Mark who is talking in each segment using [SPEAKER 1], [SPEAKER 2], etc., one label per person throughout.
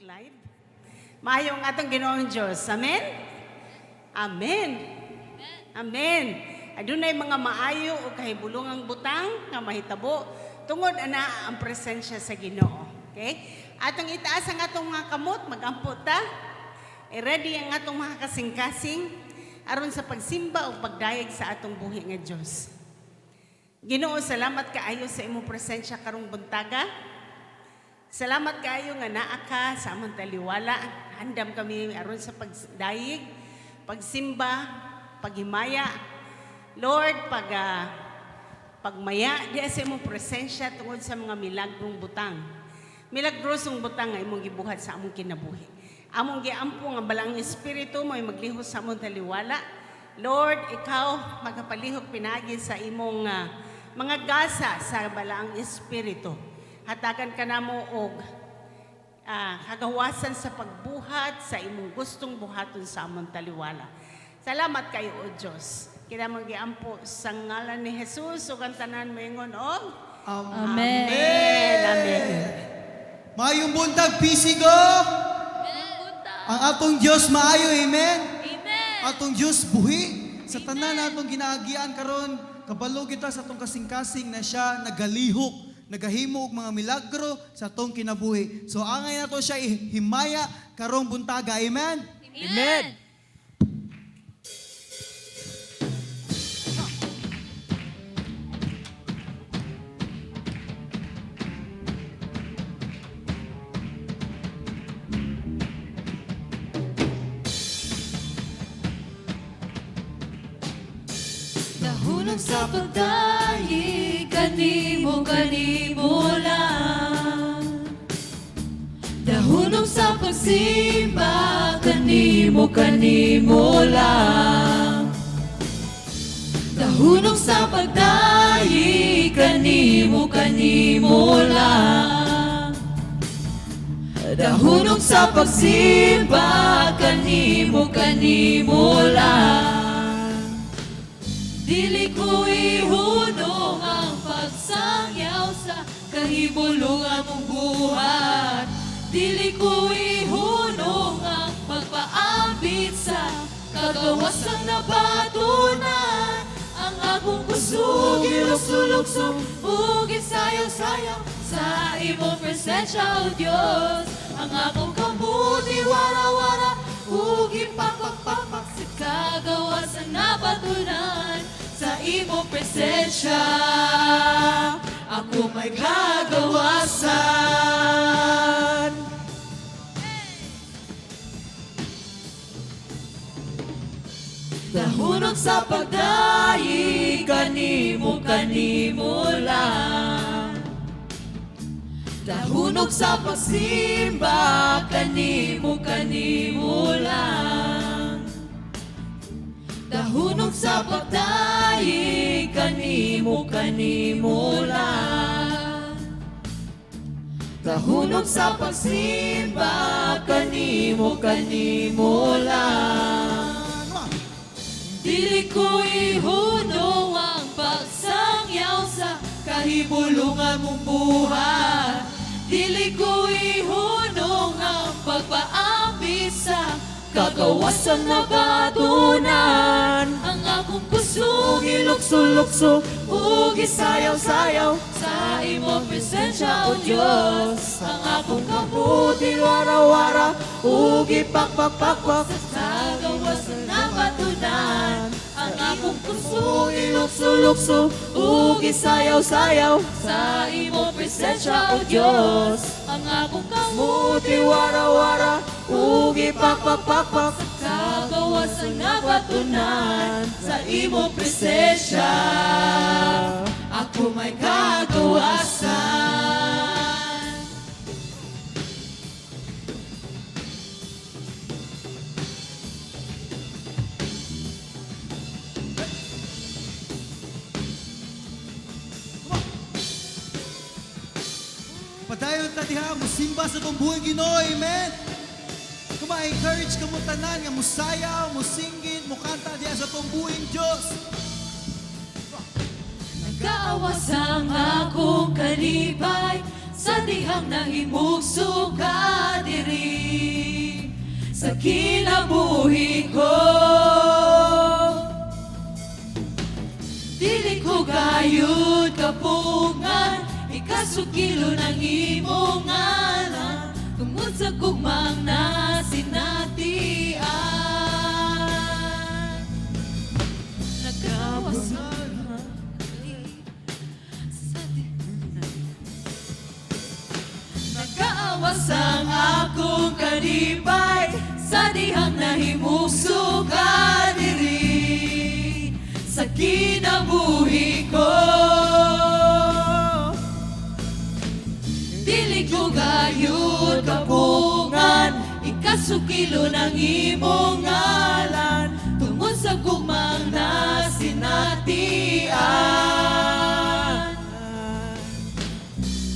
[SPEAKER 1] Live. Maayong atong Ginoong Diyos. Amen? Amen. Amen. Adunay mga maayo o kahibulungang butang nga mahitabo tungod ana ang presensya sa Ginoo. Okay? Atong itaas ang atong mga kamot, magampo ta. Ready ang atong mga kasing-kasing aron sa pagsimba o pagdayeg sa atong buhi nga Dios. Ginoo, salamat kaayo sa imong presensya karong buntaga. Salamat kaayo nga naa ka sa among taliwala. Handam kami aron sa pagdayeg, pagsimba, paghimaya. Lord, pagmaya di sa imong presensya tungod sa mga milagrong butang. Milagrosong butang nga imong gibuhat sa among kinabuhi. Among giampo nga balang espiritu mo ay maglihos sa among taliwala. Lord, ikaw magapalihok pinagi sa imong mga gasa sa balang espiritu. Hatagan ka na mo og kagawasan sa pagbuhat sa imong gustong buhaton sa among taliwala. Salamat kayo, O Diyos. Kina mag-iampo sa ngalan ni Jesus ug ang tanan moingon og
[SPEAKER 2] Amen.
[SPEAKER 1] Amen. Amen.
[SPEAKER 3] Maayong buntag, pisigo. Ang atong Diyos maayo, amen.
[SPEAKER 2] Amen.
[SPEAKER 3] Atong Diyos buhi. Sa tanan atong ginaagian karon, kabalo kita sa atong kasing-kasing na siya nagalihok, nagahimo og mga milagro sa atong kinabuhi. So angay nato siya himaya karong buntaga, amen.
[SPEAKER 2] Amen. Nahulog sa pagdahi, kanimo lang. Nahulog sa pagsimba, kanimo lang. Nahulog sa pagdahi, kanimo lang. Nahulog sa pagsimba, kanimo lang. Dili ko ihunong ang pagsangyaw sa kahibulungan mong buhat. Dili ko ihunong ang pagpaabit sa kagawasang nabatunan. Ang akong kusog, ilukso-lukso, ug isayaw-sayaw sa imong presensya, O Diyos. Ang akong kabuti, wara-wara, ug ipakpakpakpak sa kagawasan nabatunan. Sa imong presensya, ako may kagawasan. Nahulog sa pagdahi, kanimo lang. Nahulog sa pagsimba, kanimo lang. Nahulog sa pagdahi, kanimo lang. Nahulog sa pagsimba, kanimo lang. Dili ko ihunong ang pagsangyaw sa kahibulungan mong buhat. Dili ko ihunong ang pagpaabit sa kagawasan na batunan. Ang akong kusog, ilukso-lukso, ug isayaw-sayaw sa imong presensya, O Diyos. Ang akong kabuti, wara-wara, ug ipakpakpakpak sa kagawasan na batunan. Ang akong kusog, ilukso-lukso, ug isayaw-sayaw sa imong presensya, O Diyos. Ang akong kabuti, wara-wara, ug ipakpakpakpak sa kagawasan na batunan. Sa imong presensya, ako may kagawasan.
[SPEAKER 3] Padayon ta diha musimba sa atong buhay Ginoo, amen. Kuma-encourage ka mo tanan nga musayaw, musinggit, mukanta diha sa atong buhay Dios.
[SPEAKER 2] Nagkaawas ang akong kalipay sa dihang nahimugso ka diri. sa kinabuhi ko. Dili ko gayud kapungan, ikasukilo ng imong ngalan, tungod sa gugmang na sinatian. Nagawasan nagkaawas ang akong kalipay, sa dihang nahimugso ka diri sa kinabuhi ko. Dili ko gayud kapungan, ikasukilo ng imong ngalan, tungod sa gugmang na sinatian.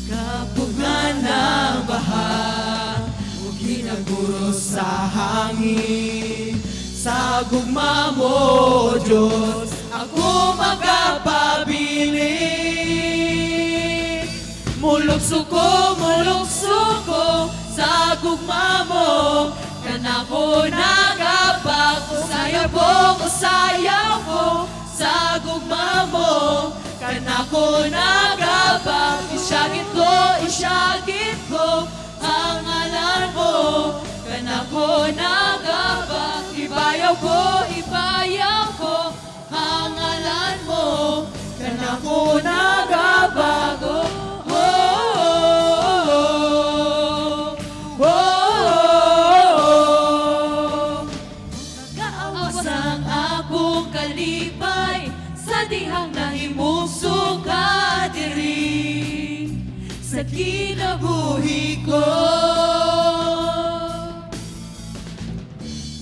[SPEAKER 2] Kapungan ng baha, o ginaguro sa hangin, sa gugma mo, Diyos, ako magapabilin. Mulukso ko sa gugma mo, kanako nagapag, usayaw ko sa gugma mo, kanako nagapag, isyagit ko ang ngalan mo, kanako nagapag, ibayaw ko ang ngalan mo, kanako nagapag. Nagkaawas ang akong kalipay, sa dihang nahimugso ka diri sa kinabuhi ko.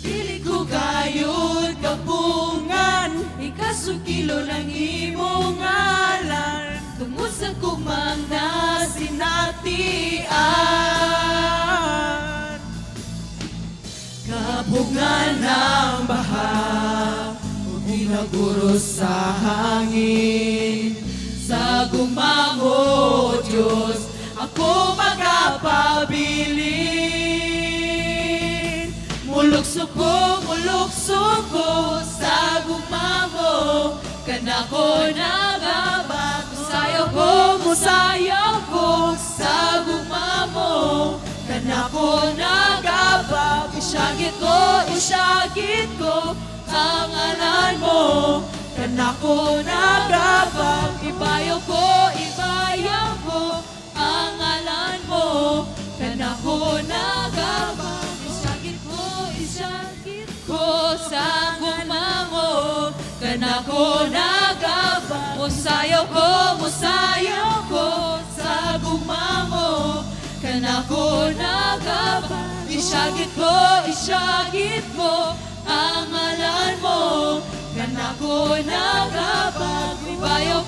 [SPEAKER 2] Dili ko gayud kapungan, ikasukilo ng imong ngalan, tungod sa gugmang na sinatian. Kapungan ng baha, o ginaguro sa hangin, sa gugma mo, Diyos, ako magapabilin. Mulukso ko sa gugma mo, kanako nagabag, musayaw ko sa gugma mo, kanako nagabag, isyagit ko ang ngalan mo, kanako nagabag, ibayaw ko ang ngalan mo, kanako nagabag, isyagit ko sa gugma mo, kanako nagabag, musayaw ko sa gugma mo, kanako nagabag, isyagit ko ang ngalan mo, kanako nagabag, ibayaw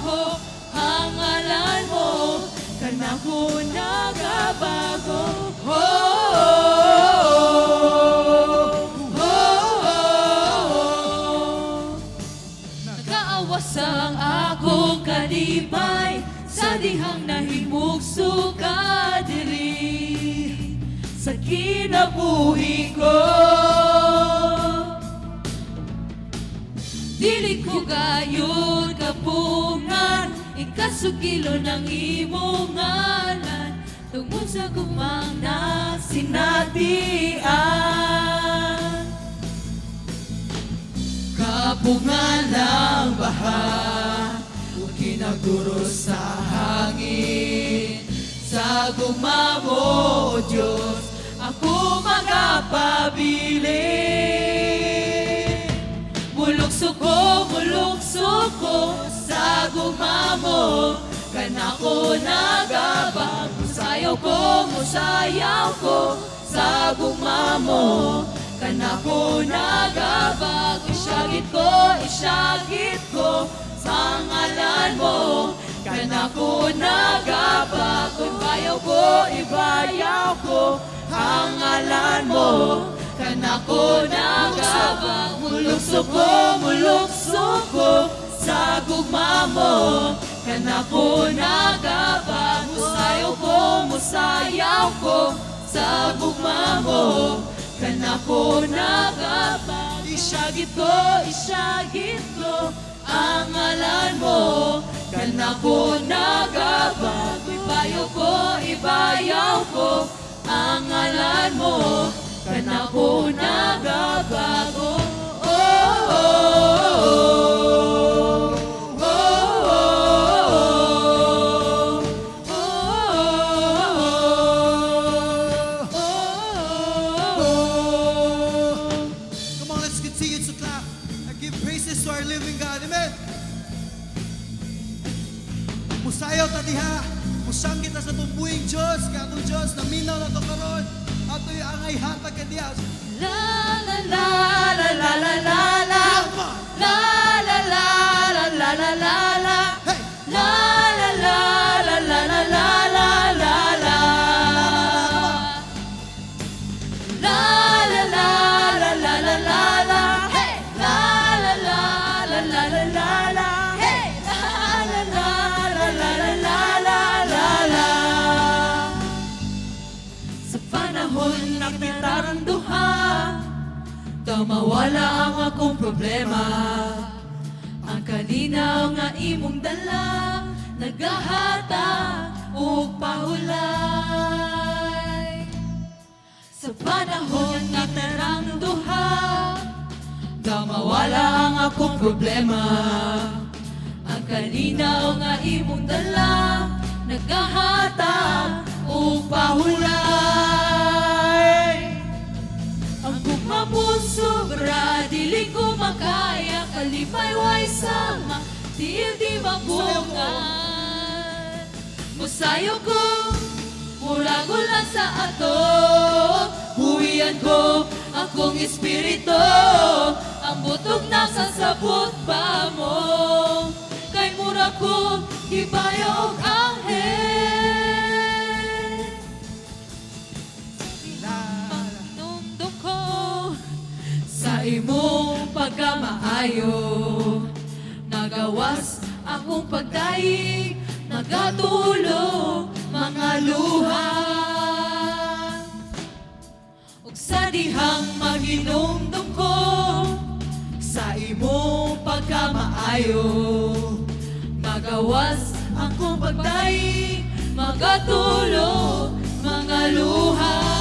[SPEAKER 2] ko ang ngalan mo, kanako nagabag. Nagkaawas ang akong kalipay, sa dihang nahimugso ka diri sa kinabuhi ko. Dili ko gayud kapungan, ikasukilo ng imong ngalan, tungod sa gugmang na sinatian. Kapungan ng baha, o ginaguro sa hangin, sa gugma mo, Diyos, ako magapabilin. Mulukso ko sa gugma mo, kanako nagabag, musayaw ko sa gugma mo, kanako nagabag, isyagit ko sa ngalan mo, kanako nagabag, ibayaw ko ang ngalan mo, kanako nagabag, mulukso ko sa gugma mo, kanako nagabag, musayaw ko sa gugma mo, kanako nagabag. Isyagit ko ang ngalan mo, kanako nagabag. Ibayaw ko ang ngalan mo, kanako nagabago.
[SPEAKER 3] Come on, let's continue to clap and give praises to our living God. Amen. Musayaw ta diha, musang kita sa tumbuing Diyos, kaya atong Diyos na minaw na ito karon, ato yung angay hatag ka diha.
[SPEAKER 2] La la la la la la la la. La la la la la la la la.
[SPEAKER 3] Hey!
[SPEAKER 2] La la la la la la la la la la. La la la la la la la la. Hey! La la la la la la la la. Hey! La la la la la la la la la la. Sa panahon na kitarang duha, mawala ang akong problema. Ang kalinaw nga imong dala, nagahata ug pahulay. Sa panahon nga terang duha, mawala ang akong problema. Ang kalinaw nga imong dala, nagahata ug pahulay. Ang gugma mo sobra, dili ko makaya, kalipay way sama, di mabungan. Musayo ko, mula-gula sa ato, huwian ko akong espiritu, ang butog nasasabot ba mo, kay mura ko ibayog anghel. Sa imong pagkamaayo, nagawas akong pagdaig, nagatulog mga luha. Ug sa dihang maginumdum ko, sa imong pagkamaayo, nagawas akong pagdaig, magatulog mga luha.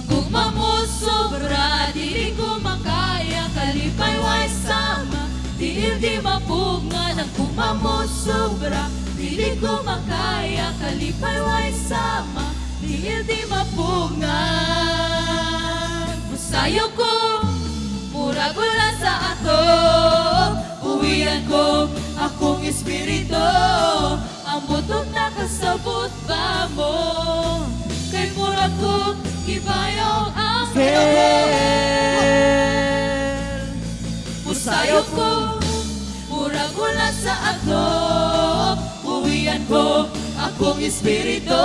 [SPEAKER 2] Gugma mo sobra, dili ko makaya, kalipay way sama, di mapungan. Ang gugma mo sobra, dili ko makaya, kalipay way sama, di mapungan. Musayo ko, mura-gula sa ato, uwian ko akong espiritu, ang butog nakasabot ba mo, kay mura ko ibayaw ang anghel. Musayo ko, mura-gula sa ato, uwian ko akong espiritu,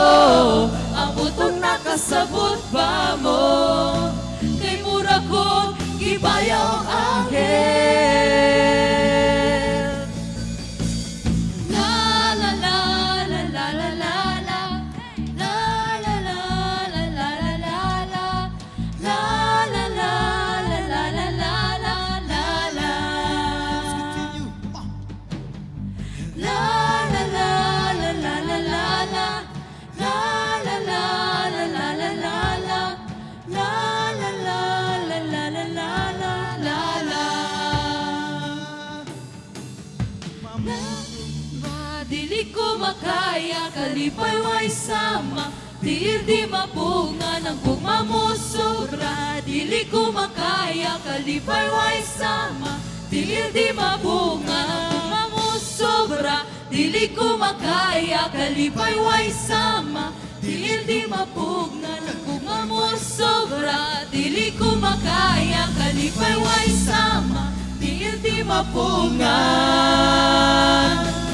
[SPEAKER 2] ang butong nakasabot ba mo, kay mura ko ibayaw ang anghel. La la la la la la la. Dili ko makaya, kalipay way sama, di mapungan. Ang gugma mo sobra, dili ko makaya, kalipay way sama, di mapungan. Ang gugma mo sobra, dili ko makaya, kalipay way sama, di mapungan. Ang gugma mo sobra, dili ko makaya, kalipay way sama, di mapungan.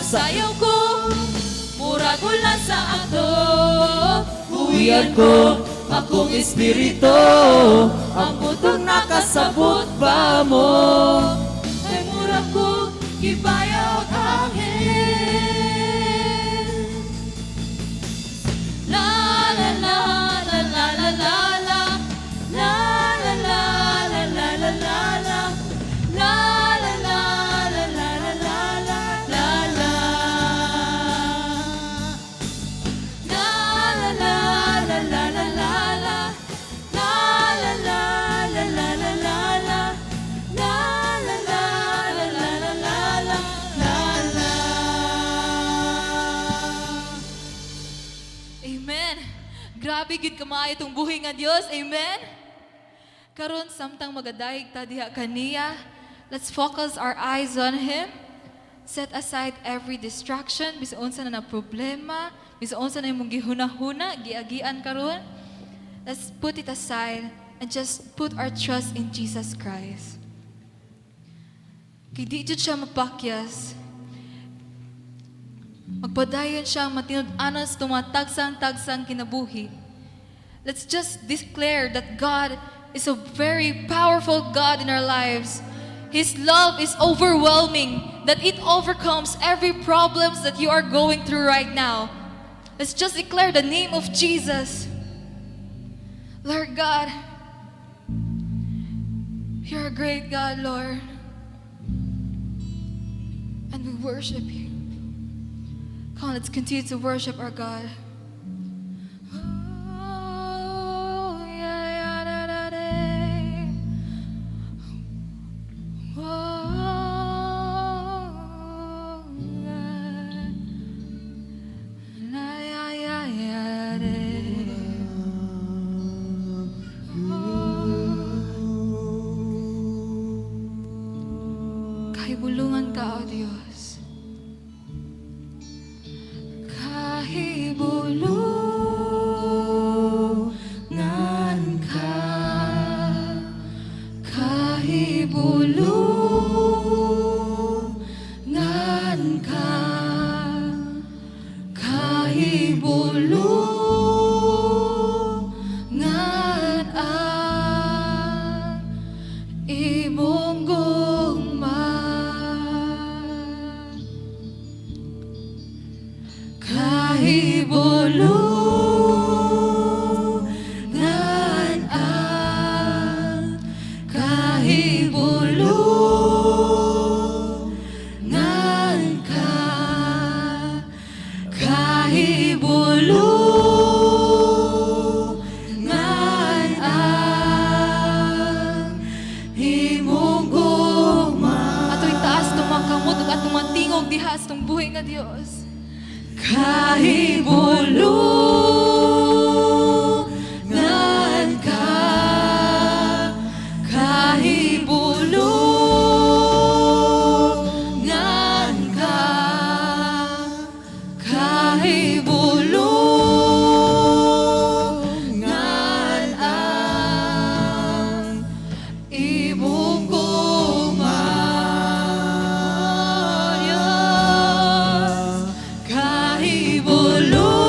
[SPEAKER 2] Sayaw ko, mura-gula sa ato, huwian ko akong espiritu, ang butog nakasabot ba mo, kay mura ko ibayaw anghel. La Amen. Grabe gid kamayo tong buhi nga Dios. Amen. Karon samtang magadayeg ta diha kaniya, let's focus our eyes on Him. Set aside every distraction, bisan unsa na problema, bisan unsa na imong gihuna-huna, giagian karon. Let's put it aside and just put our trust in Jesus Christ. Kay di jud siya mapakyas. Magpadayon siya matinud-anos tumatagsang-tagsang kinabuhi. Let's just declare that God is a very powerful God in our lives. His love is overwhelming, that it overcomes every problems that you are going through right now. Let's just declare the name of Jesus. Lord God, you're a great God, Lord. And we worship you. Come on, let's continue to worship our God. Oh, yeah, yeah, da, da, da. Oh, yeah. La, yeah, yeah, yeah, da. Kahibulungan ka, O Diyos. Kahibulungan ka. Kahibulungan ka. Kahibulungan ang imong gugma. Kahibulungan ang kahibulungan ka. Kahibulungan ang imong gugma. Ato'y taas tumakamot ug atong mantingog diha sa tong buhay nga Dios. Kahibulungan ka. Kahibulungan ka. Kahibulungan ang imong gugma. Kahibulungan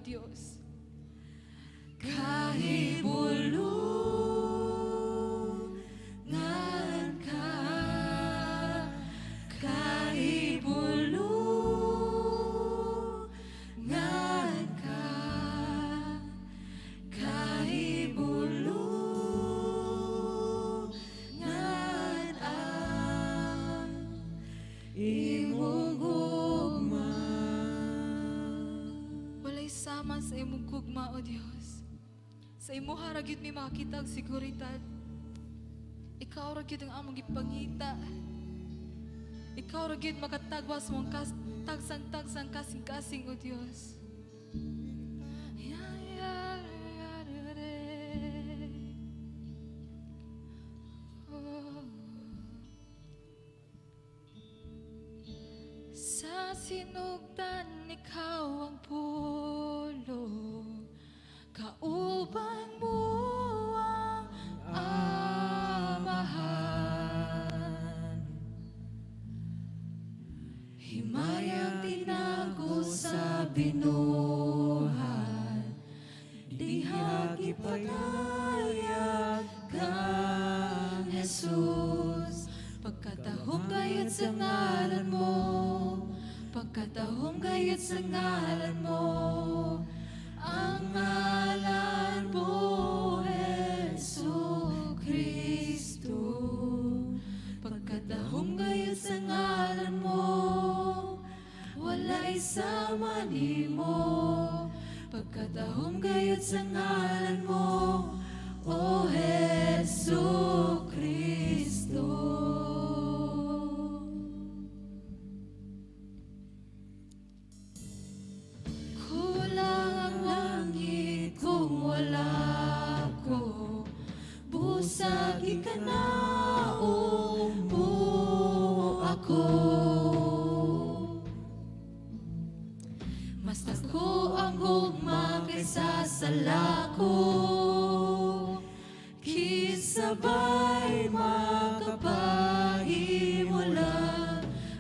[SPEAKER 2] Diyos. Kahibulungan ka, kahibulungan ka, kahibulungan ang imong gugma. Walay sama sa imong gugma, O Dios. Sa imo haragyud mi makita ang seguridad. Ikaw ra gyud ang among gipangita. Ikaw ra gyud makatagwas mong tagsang-tagsang kasing-kasing, O Dios. Sa sinugdan ikaw ang pulo, kauban mo ang amahan. Himayang tinago sa binuhat, diha gipatayag kang Jesus. Pagkatahom gayud sa ngalan mo, pagkatahom gayud sa ngalan mo, ang ngalan mo, Jesucristo. Pagkatahom gayud sa ngalan mo, walay sama nimo. Pagkatahom gayud sa ngalan mo, O Jesucristo. Kulang ang langit kung wala ko, busagi ka na mo ako. Mas dako ang gugma kaysa sa lako, kisabay makapahimula.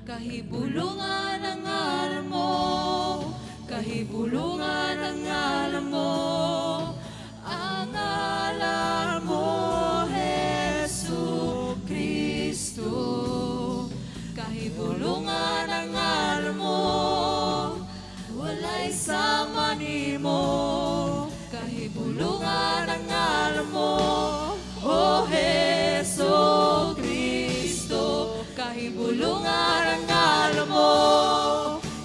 [SPEAKER 2] Kahibulungan ang ngalan mo, kahibulungan ang ngalan mo, ang ngalan mo, Jesucristo. Kahibulungan ang ngalan mo, walay sama nimo. Kahibulungan ang ngalan mo, O Jesucristo. Kahibulungan ang ngalan mo,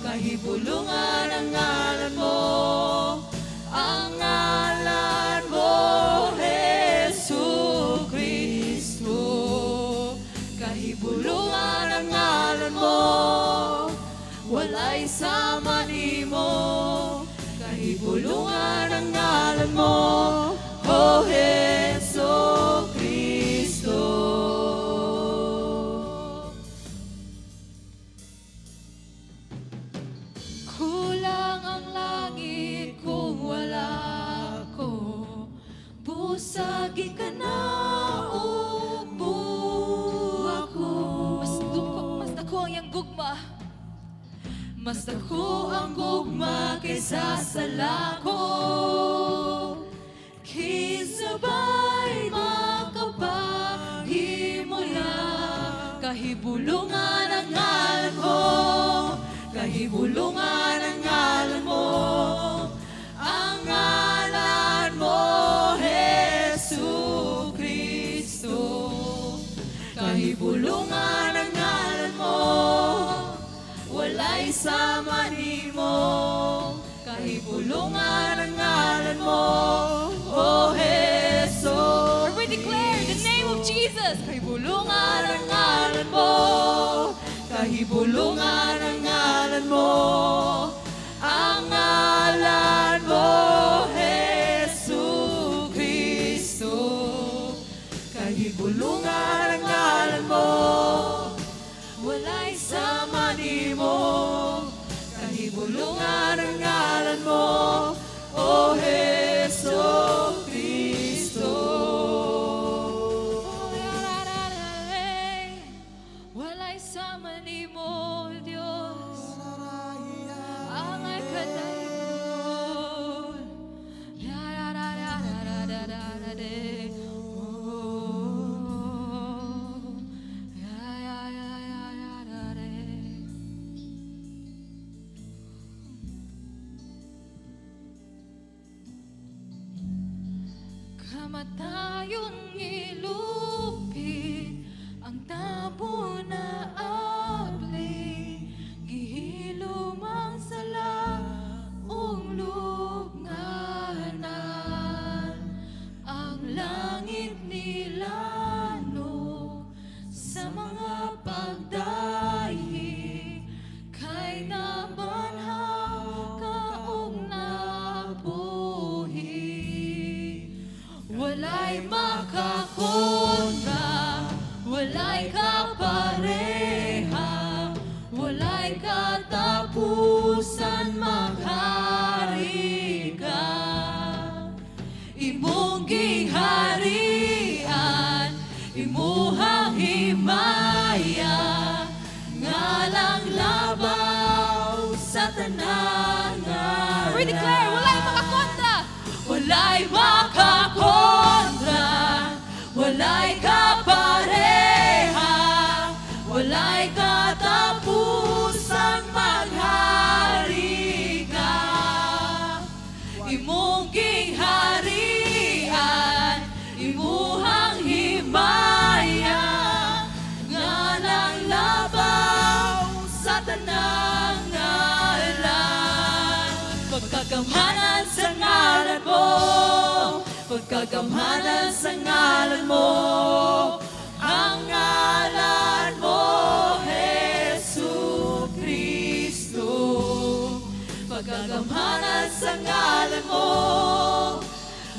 [SPEAKER 2] kahibulungan ang ngalan mo, ang ngalan mo, Jesucristo. Kahibulungan ang ngalan mo, walay sama nimo. Kahibulungan ang ngalan mo, O Jesucristo. Kulang ang langit kung wala ko, busagi ka na mo ako. Mas dako ang iyang gugma, mas dako ang gugma kaysa sa lako, kisabay makapahimula. Kahibulungan ang ngalan mo, kahibulungan ang ngalan mo, ang ngalan mo, Jesucristo. Kahibulungan ang ngalan mo, walay sama nimo. Kahibulungan ang ngalan mo, O Jesus. We declare the name of Jesus. Kahibulungan ang ngalan mo, kahibulungan ang ngalan mo, ang ngalan mo, Jesucristo. Kahibulungan ang ngalan mo, walay sama nimo. Kahibulungan ang ngalan mo, O Jesucristo. Walay sama nimo, Dios. Kamatayon ilupit ang tabo na abli, gihilom ang salaong lubnganan, ang langit nilano sa mga pagdahi, kay nabanhaw kaong nabuhi. Walay makakontra, walay kapareha, walay katapusan, maghari ka. Imong gingharian, imuhang himaya, ngalang labaw sa tanan nga
[SPEAKER 4] We declare, walay makakontra.
[SPEAKER 2] walay makakontra, walay kapareha, walay katapusan, maghari ka. Imong gingharian, imuhang himaya, ngalang labaw sa tanang ngalan. Pagkagamhanan sa ngalan mo, pagkagamhanan sa ngalan mo, ang ngalan mo, Jesu Kristo. Pagkagamhanan sa ngalan mo,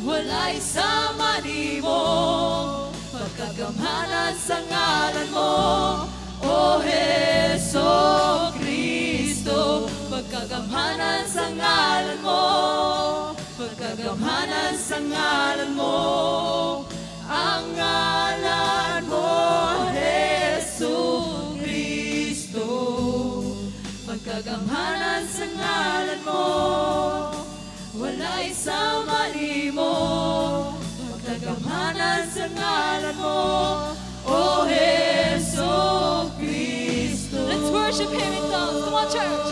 [SPEAKER 2] walay sama nimo. Pagkagamhanan sa ngalan mo, O Jesu Kristo. Pagkagamhanan sa ngalan mo, pagkagamhanan sa ngalan mo, ang ngalan mo, Jesu Kristo. Pagkagamhanan sa ngalan mo, walay sama nimo. Pagkagamhanan sa ngalan mo, O Jesu Kristo.
[SPEAKER 4] Let's worship Him in tongues. Come on, church.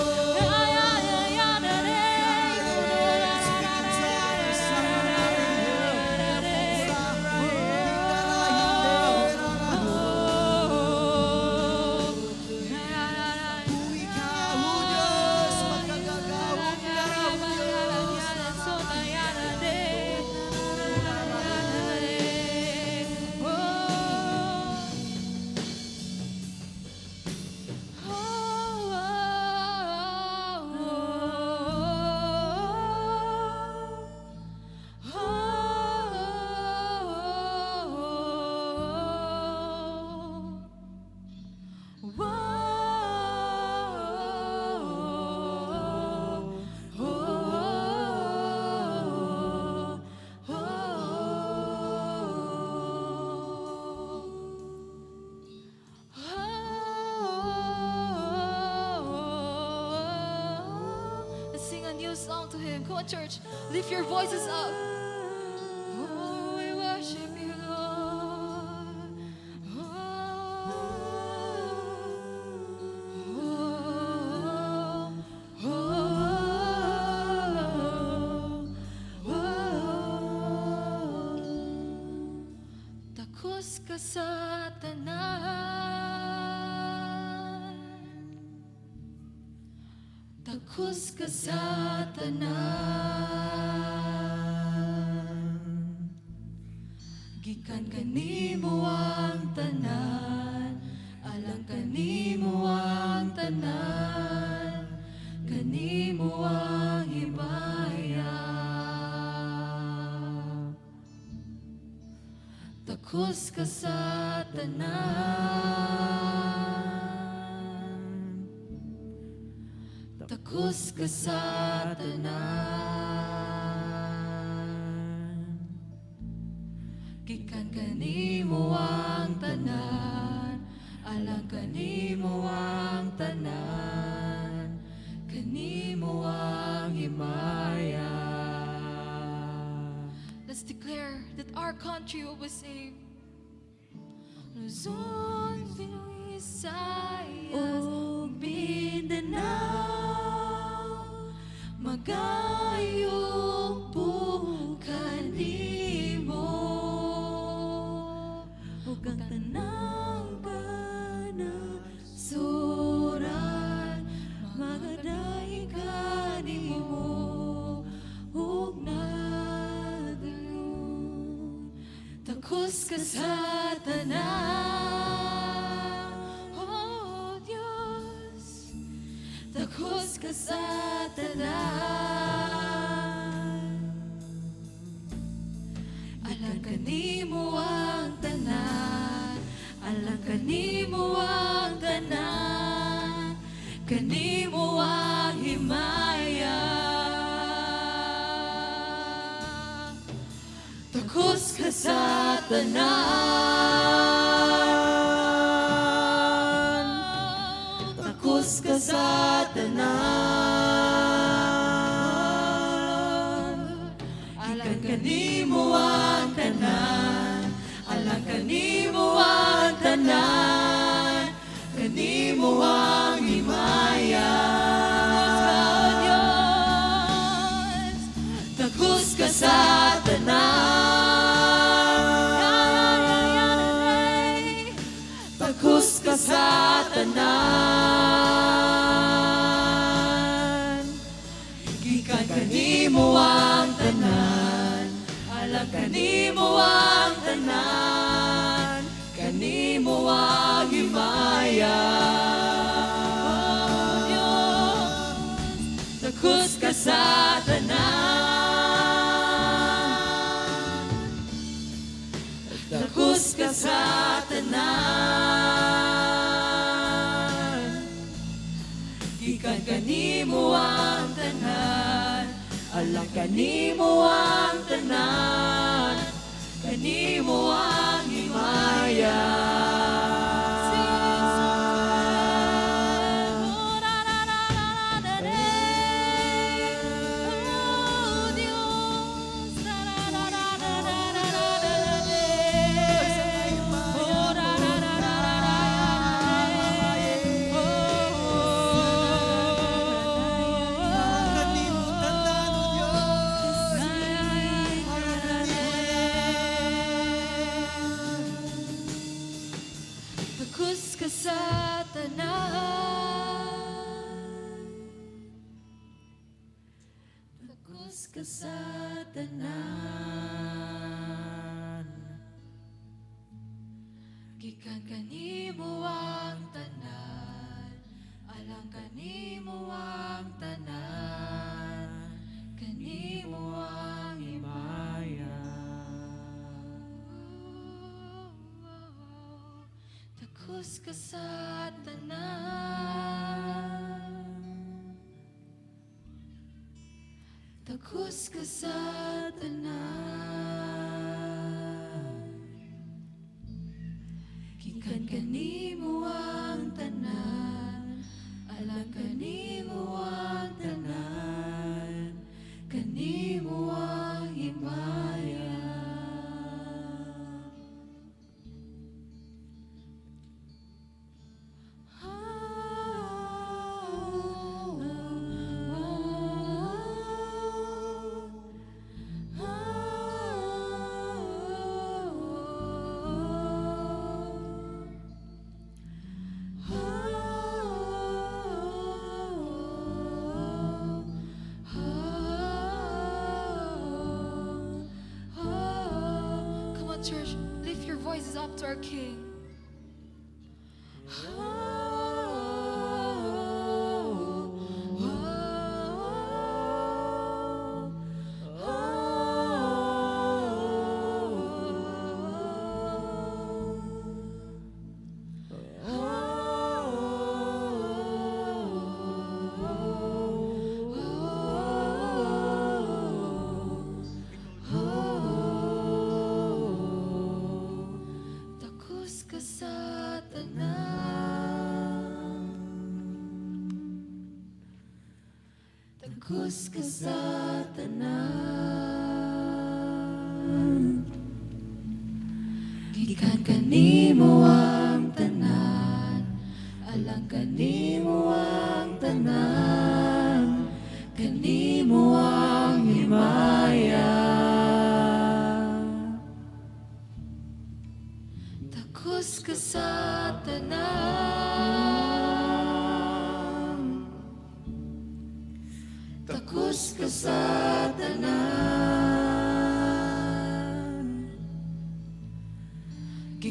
[SPEAKER 4] Song to Him. Come on, church. Lift your voices up. Oh, we worship you, Lord. Takos ka sa tanan, takos ka sa tanan, gikan kanimo ang tanan, alang kanimo ang tanan, kanimo ang himaya. Takos ka sa tanan, takos ka sa tanan, gikan kanimo ang tanan, alang kanimo ang tanan, kanimo ang himaya. Let's declare that our country will be saved. Luzon, Visayas, Mindanao, magayong po kanimo.
[SPEAKER 2] Takus ka sa tanan, oh Diyos. Takus ka sa tanan. Alang kanimo ang tanan, alang kanimo ang tanan, kanimo ang himaya. Takus ka sa tanan, takus ka sa tanan. Alang kanimo ang tanan, alang kanimo ang tanan, kanimo ang himaya. Takus ka sa tanan, takus ka sa tanan. Gikan kanimo ang tanan, alang kanimo ang tanan, kanimo ang himaya. Takus ka sa tanan, takus ka sa tanan. Gikan kanimo ang tanan, alang kanimo ang tanan, kanimo ang himaya. Takus ka sa tanan, takus ka sa tanan. Gikan kanimo ang tanan, alang kanimo ang tanan, kanimo ang himaya. Takus ka sa tanan, takus ka sa tanan. Gikan kanimo ang tanan, alang kanimo ang tanan, kanimo ang himaya. Come on, church, lift your voices up to our King. Takus ka sa tanan, takus ka sa tanan. Gikan kanimo ang tanan, alang kanimo ang tanan, kanimo ang himaya. Takus ka sa tanan, takus ka sa tanan.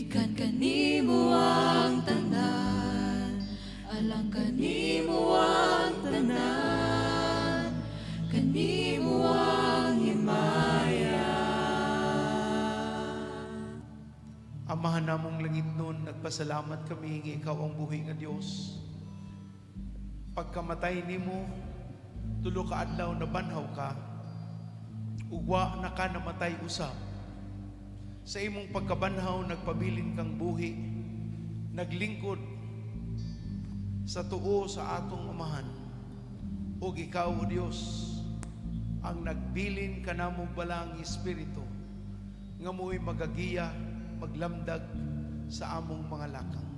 [SPEAKER 2] Gikan kanimo ang tanan, alang kanimo ang tanan, kanimo ang himaya.
[SPEAKER 5] Amahan namong langit nun, nagpasalamat kami nga ikaw ang buhi nga Dios. Pagkamatay nimo, tulo ka adlaw na banhaw ka, ugwa na ka namatay usab. Sa imong pagkabanhaw, nagpabilin kang buhi, naglingkod sa tuo sa atong amahan. Ug ikaw, O Dios, ang nagbilin ka namong balang Espiritu, nga mo'y magagiya, maglamdag sa among mga lakang.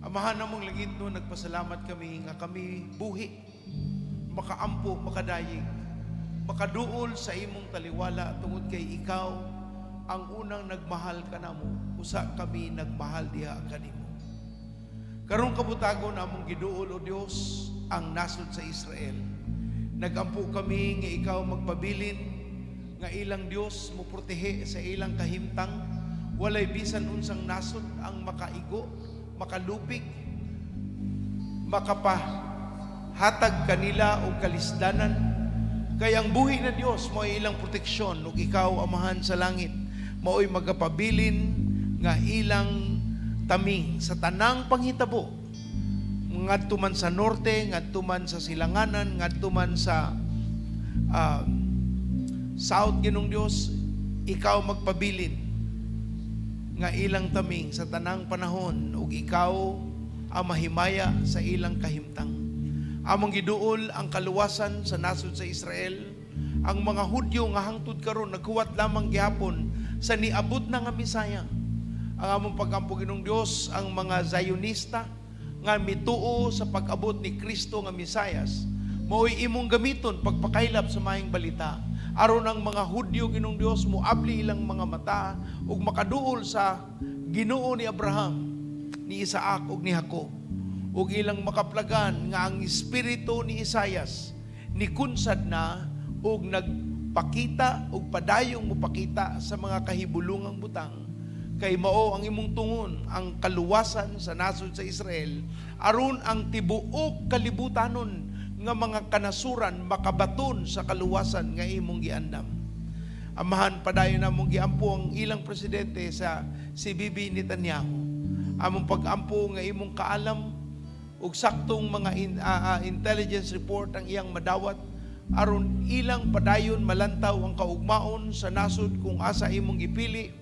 [SPEAKER 5] Amahan namong langit no, nagpasalamat kami nga kami buhi, makaampo, makadayig, makaduol sa imong taliwala tungod kay ikaw ang unang nagmahal ka namo, usa kami nagmahal diha kanimo. Karong kabutagon among giduol, O Dios, ang nasod sa Israel. Nagampo kami nga ikaw magpabilin, nga ilang Dios mo protehe sa ilang kahimtang, walay bisan unsang nasod ang makaigo, makalupig, makapahatag kanila o kalisdanan. Kaya ang buhi na Dios mo ay ilang proteksyon, ug ikaw, Amahan sa langit, mao'y magapabilin nga ilang taming sa tanang panghitabo, ngadto man sa norte, ngadto man sa silanganan, ngadto man sa south, Ginong Dios, ikaw magpabilin nga ilang taming sa tanang panahon, ug ikaw ang mahimaya sa ilang kahimtang. Among giduol ang kaluwasan sa nasod sa Israel. Ang mga Hudyo nga hangtod karon nagkuwat lamang gihapon sa niabot na nga Misaya. Ang among pagampo, Ginong Dios, ang mga Zionista nga mituo sa pag-abot ni Kristo nga Misayas, mao'y imong gamiton pagpakaylap sa maayong balita. Aron ang mga Hudyo, Ginong Dios, muabli ilang mga mata ug makaduol sa Ginoo ni Abraham, ni Isaac ug ni Jacob, ug ilang makaplagan nga ang espiritu ni Isayas nikunsad na ug nagpakita ug padayong mupakita sa mga kahibulungang butang. Kay mao ang imong tungon ang kaluwasan sa nasod sa Israel, aron ang tibuok kalibutanon nga mga kanasuran makabaton sa kaluwasan nga imong giandam. Amahan, padayon namong giampo ang ilang presidente sa si Bibi Netanyahu. Among pagampo nga imong kaalam ug saktong mga intelligence report ang iyang madawat, aron ilang padayon malantaw ang kaugmaon sa nasod kung asa imong gipili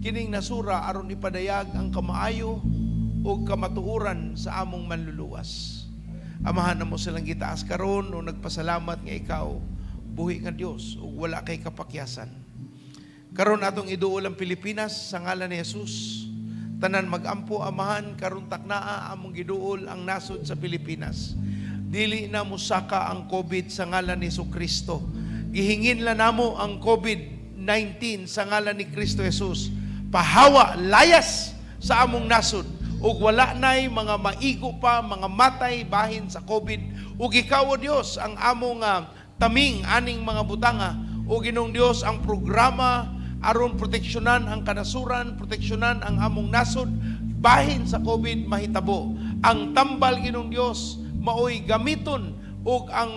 [SPEAKER 5] kining nasura, aron ipadayag ang kamaayo ug kamatuoran sa among manluluwas. Amahan na mo silang gitaas karon o nagpasalamat nga ikaw buhi nga Dios ug wala kay kapakyasan. Karon atong iduol ang Pilipinas sa ngalan ni Jesus. Tanan magampo, Amahan, karon taknaa among giduol ang nasod sa Pilipinas. Dili na musaka ang COVID sa ngalan ni Jesucristo. Gihingin la namo ang COVID-19 sa ngalan ni Kristo Jesus. Pahawa, layas sa among nasod. Ug wala nay mga maigo pa, mga matay bahin sa COVID. Ug ikaw, O Dios, ang among taming aning mga butanga. O Ginong Dios, ang programa aron proteksyonan ang kanasuran, proteksyonan ang among nasod bahin sa COVID mahitabo. Ang tambal, Ginong Dios, maoy gamiton ug ang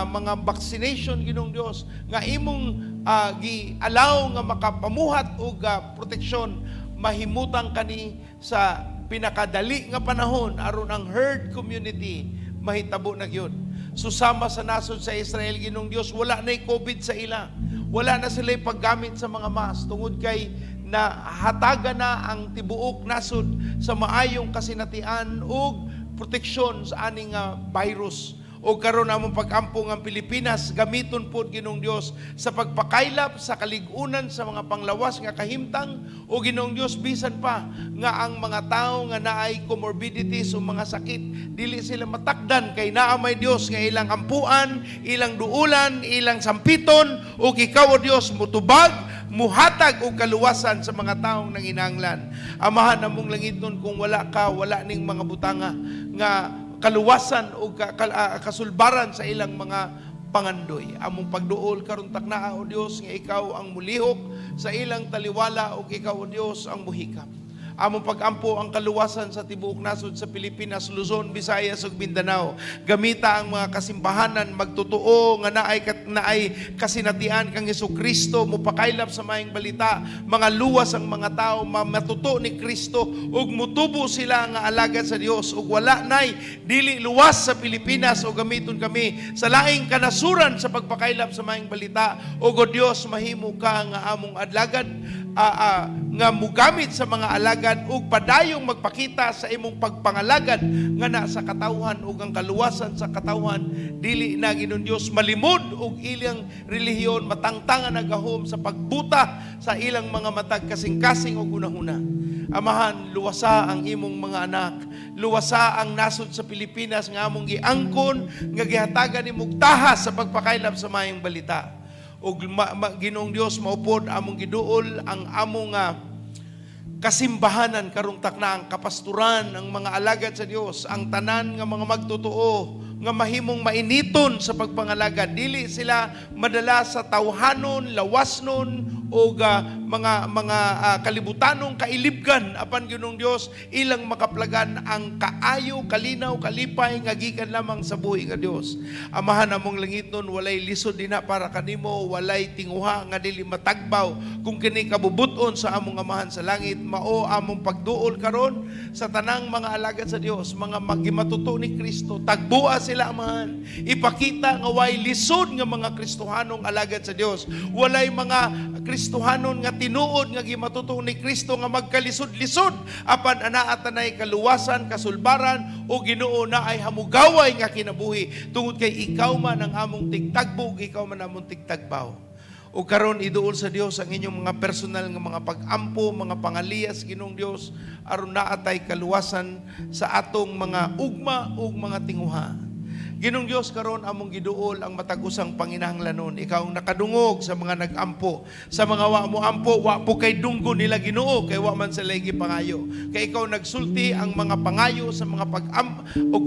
[SPEAKER 5] mga vaccination, Ginong Dios, nga imong gi-allow nga makapamuhat og proteksyon, mahimutang kani sa pinakadali nga panahon aron ang herd community mahitabo na gyud. Susama sa nasod sa Israel, Ginong Dios, wala na'y COVID sa ila. Wala na sila'y paggamit sa mga mask tungod kay na hataga na ang tibuok nasod sa maayong kasinatian ug proteksyon sa aning virus. O karon namong pagampo ang Pilipinas, gamiton pod, Ginong Dios, sa pagpakaylap sa kaligunan sa mga panglawas nga kahimtang. O Ginong Dios, bisan pa nga ang mga tao nga naay comorbidities o mga sakit, dili sila matakdan kay naa may Dios nga ilang ampuan, ilang duulan, ilang sampiton, o ikaw, O Dios, mutubag, muhatag og kaluwasan sa mga taong nanginahanglan. Amahan namong langiton, kung wala ka, wala ning mga butanga nga kaluwasan o kasulbaran sa ilang mga pangandoy. Among pagduol karon taknaa o Dios nga ikaw ang mulihok sa ilang taliwala ug ikaw o Dios ang muhikap. Among pagampo ang kaluwasan sa tibuok nasod sa Pilipinas, Luzon, Visayas ug Mindanao. Gamita ang mga kasimbahanan magtotoo nga naay kasinatian kang Hesukristo, mupakaylap sa maayong balita, mga luwas ang mga tao matuto ni Kristo ug mutubo sila nga alagad sa Dios ug wala nay dili luwas sa Pilipinas o gamiton kami sa laing kanasuran sa pagpakaylap sa maayong balita. O Dios, mahimo ka nga among adlagad nga mugamit sa mga alagad ug padayong magpakita sa imong pagpangalagad nga na sa katawhan ug ang kaluwasan sa katawhan dili na Ginoong Dios malimod ug ilang relihiyon matangtangan nagahom sa pagbuta sa ilang mga matag kasing-kasing ug unahuna. Amahan, luwasa ang imong mga anak, luwasa ang nasod sa Pilipinas nga among giangkon nga gihatagan nimong tahas sa pagpakaylap sa maayong balita. O Ginoong Dios, maupod among giduol ang among kasimbahanan karong takna, ang kapasturan, ang mga alagad sa Dios, ang tanan nga mga magtotoo nga mahimong mainiton sa pagpangalagad. Dili sila madala sa tawhanon, lawasnon o mga kalibutanong kailibgan apan Ginoong Dios ilang makaplagan ang kaayo, kalinaw, kalipay nga gikan lamang sa buhi nga Dios. Amahan among langiton, walay lisod dinha para kanimo, walay tinguha nga dili matagbaw kung kini kabubuton sa among amahan sa langit. Mao among pagduol karon sa tanang mga alagad sa Dios, mga magimatuto ni Kristo, tagbua sila amahan, ipakita nga way lisod nga mga Kristohanong alagad sa Dios, walay mga Kristohanon nga tinuod nga gimatuto ni Kristo nga magkalisod-lisod apan anaa tanay kaluwasan, kasulbaran o Ginoo na ay hamugaway nga kinabuhi tungod kay ikaw man ang among tigtagbog, ikaw man among tigtagbaw. O karon iduol sa Dios ang inyong mga personal nga mga pag-ampo, mga pangaliyas Ginoong Dios aron naatay kaluwasan sa atong mga ugma ug mga tinguha. Ginoong Dios, karon among giduol ang matag-usang panginahanglanon. Ikaw ang nakadungog sa mga nag-ampo. Sa mga wa mo ampo, wa po kay dunggo nila Ginoo, kay wa man sila gipangayo. Kay ikaw nagsulti ang mga pangayo sa mga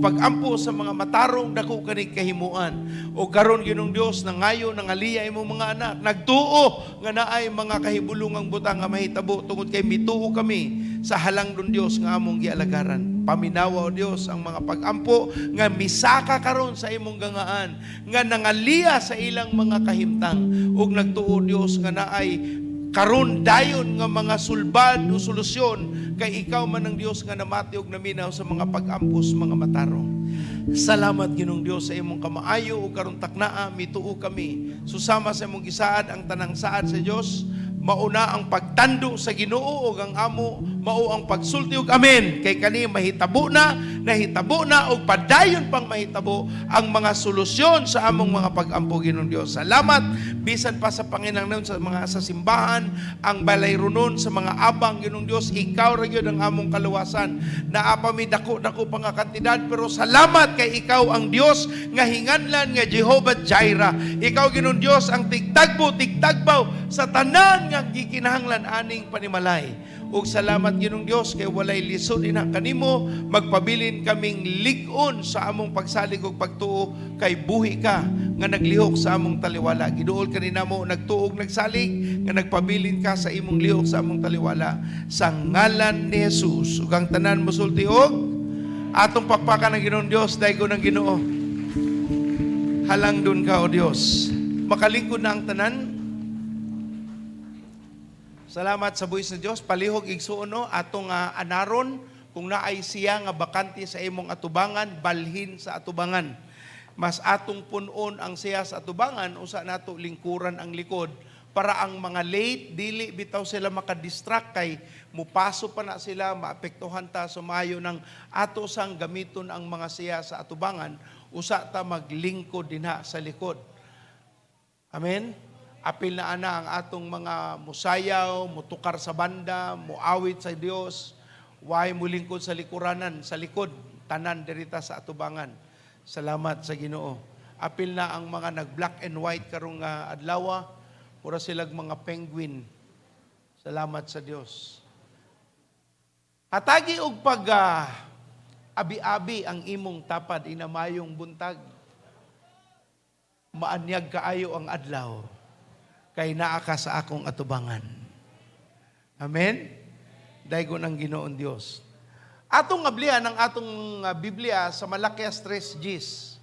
[SPEAKER 5] pag-ampo sa mga matarong dako kani kahimuan. O karon Ginoong Dios, nangayo nangaliya imong mga anak, nagtuo nga naay mga kahibulungang butang nga mahitabo tungod kay mituo kami sa halangdon Dios nga among gialagaran. Paminawa o Dios ang mga pag-ampo nga misaka karon sa imong gangaan nga nangaliya sa ilang mga kahimtang ug nagtuo Dios nga naay karon dayon nga mga sulbad o solusyon kay ikaw man ang Dios nga namati ug naminaw sa mga pag-ampos mga matarong. Salamat Ginoong Dios sa imong kamaayo ug karon taknaa mituo kami susama sa imong gisaad ang tanang saad sa Dios. Mauna ang pagtando sa Ginoo ug ang amo mao ang pagsulti ug amen kay kani mahitabo na nahitabo na ug padayon pang mahitabo ang mga solusyon sa among mga pag-ampo Ginoong Dios. Salamat bisan pa sa Panginoon sa mga sa simbahan, ang balayronon sa mga abang Ginoong Dios, ikaw ra gyud ang among kaluwasan. Naa pa mi dako-dako pa nga kantidad pero salamat kay ikaw ang Dios nga hinganlan nga Jehovah Jireh. Ikaw Ginoong Dios ang tigtagbaw sa tanan nga gikinahanglan aning panimalay. Ug salamat Ginoong Dios kay walay lisod ina kanimo, magpabilin kaming lig-on sa among pagsalig ug pagtuo kay buhi ka nga naglihok sa among taliwala. Giduol kanina mo nagtuog nagsalig nga nagpabilin ka sa imong lihok sa among taliwala sa ngalan ni Jesus. Ug ang tanan mosulti og atong pakpakan ng Ginoong Dios daygo ng Ginoo. Halangdon ka o Dios. Makalingkod na ang tanan. Salamat sa buhis ng Diyos. Palihog igsuono atong anaron kung naay siya nga bakante sa imong atubangan, balhin sa atubangan. Mas atong punon ang siya sa atubangan, usa nato lingkuran ang likod para ang mga late, dili bitaw sila makadistract kay mupaso pa na sila, maapektuhan ta sumayo ng ato sang gamiton ang mga siya sa atubangan, usa ta maglingkod dinha sa likod. Amen? Apil na ana ang atong mga musayaw, mutukar sa banda, muawit sa Dios, way mulingkod sa likuranan, sa likod, tanan dirita sa atubangan. Salamat sa Ginoo. Apil na ang mga nag-black and white karong adlaw, pura silag mga penguin. Salamat sa Dios. Hatagi og pag abi-abi ang imong tapad inamayong buntag. maanyag kaayo ang adlaw, kay naa ka sa akong atubangan. Amen? Daygon ang Ginoon Dios. Atong ablihan ang atong Biblia sa Malakias 3:10.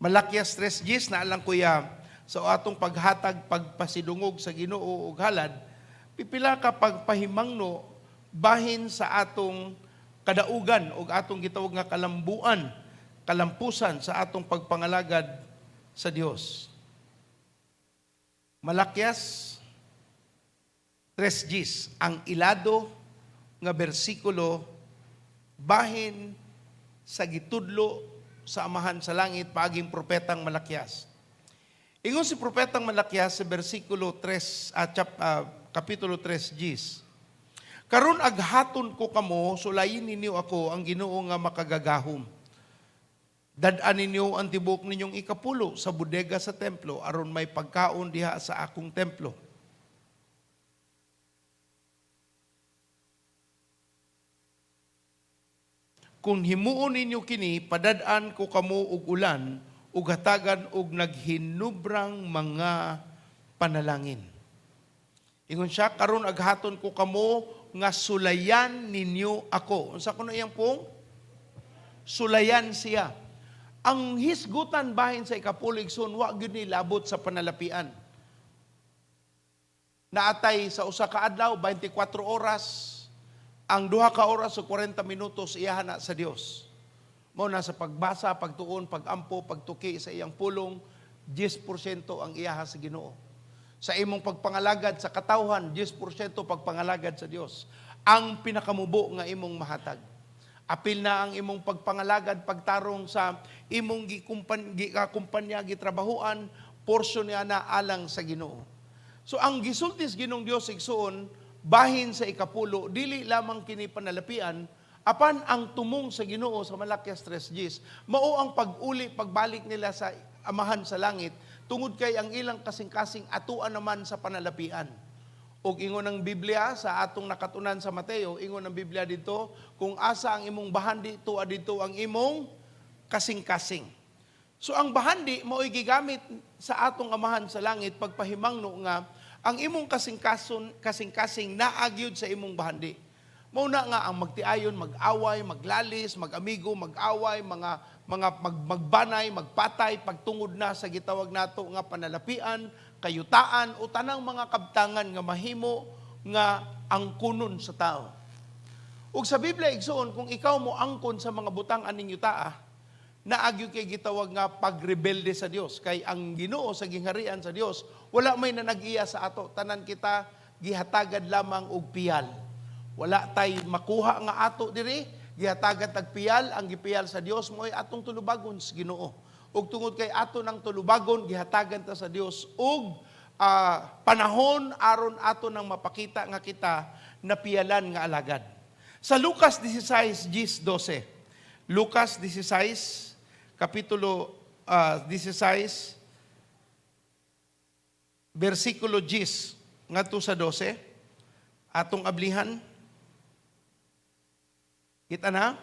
[SPEAKER 5] Malakias 3:10 na alang kuya sa atong paghatag pagpasidungog sa Ginoo ug halad, pipila ka pagpahimangno bahin sa atong kadaugan ug atong gitawag nga kalampusan sa atong pagpangalagad sa Dios. Malakias 3:10 ang ilado nga bersikulo bahin sa gitudlo sa amahan sa langit paaging propetang Malakias. Ingon si propetang Malakias sa bersikulo 3 kapitulo 3:10. Karon aghaton ko kamo, sulayin ninyo ako ang Ginoo nga makagagahom. Dad-an ninyo ang tibok ninyong ikapulo sa bodega sa templo aron may pagkaon diha sa akong templo. Kung himuon ninyo kini, padad-an ko kamo og ulan ug hatagan og naghinubrang mga panalangin. Ingon siya, karon aghaton ko kamo nga sulayan ninyo ako. Unsa kuno iyang pong? Sulayan siya. Ang hisgutan bahin sa ikapulig son, wa gyud ni labot sa panalapian. Naatay sa usa ka adlaw 24 oras, ang 2 ka oras o 40 minutos iyahan na sa Dios. Mao na sa pagbasa, pagtuon, pagampo, pagtuki sa iyang pulong, 10% ang iyaha sa Ginoo. Sa imong pagpangalagad sa katawhan, 10% pagpangalagad sa Dios. Ang pinakamubo nga imong mahatag. Apil na ang imong pagpangalagad, pagtarong sa imong gikumpanya, gitrabahuan, porsyon niya na alang sa Ginoo. So ang gisultis Ginoong Dios igsuon, bahin sa ikapulo, dili lamang kini panalapian, apan ang tumong sa Ginoo sa Malakias 3:10, mao ang pag-uli, pagbalik nila sa amahan sa langit, tungod kay ang ilang kasing-kasing atuan naman sa panalapian. Og ingon ng Biblia sa atong nakatunan sa Mateo, ingon ng Biblia dito, kung asa ang imong bahandi, tuwa dito ang imong kasing-kasing. So ang bahandi mao'y gigamit sa atong amahan sa langit pagpahimangno nga ang imong kasing-kasing naagyod sa imong bahandi. Mao na nga ang magtiayon, mag-away, maglalis, mag-amigo, mag-away, magbanay, magpatay, pagtungod na sa gitawag nato nga panalapian, kayutaan, o tanang mga kabtangan nga mahimo nga angkunon sa tao. Ug sa Biblia igsoon, kung ikaw mo angkon sa mga butang aning yutaa, naagyo kay gitawag nga pagrebelde sa Dios. Kay ang Ginoo sa gingharian sa Dios, wala may nanag-iya sa ato. Tanan kita gihatagad lamang og piyal. Wala tay makuha nga ato diri, gihatagad tag piyal, ang gipiyal sa Dios mo'y atong tulubagon sa Ginoo. Ug tungod kay ato ng tulubagon, gihatagan ta sa Dios ug panahon aron ato nang mapakita nga kita napiyalan nga alagad. Sa Lucas 16:12. Lucas 16 kapitulo 16 versikulo 10 ngadto sa 12 atong ablihan. Kita na?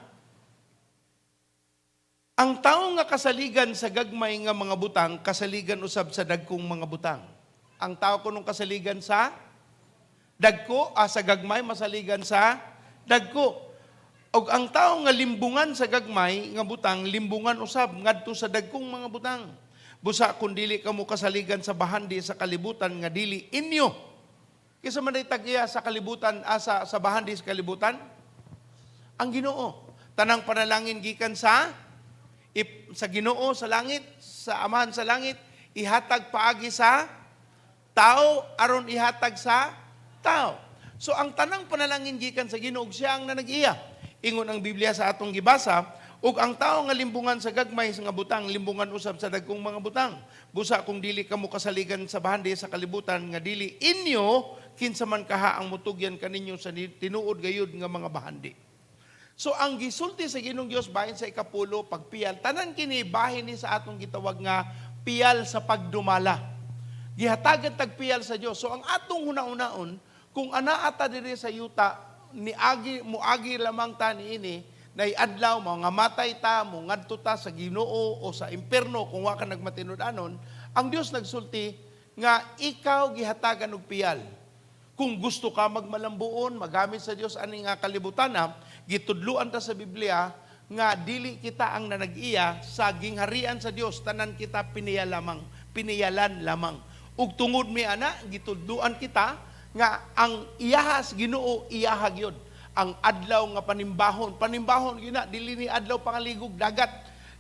[SPEAKER 5] Ang tao nga kasaligan sa gagmay nga mga butang, kasaligan usab sa dagkong mga butang. Ang tao kunong kasaligan sa dagko, sa gagmay, masaligan sa dagko. Og ang tao nga limbungan sa gagmay nga butang, limbungan usab ngadto sa dagkong mga butang. Busa kun dili kamo kasaligan sa bahandi sa kalibutan nga dili inyo. Kisa man day tag-iya sa kalibutan, sa bahandi sa kalibutan, ang Ginoo. Tanang panalangin gikan sa Ginoo sa langit, sa Amahan sa langit, ihatag paagi sa tao aron ihatag sa tao. So ang tanang panalangin gikan sa Ginoo, siya ang nanag-iya. Ingon ang Biblia sa atong gibasa, ug ang tao nga limbungan sa gagmay sa nga butang, limbungan usab sa dagkong mga butang. Busa kung dili kamo kasaligan sa bahandi sa kalibutan nga dili inyo, kinsa man kaha ang mutugyan kaninyo sa tinuod gayud nga mga bahandi. So ang gisulti sa Ginoong Dios bahin sa ikapulo pagpiyal, tanan kini bahin ni sa atong gitawag nga piyal sa pagdumala. Gihatagan tagpiyal sa Dios. So ang atong hunaon kung anaata diri sa yuta, muagi lamang ta niini, Nay adlaw mga matay ta, mo ngadto ta sa Ginoo o sa impierno kung wa ka nagmatinud-anon, ang Dios nagsulti nga ikaw gihatagan og piyal. Kung gusto ka magmalambuon, magamit sa Dios ani nga kalibutan, gitudluan ta sa Biblia nga dili kita ang nanag-iya sa gingharian sa Dios, tanan kita piniyalan lamang. Ug tungod mi ana gitudluan kita nga ang iyahas Ginoo iyaha gyud. Ang adlaw nga panimbahon gina dili ni adlaw pangaligog dagat,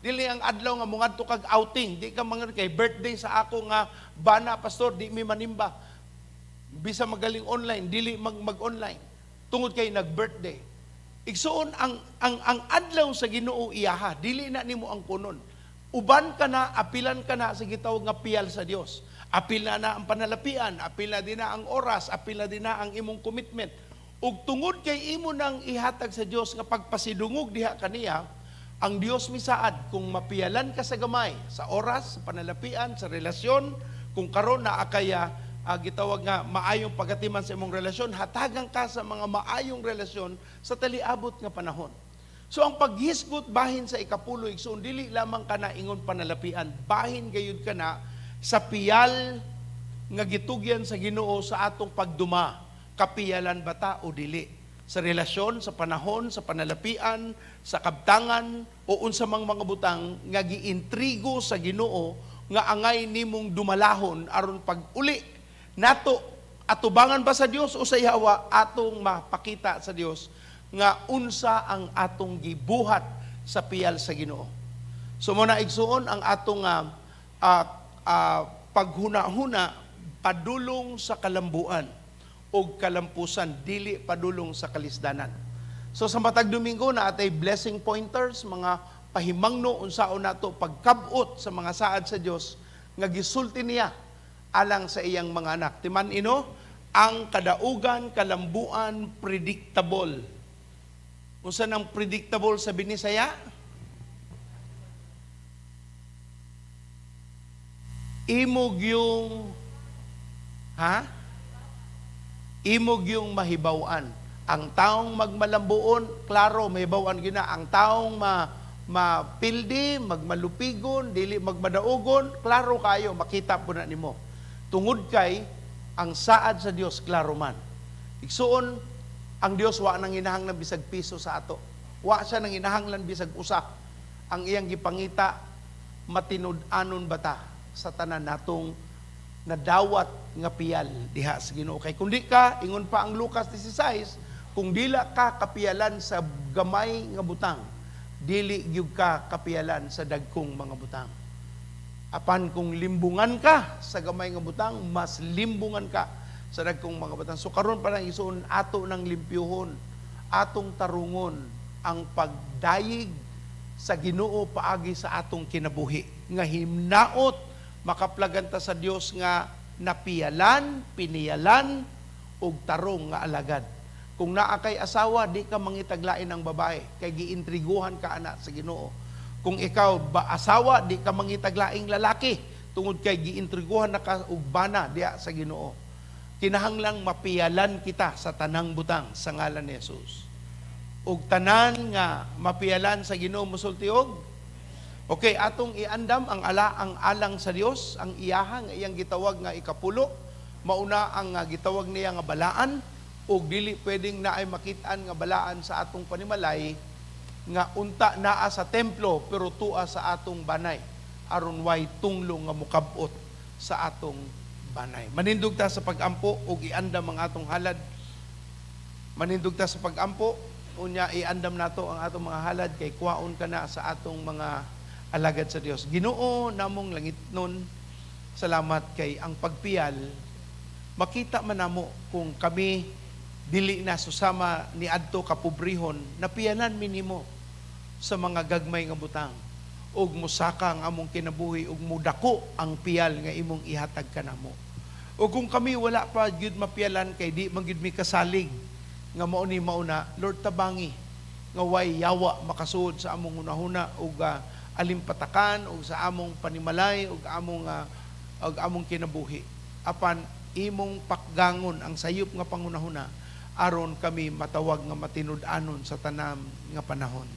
[SPEAKER 5] dili ang adlaw nga mungadto kag outing, di ka mangan kay birthday sa ako nga bana pastor, di mi manimba, bisa magaling online, dili mag-online tungod kay nag-birthday. Igsuon ang adlaw sa Ginoo iyaha, dili na nimo ang kunon. Uban ka na, apilan ka na sa gitawag nga piyal sa Dios. Apil na ang panalapian, apil na din na ang oras, apil na din na ang imong commitment. Ug tungod kay imo nang ihatag sa Dios nga pagpasidungog diha kaniya, ang Dios misaad kung mapiyalan ka sa gamay, sa oras, sa panalapian, sa relasyon, kung karon na akaya gitawag nga maayong pagatiman sa imong relasyon, hatagan ka sa mga maayong relasyon sa taliabot nga panahon. So ang paghisgot bahin sa ikapulo, igsoon dili lamang kana ingon panalapian, bahin gayud kana sa piyal nga gitugyan sa Ginoo sa atong pagduma. Kapiyalan ba ta o dili? Sa relasyon, sa panahon, sa panalapian, sa kabtangan, o unsa mang mga butang nga giintrigo sa Ginoo nga angay nimong dumalahon aron pag-uli nato atubangan ba sa Dios o sa ihawa atong mapakita sa Dios nga unsa ang atong gibuhat sa piyal sa Ginoo. So muna igsuon ang atong paghuna-huna padulong sa kalambuan o kalampusan, dili padulong sa kalisdanan. So sa matag Domingo na atay blessing pointers, mga pahimangno unsaon nato pagkabot sa mga saad sa Dios nga gisulti niya alang sa iyang mga anak. Timan ino, ang kadaugan, kalambuan, predictable. Unsa nang predictable sa Binisaya? Imog yung imog yung mahibawan. Ang taong magmalambuon, klaro, mahibawan gina. Ang taong mapildi, magmalupigon, dili magmadaugon, klaro kayo, makita po na nimo. Tungod kay, ang saad sa Dios, klaro man. Igsuon, ang Dios wa nang hinahanglan bisag piso sa ato. Wa siya nang hinahanglan bisag usa. Ang iyang gipangita, matinud-anon bata sa tanan natong nadawat nga piyal diha sa Ginoo. Kay kundi ka, ingon pa ang Lucas 16, kung dila ka kapiyalan sa gamay nga butang, dili gyud ka kapiyalan sa dagkong mga butang. Apan kung limbungan ka sa gamay nga butang, mas limbungan ka sa dagkong mga butang. So karon pa nang isuon ato nang limpyuhon, atong tarungon ang pagdayig sa Ginoo paagi sa atong kinabuhi nga himnaot makaplaganta sa Dios nga napiyalan, piniyalan, ug tarong nga alagad. Kung naa kay asawa, di ka mangitaglain ng babae, kay giintriguhan ka ana sa Ginoo. Kung ikaw ba asawa, di ka mangitaglaing lalaki, tungod kay giintriguhan na ka ug bana diha sa Ginoo. Kinahanglang mapiyalan kita sa tanang butang sa ngalan ni Jesus. Ug tanan nga mapiyalan sa Ginoo musulti og okay, atong iandam ang alang sa Dios, ang iyaha nga iyang gitawag nga ikapulo, mauna ang gitawag niya nga balaan, ug dili pwedeng naay makitaan nga balaan sa atong panimalay nga unta naa sa templo pero tua sa atong banay aron way tunglo nga mukabot sa atong banay. Manindog ta sa pagampo ug iandam ang atong halad. Manindog ta sa pagampo, unya iandam nato ang atong mga halad kay kuwaon ka na sa atong mga alagad sa Dios. Ginoo namong langit nun, salamat kay ang pagpiyal, makita man namo kung kami dili na susama ni adto kapobrehon, napiyanan minimo sa mga gagmay nga butang, ug musaka ang among kinabuhi, ug mudako ang piyal nga imong ihatag kanamo. O kung kami wala pa gyud mapiyalan kay di man gyud mi kasalig nga mao ni mauna, Lord tabangi nga way yawa makasuod sa among hunahuna ug alimpatakan o sa among panimalay o among kinabuhi. Apan imong pakgangon ang sayop nga pangunahuna aron kami matawag nga matinud-anon sa tanam nga panahon.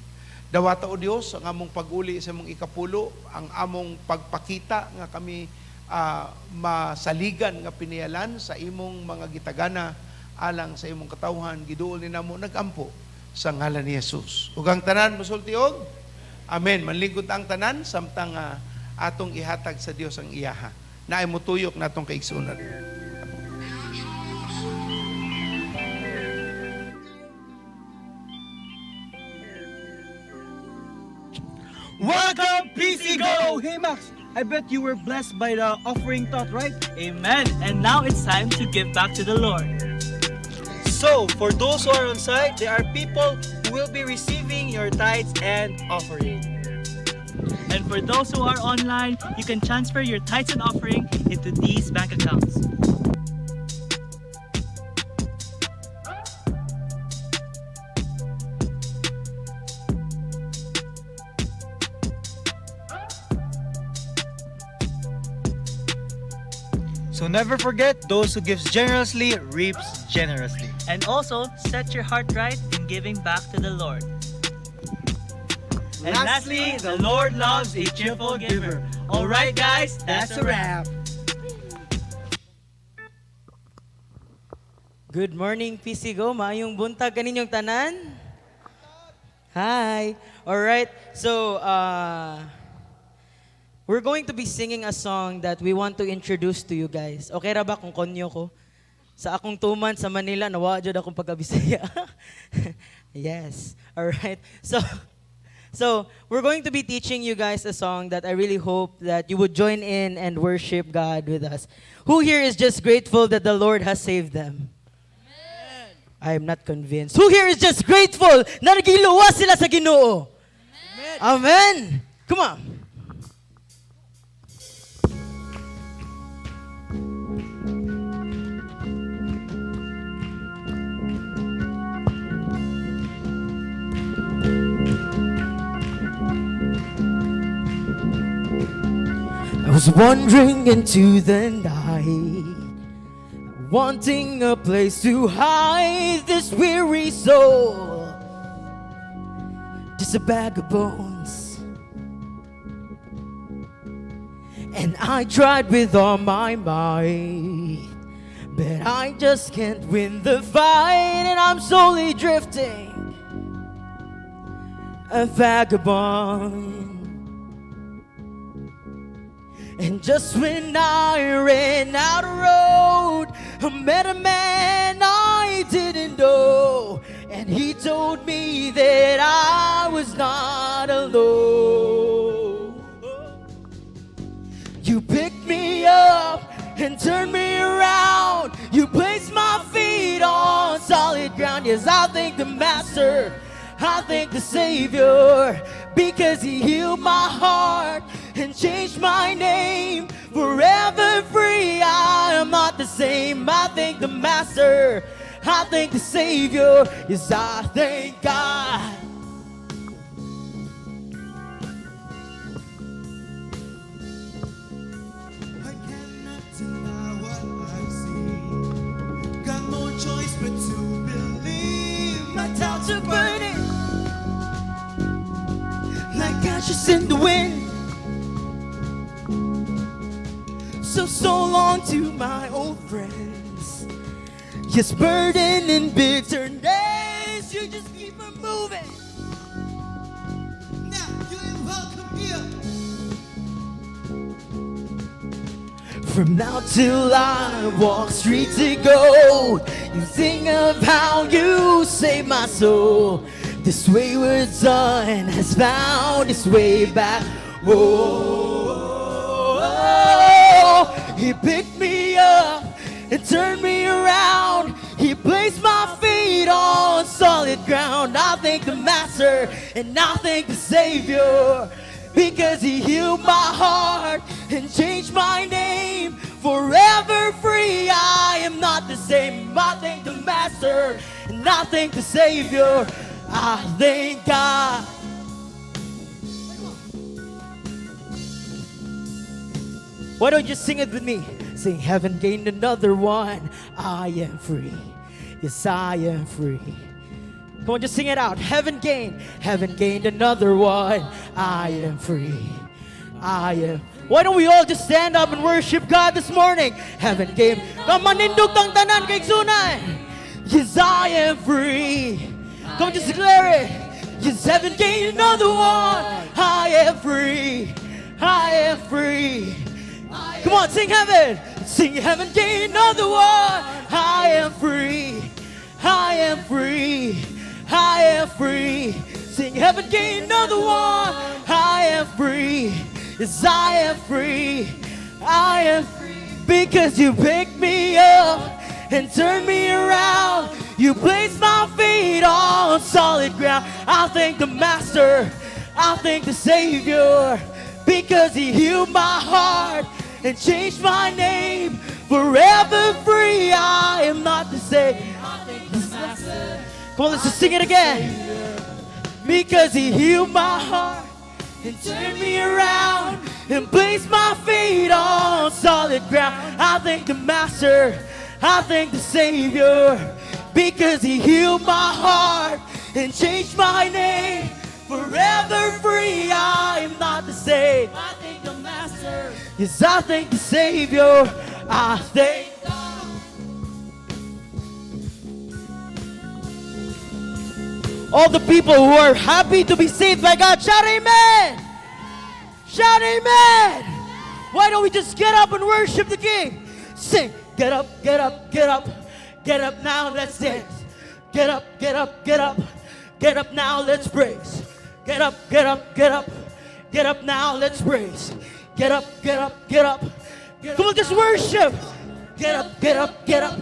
[SPEAKER 5] Dawata o Dios ang among pag-uli sa among ikapulo, ang among pagpakita nga kami masaligan nga pinialan sa imong mga gitagana alang sa imong katawhan, giduol ni namo nagampo sa ngalan ni Jesus. Ug ang tanan mosultiog, amen. Manlingkod ang tanan samtang atong ihatag sa Dios ang iyaha. Naay motuyok natong kaigsunan.
[SPEAKER 6] Welcome, PC Go! Hey Max, I bet you were blessed by the offering thought, right?
[SPEAKER 7] Amen. And now it's time to give back to the Lord.
[SPEAKER 6] So, for those who are on site, there are people who will be receiving your tithes and offering.
[SPEAKER 7] And for those who are online, you can transfer your tithes and offering into these bank accounts.
[SPEAKER 6] So never forget, those who gives generously reaps generously.
[SPEAKER 7] And also, set your heart right in giving back to the Lord. And lastly, the Lord loves a cheerful giver. Alright guys, that's a wrap.
[SPEAKER 8] Good morning, PC Go. Maayong buntag kaninyong tanan. Hi. All right. So, we're going to be singing a song that we want to introduce to you guys. Okay ra ba kung konyo ko? Sa akong tuman sa Manila, nawa jud akong pagkabisaya. Yes. All right. So, we're going to be teaching you guys a song that I really hope that you would join in and worship God with us. Who here is just grateful that the Lord has saved them? I am not convinced. Who here is just grateful na nagiluwas sila sa Ginoo? Amen. Come on. I was wandering into the night, wanting a place to hide this weary soul, just a bag of bones. And I tried with all my might, but I just can't win the fight, and I'm slowly drifting, a vagabond. And just when I ran out of road, I met a man I didn't know, and he told me that I was not alone. You picked me up and turned me around. You placed my feet on solid ground. Yes, I thank the Master, I thank the Savior, because He healed my heart and changed my name. Forever free, I am not the same. I thank the Master, I thank the Savior. Yes, I thank God.
[SPEAKER 3] I cannot deny what I've seen. Got no choice but to believe.
[SPEAKER 8] My doubts are burning like ashes in the wind. So long to my old friends. Yes, burden and bitterness, you just keep on moving.
[SPEAKER 3] Now you ain't welcome here.
[SPEAKER 8] From now till I walk street to go, you think of how you saved my soul. This wayward son has found his way back. He picked me up and turned me around. He placed my feet on solid ground. I thank the Master and I thank the Savior, because He healed my heart and changed my name. Forever free, I am not the same. I thank the Master and I thank the Savior. I thank God. Why don't you sing it with me? Sing, haven't gained another one. I am free. Yes, I am free. Come on, just sing it out. Heaven gained another one. I am free. I am. Why don't we all just stand up and worship God this morning? Heaven gained. Kamanindog tang tanan kay Sunay. Yes, I am free. Come on, just declare it. Yes, heaven gained another one. I am free. I am free. Come on, sing heaven. Sing heaven gained another one. I am free. I am free. I am free. Sing heaven gained another one. I am free. Yes, I am free. I am free. Because you picked me up and turned me around. You placed my feet on solid ground. I thank the Master. I thank the Savior. Because he healed my heart and changed my name. Forever free. I am not the same. Come on, let's just sing it again. Because he healed my heart and turned me around and placed my feet on solid ground. I thank the Master, I thank the Savior, because he healed my heart and changed my name. Forever free, I am not the same. I thank the Master, yes, I thank the Savior, I thank God. All the people who are happy to be saved by God, shout amen! Shout amen! Why don't we just get up and worship the King? Sing, get up, get up, get up. Get up now, let's dance. Get up, get up, get up. Get up now, let's praise. Get up, get up, get up. Get up now, let's praise. Get up, get up, get up. Come on, just worship. Get up, get up, get up.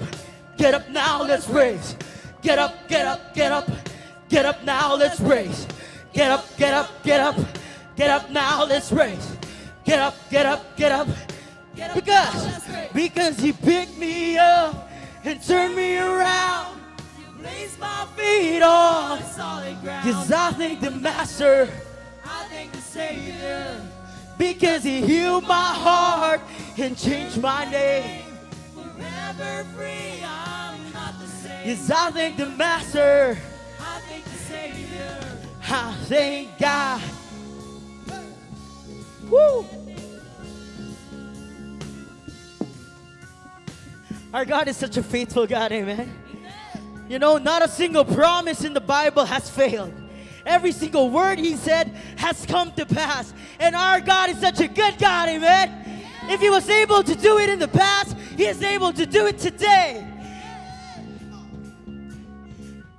[SPEAKER 8] Get up now, let's praise. Get up, get up, get up. Get up now, let's praise. Get up, get up, get up. Get up now, let's praise. Get up, get up, get up. Because he picked me up and turned me around. You placed my feet on solid ground. Yes, I thank the Master, I thank the Savior, because he healed my heart and changed my name. Forever free, I'm not the same. Yes, I thank the Master, I thank the Savior, I thank God. Woo! Our God is such a faithful God, amen? You know, not a single promise in the Bible has failed. Every single word he said has come to pass. And our God is such a good God, amen? If he was able to do it in the past, he is able to do it today.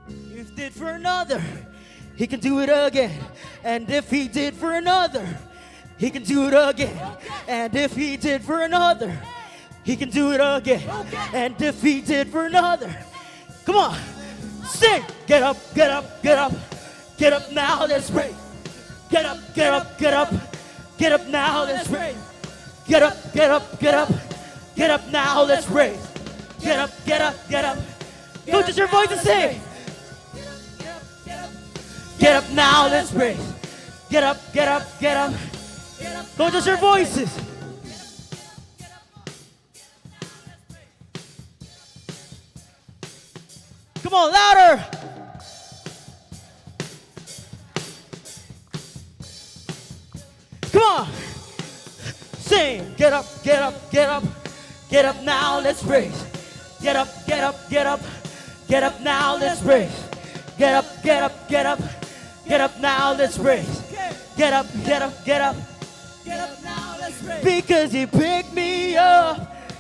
[SPEAKER 8] If he did for another, he can do it again. And if he did for another, he can do it again. And if he did for another, he can do it again. And if he did for another, come on, sing. Get up, get up, get up. Get up now, let's pray. Get up, get up, get up. Get up now, let's pray. Get up, get up, get up. Get up now, let's pray. Get up, get up, get up. Go to your voice and sing. Get up now, let's pray. Get up, get up, get up. Go to your voices. Come on, louder. Come on. Sing. Get up, get up, get up. Get up now, let's praise. Get up, get up, get up. Get up now, let's praise. Get up, get up, get up. Get up now, let's praise. Get up, get up, get up. Get up now, let's praise. Because he picked me up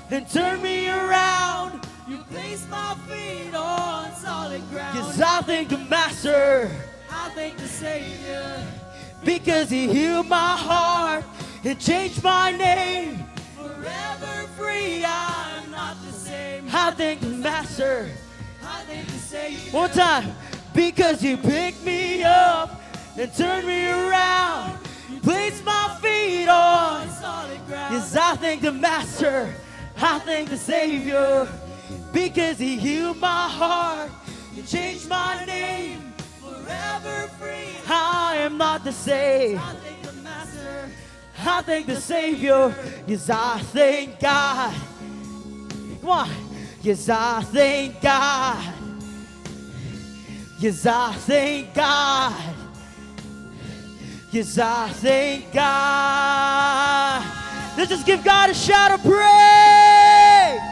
[SPEAKER 8] and turned me around. You placed my feet on solid ground. Yes, I thank the Master, I thank the Savior, because he healed my heart and changed my name. Forever free, I'm not the same. I thank the Master, I thank the Savior. One time. Because he picked me up and turned me around. You placed my feet on solid ground. Yes, I thank the Master, I thank the Savior, because he healed my heart and changed my name. Forever free, I am not the same. I thank the Master, I thank the Savior. Yes, I thank God. Come on. Yes, I thank God. Yes, I thank God. Yes, I thank God. Let's just give God a shout of praise.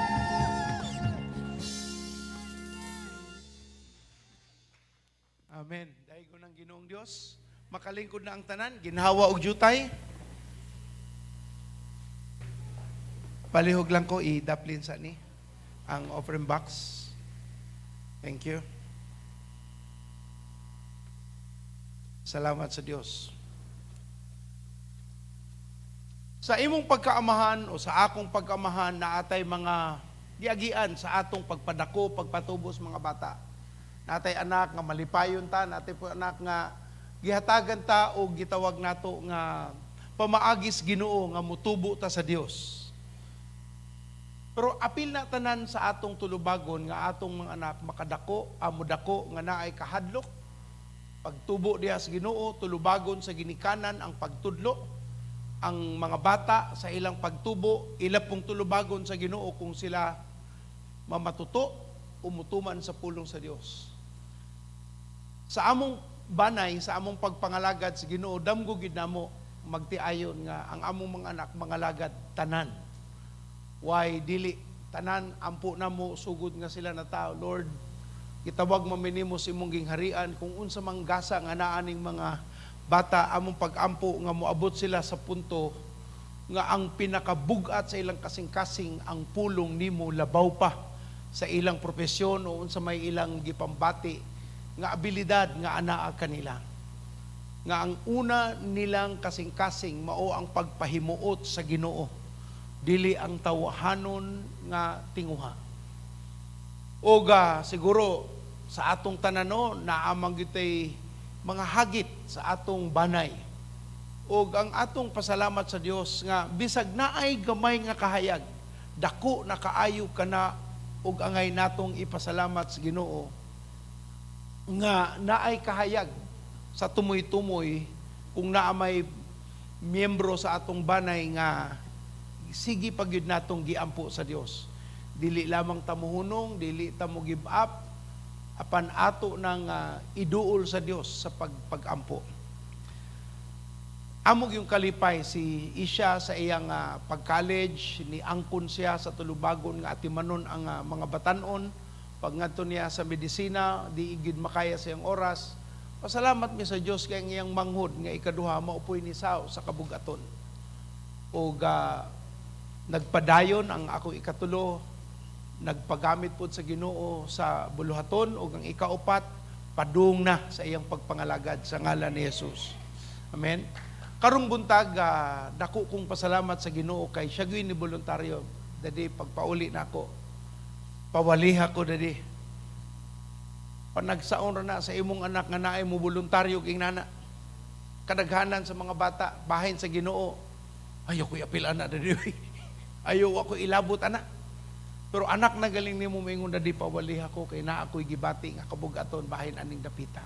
[SPEAKER 5] Amen. Dahil ko ng Ginoong Diyos, makalingkod na ang tanan, ginhawa og jutay. Palihog lang ko, i-daplin sa ni ang offering box. Thank you. Salamat sa Diyos. Sa imong pagkaamahan o sa akong pagkaamahan na atay mga diagian sa atong pagpadako, pagpatubos mga bata. Natay anak nga malipayon ta, natay po anak nga gihatagan ta o gitawag nato nga pamaagis Ginoo nga mutubo ta sa Dios. Pero apil na tanan sa atong tulubagon nga atong mga anak makadako, amudako nga naay kahadlok. Pagtubo diha sa Ginoo, tulubagon sa ginikanan ang pagtudlo. Ang mga bata sa ilang pagtubo, ilapong tulubagon sa Ginoo kung sila mamatuto, umutuman sa pulong sa Dios. Sa among banay, sa among pagpangalagad sa Ginoo, damgo gid namo magtiayon nga ang among mga anak mangalagad tanan. Why dili tanan ampo namo sugod nga sila na tao, Lord. Gitawag maminimo sa imong gingharian kung unsa mang gasa nga naaning mga bata among pag-ampo nga moabot sila sa punto nga ang pinakabugat sa ilang kasing-kasing ang pulong nimo labaw pa sa ilang propesyon o unsa may ilang gipambati nga abilidad nga anaa kanila. Nga ang una nilang kasing-kasing mao ang pagpahimuot sa Ginoo. Dili ang tawahanon nga tinguha. Oga siguro sa atong tanano naamang gitay mga hagit sa atong banay. O ang atong pasalamat sa Dios nga bisag naay gamay nga kahayag, dako na kaayo kana ug angay natong ipasalamat sa Ginoo nga naay kahayag sa tumoy-tumoy kung naa may miyembro sa atong banay nga sige pagyud natong giampo sa Dios. Dili lamang tamuhunong, dili ta mo give up apan ato nang iduol sa Dios sa pag-ampo. Amog yung kalipay si Isha sa iyang pag-college, ni angkon siya sa tulubagon nga atimanon ang mga batanon. Pag ngadto niya sa medisina, di igid makaya sa iyang oras. Pasalamat mi sa Dios kay ang iyang manghod nga ikaduha maupoy ni sao sa kabugaton. O nagpadayon ang ako ikatulo, nagpagamit po sa Ginoo sa buluhaton o ang ikaupat, padung na sa iyang pagpangalagad sa ngalan ni Jesus. Amen. Karong buntag, dako kong pasalamat sa Ginoo kay siya gyud ni voluntaryo. Dadi pagpauli na ako, pawaliha ko dadi. Panagsaon na sa imong anak nga naay mo voluntaryo king nana. Kadaghanan sa mga bata bahin sa Ginoo. Ayaw ko apil ana dadi. Ayaw ako ilabot anak. Pero anak na galing nimo moingon dadi pawaliha ko kay naa ako'y gibati nga kabugaton bahin aning dapita.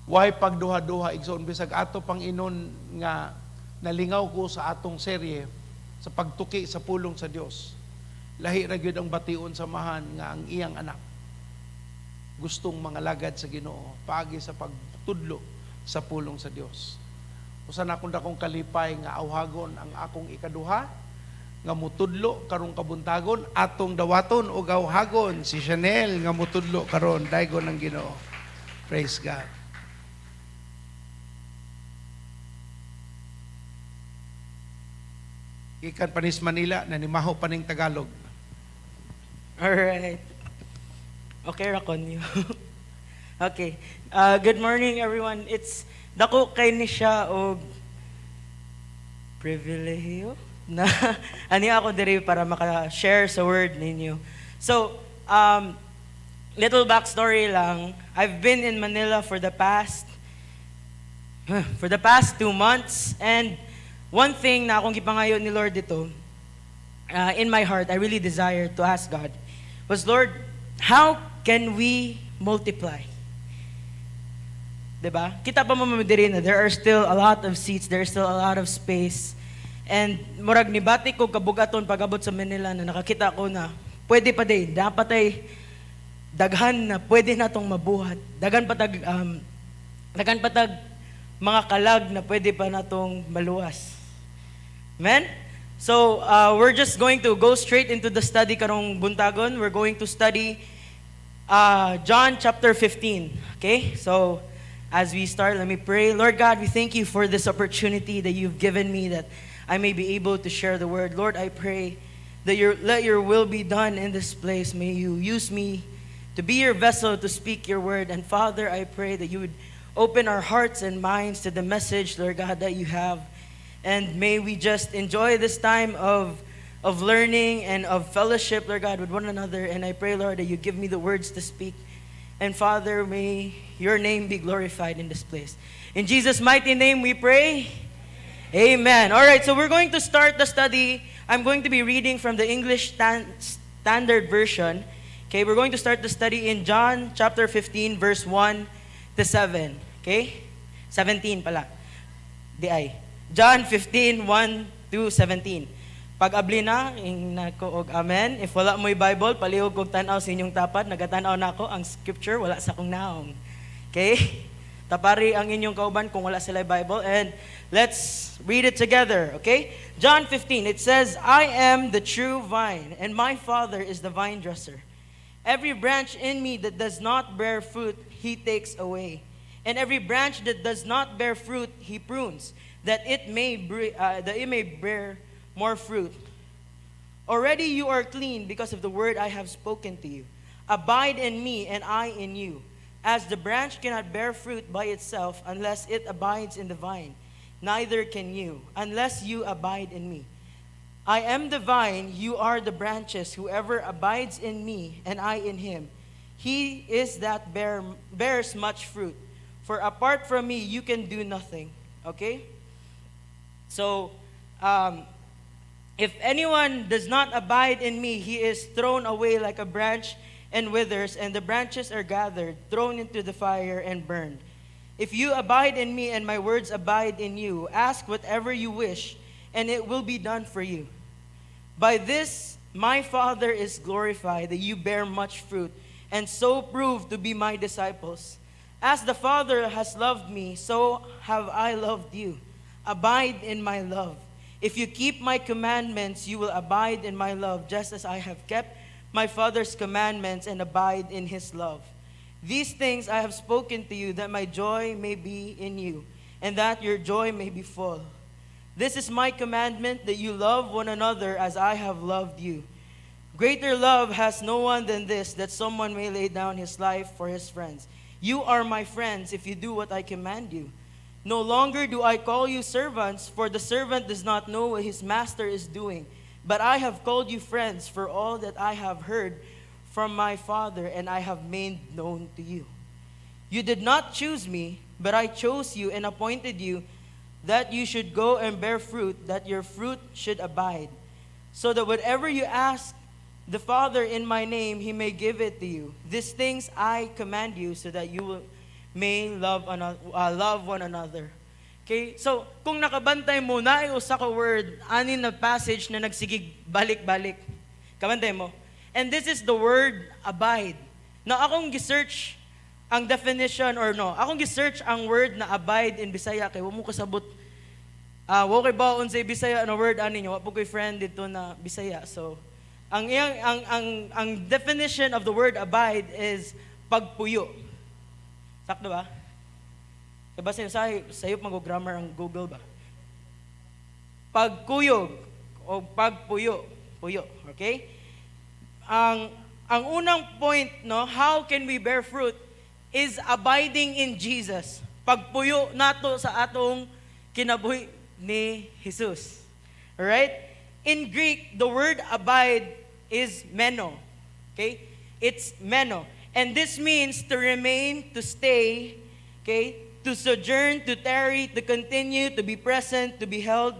[SPEAKER 5] Why pagduha-duha igsoon bisag ato pang inon nga nalingaw ko sa atong serye sa pagtuki sa pulong sa Dios. Lahi ra gyud ang bation samahan nga ang iyang anak gustong mangalagad sa Ginoo paagi sa pagtudlo sa pulong sa Dios. Usa na akong dakong kalipay nga awhagon ang akong ikaduha nga mutudlo karong kabuntagon atong dawaton o gawhagon si Chanel nga mutudlo karon daygon ng Ginoo. Praise God. Ikan panis Manila nanimaho paning Tagalog.
[SPEAKER 8] Alright. Okay, Raconyo. Okay. Good morning, everyone. It's dako kay ni siya o pribilehiyo na ani ako diri para maka-share sa word ninyo. So, little backstory lang. I've been in Manila for the past 2 months, and one thing na akong gipangayo ni Lord dito, in my heart, I really desire to ask God, was, Lord, how can we multiply? Diba? Kita pa mo diri na there are still a lot of seats, there's still a lot of space. And murag ni bati ko kabugaton pagabot sa Manila na nakakita ko na pwede pa din, dapat ay daghan na pwede natong mabuhat. Daghan patag mga kalag na pwede pa natong maluwas. Amen? So, we're just going to go straight into the study karong buntagon. We're going to study John chapter 15. Okay? So, as we start, let me pray. Lord God, we thank you for this opportunity that you've given me that I may be able to share the word. Lord, I pray that let your will be done in this place. May you use me to be your vessel to speak your word. And Father, I pray that you would open our hearts and minds to the message, Lord God, that you have. And may we just enjoy this time of learning and of fellowship, Lord God, with one another. And I pray, Lord, that you give me the words to speak. And Father, may your name be glorified in this place. In Jesus' mighty name we pray. Amen. All right, so we're going to start the study. I'm going to be reading from the English Standard Version. Okay, we're going to start the study in John chapter 15, verse 1 to 7. Okay? 17 pala. Di ay. John 15, 1 to 17. Pag abli na, nako og amen. If wala mo'y Bible, palihog kog tanaw sa inyong tapat, nagatanaw na ako, ang scripture, wala sa kong naong. Okay? Tapari ang inyong kauban kung wala sila Bible. And let's read it together, okay? John 15, it says, I am the true vine, and my Father is the vine dresser. Every branch in me that does not bear fruit, he takes away. And every branch that does not bear fruit, he prunes, that it may bear more fruit. Already you are clean because of the word I have spoken to you. Abide in me, and I in you. As the branch cannot bear fruit by itself unless it abides in the vine, neither can you, unless you abide in me. I am the vine, you are the branches. Whoever abides in me, and I in him, he is that bears much fruit. For apart from me, you can do nothing. Okay? So, if anyone does not abide in me, he is thrown away like a branch and withers, and the branches are gathered, thrown into the fire, and burned. If you abide in me and my words abide in you, ask whatever you wish, and it will be done for you. By this my Father is glorified, that you bear much fruit, and so prove to be my disciples. As the Father has loved me, so have I loved you. Abide in my love. If you keep my commandments, you will abide in my love, just as I have kept my Father's commandments and abide in his love. These things I have spoken to you, that my joy may be in you, and that your joy may be full. This is my commandment, that you love one another as I have loved you. Greater love has no one than this, that someone may lay down his life for his friends. You are my friends if you do what I command you. No longer do I call you servants, for the servant does not know what his master is doing. But I have called you friends, for all that I have heard from my Father, and I have made known to you. You did not choose me, but I chose you and appointed you, that you should go and bear fruit, that your fruit should abide, so that whatever you ask the Father in my name, he may give it to you. These things I command you, so that you may love one another. Okay? So, kung nakabantay mo, na usa ka word, anin na passage na nagsigig balik-balik. Kabantay mo. And this is the word abide. Now, akong gisearch ang definition, akong gisearch ang word na abide in Bisaya, kay wamo kasabot, wa kay baon sa Bisaya na word ani nyo, wa po ko'y friend dito na Bisaya. So, ang definition of the word abide is pagpuyo. Sakto ba? Diba sayop mag-grammar ang Google ba? Pagkuyog o pagpuyo. Puyo, okay? Ang unang point, how can we bear fruit is abiding in Jesus. Pagpuyo nato sa atong kinabuhi ni Jesus. Alright? In Greek, the word abide is meno. Okay? It's meno. And this means to remain, to stay, okay? To sojourn, to tarry, to continue, to be present, to be held,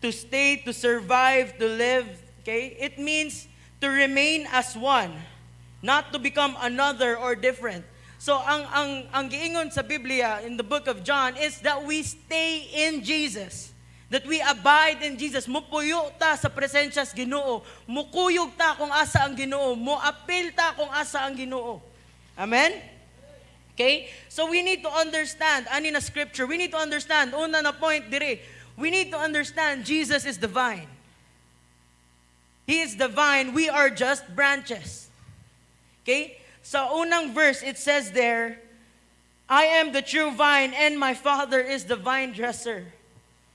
[SPEAKER 8] to stay, to survive, to live, okay? It means to remain as one, not to become another or different. So ang giingon sa Biblia in the book of John is that we stay in Jesus. That we abide in Jesus. Mupuyo ta sa presensya sa Ginoo. Mukuyog ta kung asa ang Ginoo. Muapil ta kung asa ang Ginoo. Amen? Okay? So we need to understand, ani na scripture, we need to understand, una na point dire, we need to understand Jesus is the vine. He is the vine, we are just branches. Okay? Sa unang verse, it says there, I am the true vine and my Father is the vine dresser.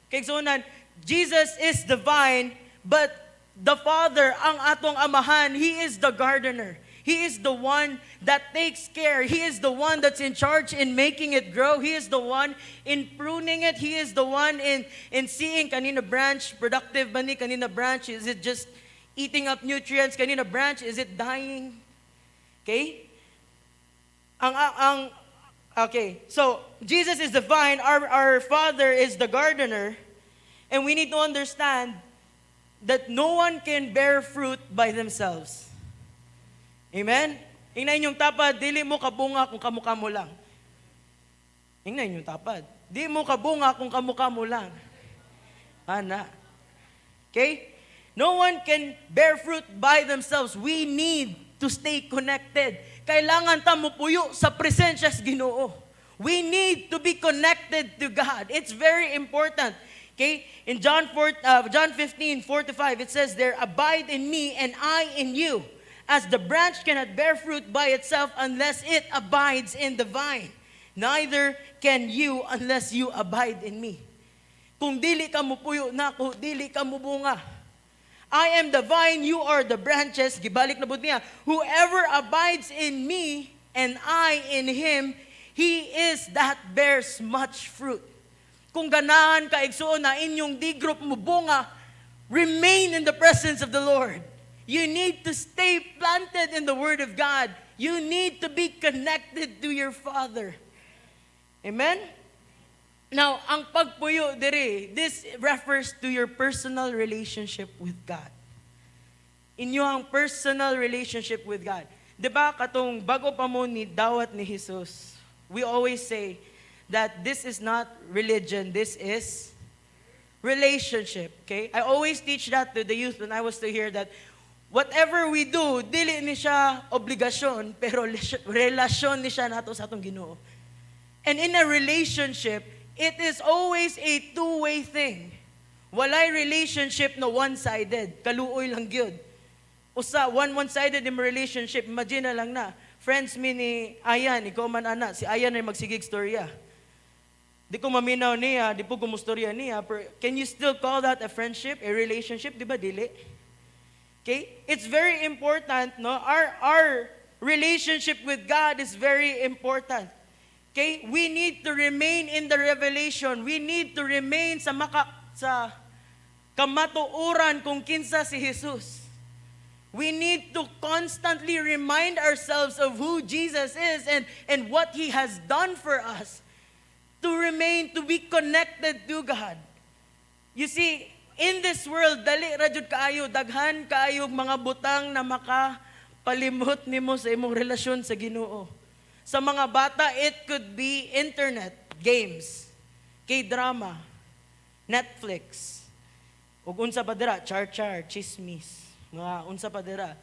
[SPEAKER 8] Okay, so unan, Jesus is the vine, but the Father, ang atong amahan, He is the gardener. He is the one that takes care. He is the one that's in charge in making it grow. He is the one in pruning it. He is the one in seeing kanina branch, productive ba ni kanina branch? Is it just eating up nutrients? Kanina branch, is it dying? Okay? Okay, so Jesus is the vine, our Father is the gardener, and we need to understand that no one can bear fruit by themselves. Amen? Ingnan yung tapad, dili mo kabunga kung kamukha mo lang. Ingnan yung tapad. Di mo kabunga kung kamukha mo lang. Ana. Okay? No one can bear fruit by themselves. We need to stay connected. Kailangan ta mupuyo sa presensya sa Ginoo. We need to be connected to God. It's very important. Okay? In John 15:4-5, it says there, abide in me and I in you, as the branch cannot bear fruit by itself unless it abides in the vine. Neither can you unless you abide in me. Kung dili ka mupuyo na ako, dili ka mubunga. I am the vine, you are the branches. Gibalik na bud niya. Whoever abides in me and I in him, he is that bears much fruit. Kung ganahan ka igsuon na inyong D-group mo bunga, remain in the presence of the Lord. You need to stay planted in the Word of God. You need to be connected to your Father. Amen? Now, ang pagpuyo diri, this refers to your personal relationship with God. Inyong personal relationship with God. Diba katong bago pa mo ni dawat ni Jesus, we always say that this is not religion, this is relationship. Okay? I always teach that to the youth when I was to hear that whatever we do, dili ni siya obligasyon, pero relasyon ni siya nato sa atong Ginoo. And in a relationship, it is always a two-way thing. Walay relationship na one-sided. Kaluoy lang gyud. Usa, one-sided in relationship. Imagine na lang na. Friends mi ni Ayan, ikaw man ana. Si Ayan ay magsigig storya. Di ko maminaw niya, di po kumustorya niya. Pero can you still call that a friendship, a relationship? Di ba dili? Okay? It's very important, no? Our relationship with God is very important. Okay? We need to remain in the revelation. We need to remain sa kamatuoran kung kinsa si Jesus. We need to constantly remind ourselves of who Jesus is and what He has done for us. To remain, to be connected to God. You see, in this world, dali rajud kaayo, daghan kaayo mga butang na makapalimot nimo sa imong relasyon sa Ginoo. Sa mga bata, it could be internet, games, K-drama, Netflix, ug unsa pa dira, char-char, chismis, mga unsa pa dira.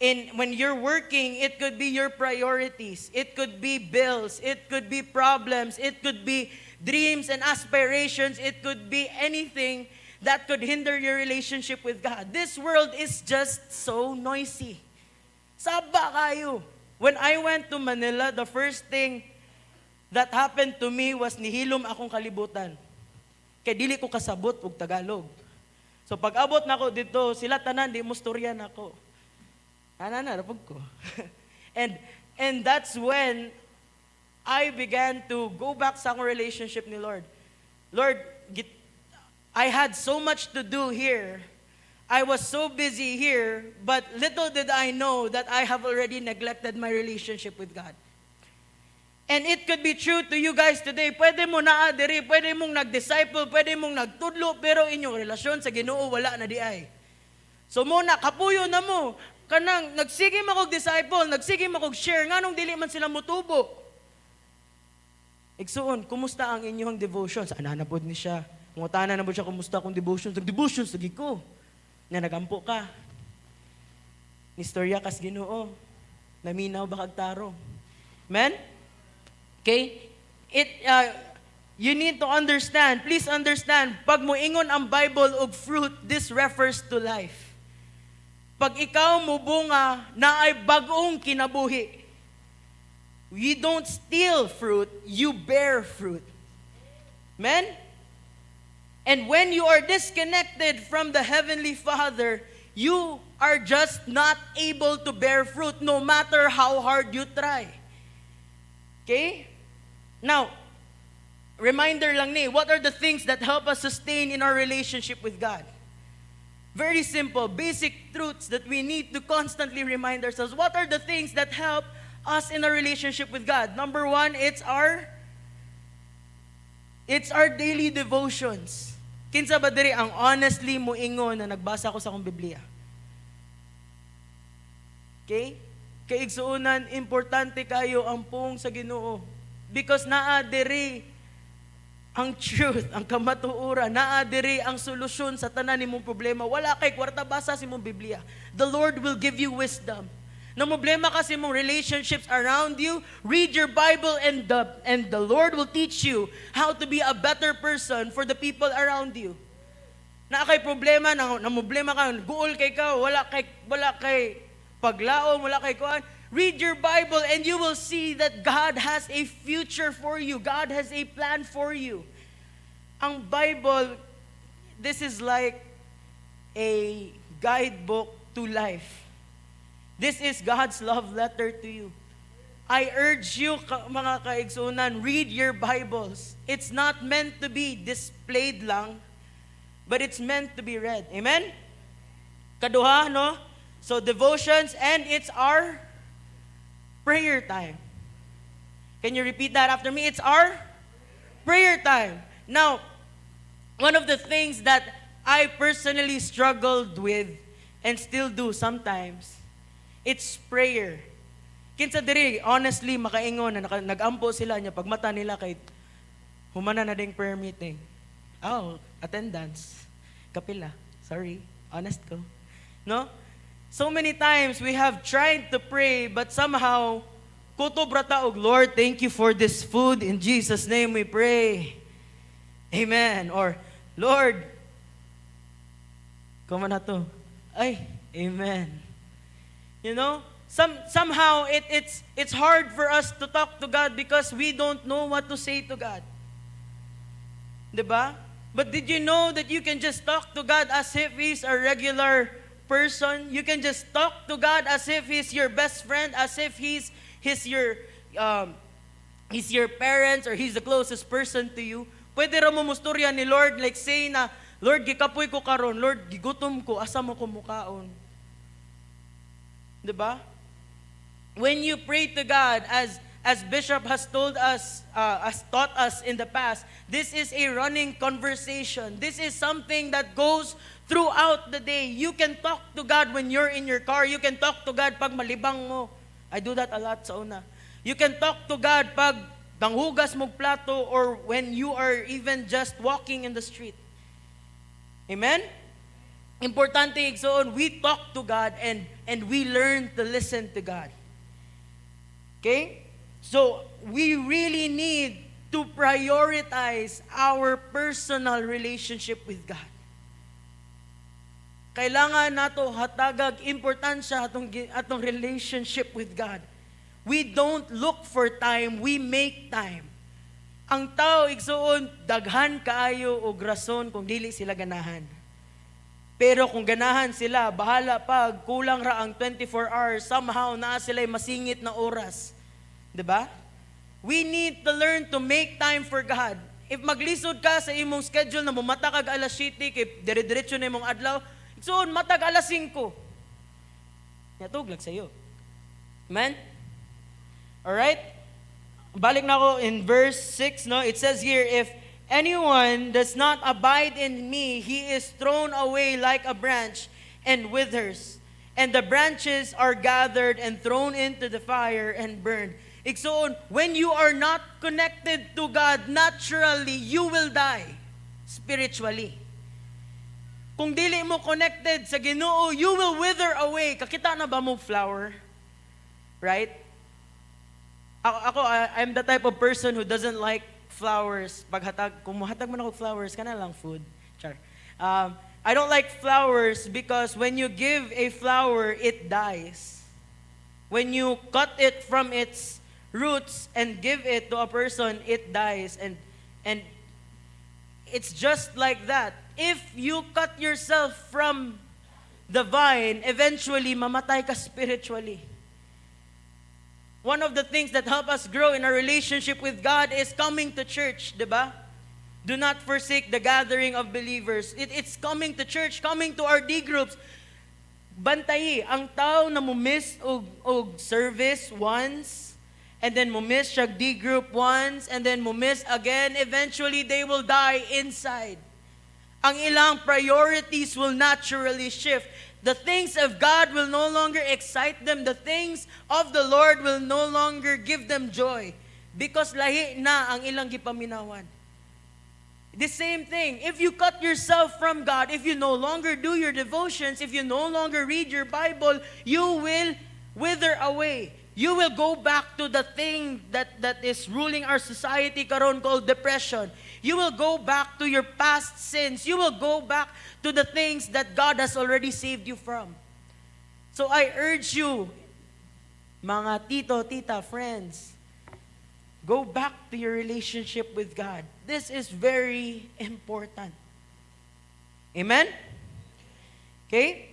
[SPEAKER 8] And when you're working, it could be your priorities. It could be bills. It could be problems. It could be dreams and aspirations. It could be anything that could hinder your relationship with God. This world is just so noisy. Saba kayo. When I went to Manila, the first thing that happened to me was nihilom akong kalibutan. Kaya dili ko kasabot og Tagalog. So pag abot na ako dito, sila tanan di mo storya na ako. Ana na rapog ko. and that's when I began to go back sa akong relationship ni Lord. Lord, I had so much to do here. I was so busy here, but little did I know that I have already neglected my relationship with God. And it could be true to you guys today. Pwede mo na adiri, pwede mong nag-disciple, pwede mong nagtudlo, pero inyong relasyon sa Ginoo wala na di ay. So muna, kapuyo na mo. Kanang, nagsige makog disciple, nagsige makog share, nganong dili man sila mutubo. Igsuon, kumusta ang inyong devotions? Ananapod ni siya. Mungutana na mo siya, kumusta akong devotion? Devotion, sige ko. Na nagampo ka. Nistorya kas Ginoo. Naminaw ba kag tarong? Amen? Okay? You need to understand, please understand, pag moingon ang Bible og fruit, this refers to life. Pag ikaw mubunga na ay bagong kinabuhi, you don't steal fruit, you bear fruit. Amen? And when you are disconnected from the Heavenly Father, you are just not able to bear fruit no matter how hard you try. Okay? Now, reminder lang ni, what are the things that help us sustain in our relationship with God? Very simple, basic truths that we need to constantly remind ourselves. What are the things that help us in our relationship with God? Number one, it's our daily devotions. Kinsa ba diri ang honestly moingon na nagbasa ko sa akong Biblia? Okay? Kaigsuunan, importante kayo ang pung sa Ginoo. Because naa diri ang truth, ang kamatuoran, naa diri ang solusyon sa tanan nimong problema. Wala kay kwarta, basa si mong Biblia. The Lord will give you wisdom. Na problema kasi mong relationships around you, read your Bible and the Lord will teach you how to be a better person for the people around you. Na kay problema, na problema ka, guol kay ka, wala kay paglaom, wala kay kuan. Read your Bible and you will see that God has a future for you. God has a plan for you. Ang Bible, this is like a guidebook to life. This is God's love letter to you. I urge you, mga kaigsunan, read your Bibles. It's not meant to be displayed lang, but it's meant to be read. Amen? Kaduha, no? So devotions, and it's our prayer time. Can you repeat that after me? It's our prayer time. Now, one of the things that I personally struggled with and still do sometimes, it's prayer. Kinsa diri, honestly, makaingon na nag-ampo sila niya pag mata nila kay humana na ding prayer meeting. Oh, attendance. Kapila. Sorry. Honest ko. No? So many times we have tried to pray, but somehow, kutob rata og, Lord, thank you for this food. In Jesus' name we pray. Amen. Or, Lord, kuma na to. Ay, amen. You know, somehow it's hard for us to talk to God because we don't know what to say to God. Diba? But did you know that you can just talk to God as if He's a regular person? You can just talk to God as if He's your best friend, as if He's your parents, or He's the closest person to you. Pwede ra mo musturya ni Lord, like say na, Lord, gikapoy ko karon, Lord, gigutom ko, asa mo ko mukaon. Diba? When you pray to God, as Bishop has told us, has taught us in the past, this is a running conversation. This is something that goes throughout the day. You can talk to God when you're in your car. You can talk to God pag malibang mo. I do that a lot sa una. You can talk to God pag nanghugas mong plato or when you are even just walking in the street. Amen? Importante igsoon, we talk to God and we learn to listen to God. Okay? So, we really need to prioritize our personal relationship with God. Kailangan nato hatagag importansya atong relationship with God. We don't look for time, we make time. Ang tao igsuon daghan kaayo og rason kung dili sila ganahan. Pero kung ganahan sila, bahala pag kulang ra ang 24 hours, somehow naa sila'y masingit na oras. 'Di ba? We need to learn to make time for God. If maglisod ka sa imong schedule na mumata kag alas 7 kay dire-diretso na imong adlaw, igsoon matag alas 5. Yatuglag sayo. Amen? Alright? Balik na ako in verse 6, no? It says here, if anyone does not abide in me, he is thrown away like a branch and withers. And the branches are gathered and thrown into the fire and burned. Iksoon, when you are not connected to God, naturally, you will die. spiritually. Kung dili mo connected sa Ginoo, you will wither away. Kakita na ba mo flower? Right? I'm the type of person who doesn't like flowers. Kung mahatag mo na ako flowers, kana lang food. Char. I don't like flowers because when you give a flower, it dies. When you cut it from its roots and give it to a person, it dies. And it's just like that. If you cut yourself from the vine, eventually mamatay ka spiritually. One of the things that help us grow in our relationship with God is coming to church, diba? Do not forsake the gathering of believers. It's coming to church, coming to our D groups. Bantayi, ang tao na mumiss og service once, and then mumiss siya D group once, and then mumiss again, eventually they will die inside. Ang ilang priorities will naturally shift. The things of God will no longer excite them. The things of the Lord will no longer give them joy. Because lahi na ang ilang gipaminawan. The same thing, if you cut yourself from God, if you no longer do your devotions, if you no longer read your Bible, you will wither away. You will go back to the thing that is ruling our society karon called depression. You will go back to your past sins. You will go back to the things that God has already saved you from. So I urge you, mga tito, tita, friends, go back to your relationship with God. This is very important. Amen? Okay?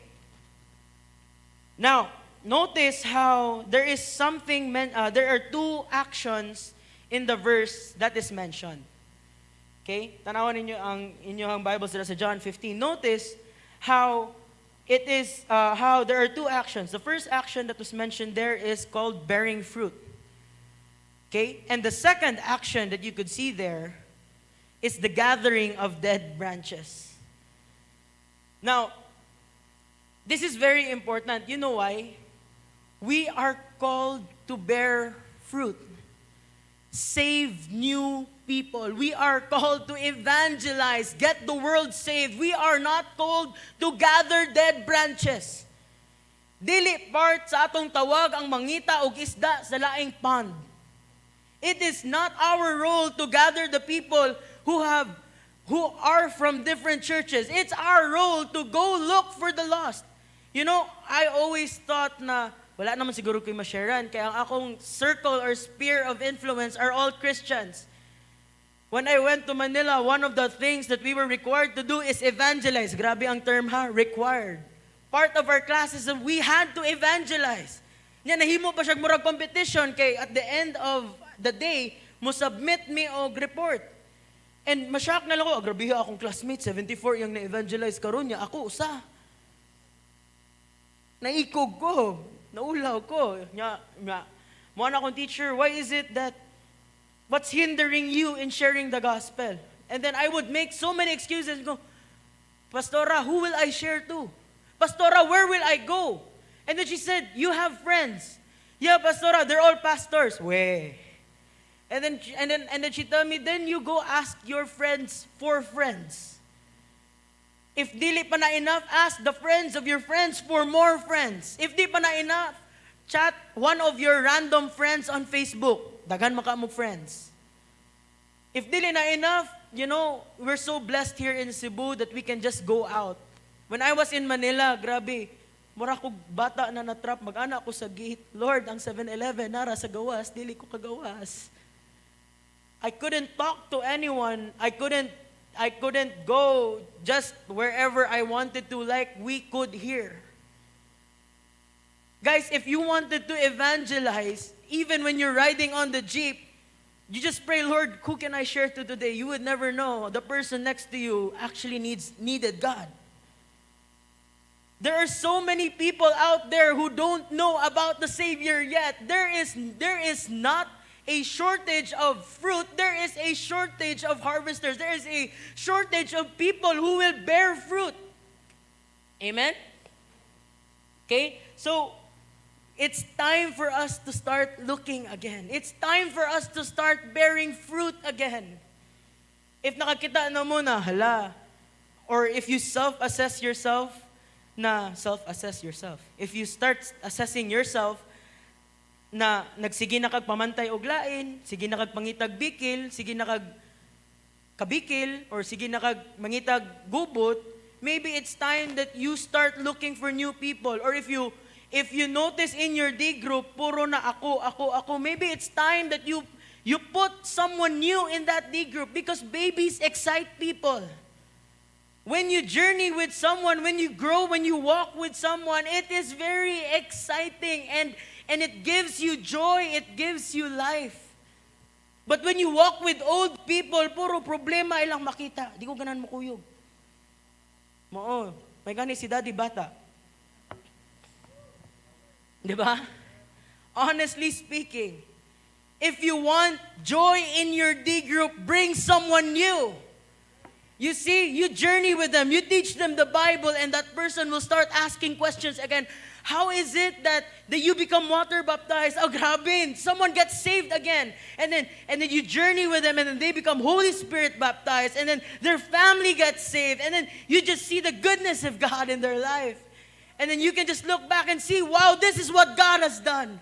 [SPEAKER 8] Now, notice how there is something, there are two actions in the verse that is mentioned. Okay? Tanawan ninyo ang inyong Bible sa John 15. Notice how it is, how there are two actions. The first action that was mentioned there is called bearing fruit. Okay? And the second action that you could see there is the gathering of dead branches. Now, this is very important. You know why? We are called to bear fruit. Save new people. We are called to evangelize, get the world saved. We are not called to gather dead branches. Dili part sa atong tawag ang mangita og isda sa laing pond. It is not our role to gather the people who are from different churches. It's our role to go look for the lost. You know, I always thought na wala naman siguro kayo ma-sharean, kaya ang akong circle or sphere of influence are all Christians. When I went to Manila, one of the things that we were required to do is evangelize. Grabe ang term ha, required. Part of our classes, we had to evangelize. Nya nahimo pa siya murag competition kay at the end of the day, mo submit me og report. And masyak na lang ako, grabe akong classmate, 74 yung na-evangelize karon niya, ako usa. Naikog ko, naulaw ko. Mo na akong teacher, why is it that what's hindering you in sharing the gospel? And then I would make so many excuses. Go, Pastora, who will I share to? Pastora, where will I go? And then she said, you have friends. Yeah, Pastora, they're all pastors. Way. And then she told me, then you go ask your friends for friends. If dili pa na enough, ask the friends of your friends for more friends. If di pa na enough, chat one of your random friends on Facebook. Dagan maka mo friends. If dili na enough, you know, we're so blessed here in Cebu that we can just go out. When I was in Manila, grabe, mura ko bata na natrap, mag-ana ako sa gate. Lord, ang 7-Eleven, nara sa gawas, dili ko kagawas. I couldn't talk to anyone. I couldn't go just wherever I wanted to like we could here. Guys, if you wanted to evangelize, even when you're riding on the jeep, you just pray, Lord, who can I share to today? You would never know. The person next to you actually needed God. There are so many people out there who don't know about the Savior yet. There is not a shortage of fruit. There is a shortage of harvesters. There is a shortage of people who will bear fruit. Amen? Okay? So, it's time for us to start looking again. It's time for us to start bearing fruit again. if nakakita na mo na, hala, or if you self-assess yourself, if you start assessing yourself, na nagsige na kag pamantay og lain, sige na kag pangitag bikil, sige na kag kabikil, or sige na kag mangitag gubot, maybe it's time that you start looking for new people. Or if you notice in your D group, puro na ako, maybe it's time that you put someone new in that D group, because babies excite people. When you journey with someone, when you grow, when you walk with someone, it is very exciting and it gives you joy, it gives you life. But when you walk with old people, puro problema ilang makita. Di ko ganan mo kuyog. Mo, may gani si daddy bata. Di ba? Honestly speaking, if you want joy in your D group, bring someone new. You see, you journey with them, you teach them the Bible, and that person will start asking questions again. How is it that you become water baptized? Oh, grabe, someone gets saved again. And then you journey with them, and then they become Holy Spirit baptized, and then their family gets saved, and then you just see the goodness of God in their life. And then you can just look back and see, wow, this is what God has done.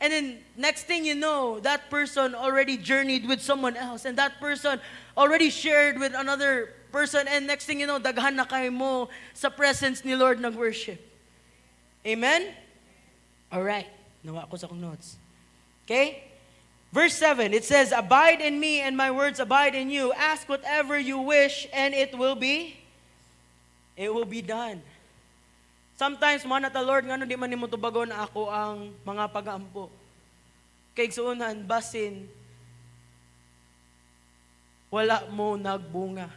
[SPEAKER 8] And then next thing you know, that person already journeyed with someone else, and that person already shared with another person, and next thing you know, daghan na kayo mo sa presence ni Lord ng worship. Amen? Alright. Nawa ko sa akong notes. Okay? Verse 7, it says, abide in me and my words abide in you. Ask whatever you wish and it will be done. Sometimes, man at the Lord, nga no, di man ni mo tubago na ako ang mga pag-aampo. Kay suunan, basin, wala mo nagbunga.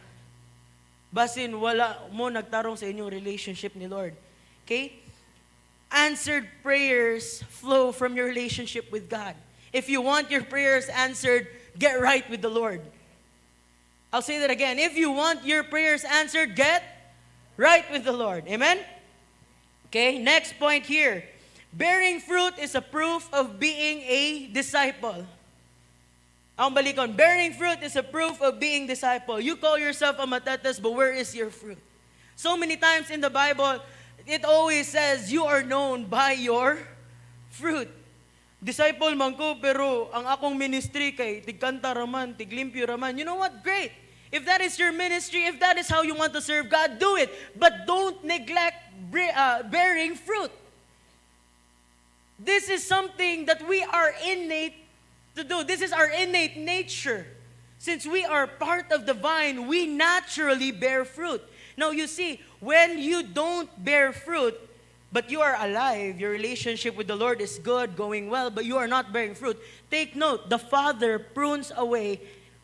[SPEAKER 8] Basin, wala mo nagtarong sa inyong relationship ni Lord. Okay? Answered prayers flow from your relationship with God. If you want your prayers answered, get right with the Lord. I'll say that again. If you want your prayers answered, get right with the Lord. Amen? Okay, next point here. Bearing fruit is a proof of being a disciple. Ang balikon, bearing fruit is a proof of being disciple. You call yourself a matetes, but where is your fruit? So many times in the Bible, it always says, you are known by your fruit. Disciple man ko, pero ang akong ministry kay tigkanta raman, tiglimpyo raman. You know what? Great. If that is your ministry, if that is how you want to serve God, do it. But don't neglect bearing fruit. This is something that we are innate to do. This is our innate nature. Since we are part of the vine, we naturally bear fruit. Now you see, when you don't bear fruit, but you are alive, your relationship with the Lord is good, going well, but you are not bearing fruit, take note, the Father prunes away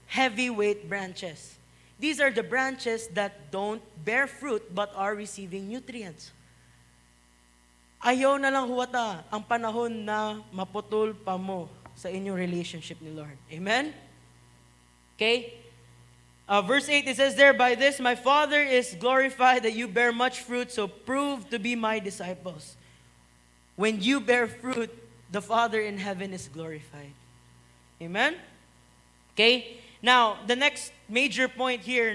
[SPEAKER 8] heavyweight branches. These are the branches that don't bear fruit but are receiving nutrients. Ayaw na lang huwata ang panahon na maputol pa mo sa inyong relationship ni Lord. Amen? Okay? Verse 8, it says there, by this my Father is glorified that you bear much fruit, so prove to be my disciples. When you bear fruit, the Father in heaven is glorified. Amen? Okay? Now, the next major point here,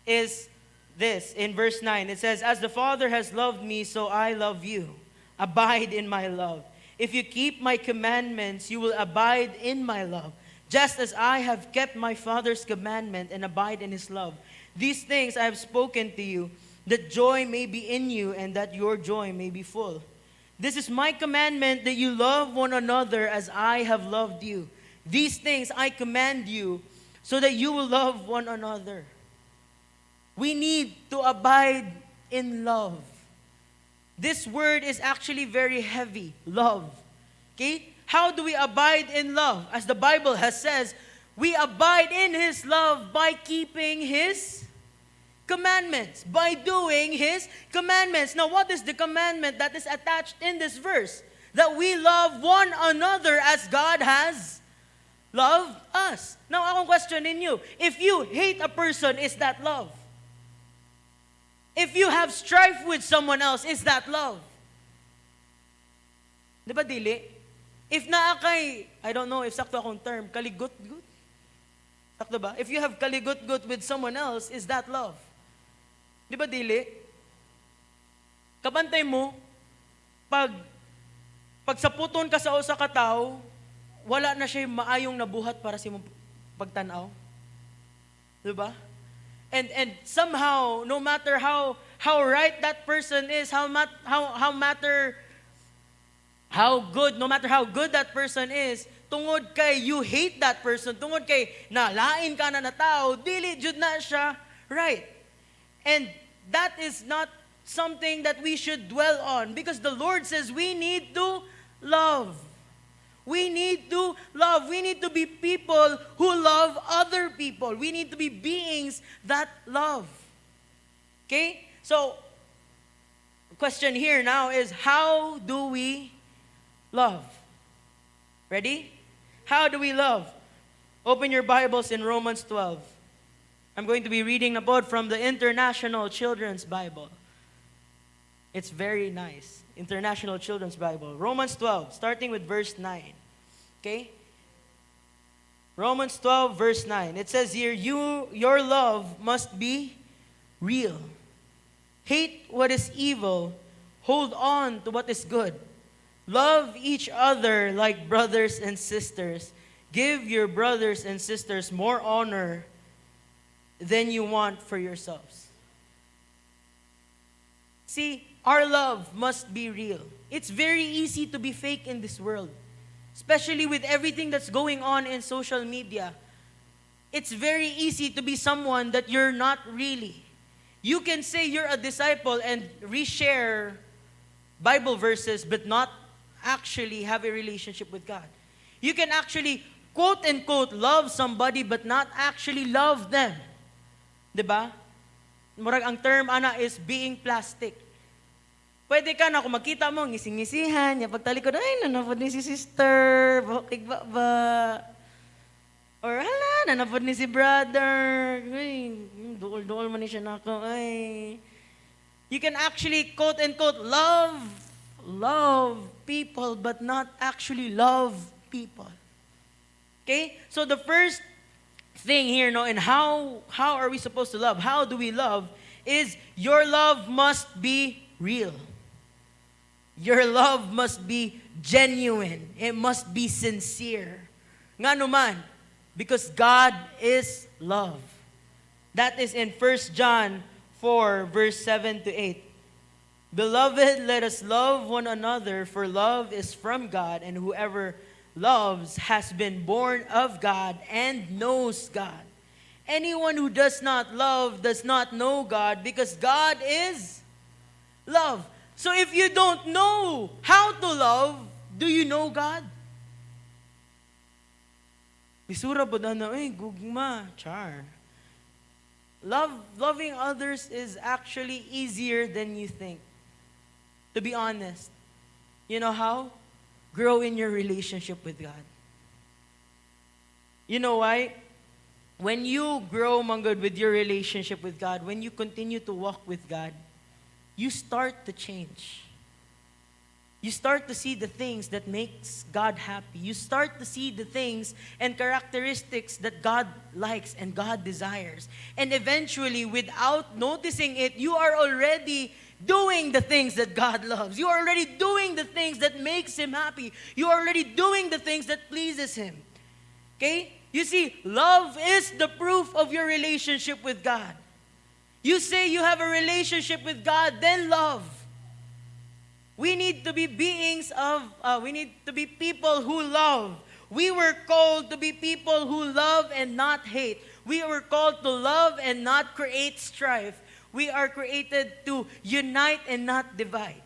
[SPEAKER 8] is this. In verse 9, it says, as the Father has loved me, so I love you. Abide in my love. If you keep my commandments, you will abide in my love. Just as I have kept my Father's commandment and abide in his love. These things I have spoken to you, that joy may be in you and that your joy may be full. This is my commandment, that you love one another as I have loved you. These things I command you, so that you will love one another. We need to abide in love. This word is actually very heavy, love. Okay? How do we abide in love? As the Bible has says, we abide in his love by keeping his commandments, by doing his commandments. Now, what is the commandment that is attached in this verse? That we love one another as God has loved us. Now, akong questionin you, if you hate a person, is that love? If you have strife with someone else, is that love? Di ba dili? If naakay, I don't know if sakto akong term, kaligot-gut. Sakto ba? If you have kaligot-got with someone else, is that love? Di ba dili? Kabantay mo, pag saputon ka sa usa ka tao, wala na siya maayong nabuhat para sa imong pagtanaw. Di ba? And somehow, no matter how right that person is, no matter how good that person is, tungod kay you hate that person, tungod kay nalain ka na tao, dili jud na siya right. And that is not something that we should dwell on, because the Lord says we need to love. We need to love. We need to be people who love other people. We need to be beings that love. Okay? So, the question here now is, how do we love? Ready? How do we love? Open your Bibles in Romans 12. I'm going to be reading a quote from the International Children's Bible. It's very nice. International Children's Bible. Romans 12, starting with verse 9. Okay? Romans 12, verse 9. It says here, your love must be real. Hate what is evil. Hold on to what is good. Love each other like brothers and sisters. Give your brothers and sisters more honor than you want for yourselves. See, our love must be real. It's very easy to be fake in this world, especially with everything that's going on in social media. It's very easy to be someone that you're not really. You can say you're a disciple and reshare Bible verses, but not actually have a relationship with God. You can actually, quote unquote, love somebody, but not actually love them. Diba? Murag ang term, ana, is being plastic. Pwede ka na, kung makita mo, ngising-ngisihan, niya pagtalikod, ay, nanapod ni si sister, bakig ba? Or, hala, nanapod ni si brother, ay, duol-duol man ni siya na ako, ay. You can actually, quote-unquote, love people, but not actually love people. Okay? So the first thing here, no, and how are we supposed to love? How do we love? Is your love must be real. Your love must be genuine. It must be sincere. Nga naman, because God is love. That is in 1 John 4, verse 7 to 8. Beloved, let us love one another, for love is from God, and whoever loves has been born of God and knows God. Anyone who does not love does not know God, because God is love. So if you don't know how to love, do you know God? Bisura ba na, ay, gugma, char. Loving others is actually easier than you think. To be honest. You know how? Grow in your relationship with God. You know why? When you grow, Manggod, with your relationship with God, when you continue to walk with God, you start to change. You start to see the things that makes God happy. You start to see the things and characteristics that God likes and God desires. And eventually, without noticing it, you are already doing the things that God loves. You are already doing the things that makes Him happy. You are already doing the things that pleases Him. Okay? You see, love is the proof of your relationship with God. You say you have a relationship with God, then love. We need to be we need to be people who love. We were called to be people who love and not hate. We were called to love and not create strife. We are created to unite and not divide.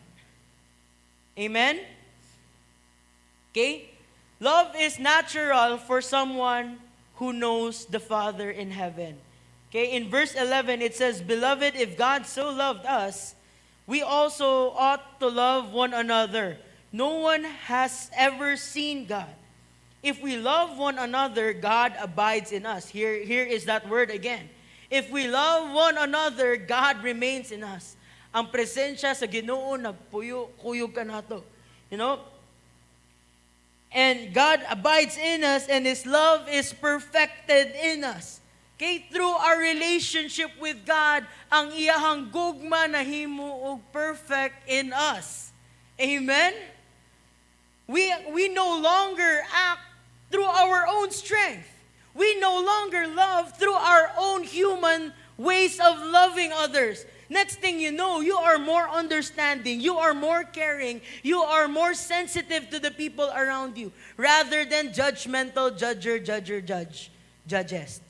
[SPEAKER 8] Amen? Okay? Love is natural for someone who knows the Father in heaven. Okay, in verse 11, it says, Beloved, if God so loved us, we also ought to love one another. No one has ever seen God. If we love one another, God abides in us. Here is that word again. If we love one another, God remains in us. Ang presensya sa Ginoo nagpuyo-kuyog ka nato. You know, And God abides in us, and His love is perfected in us. Okay, through our relationship with God, ang iyahang gugma na himuog perfect in us. Amen? We no longer act through our own strength. We no longer love through our own human ways of loving others. Next thing you know, you are more understanding, you are more caring, you are more sensitive to the people around you, rather than judgmental judges.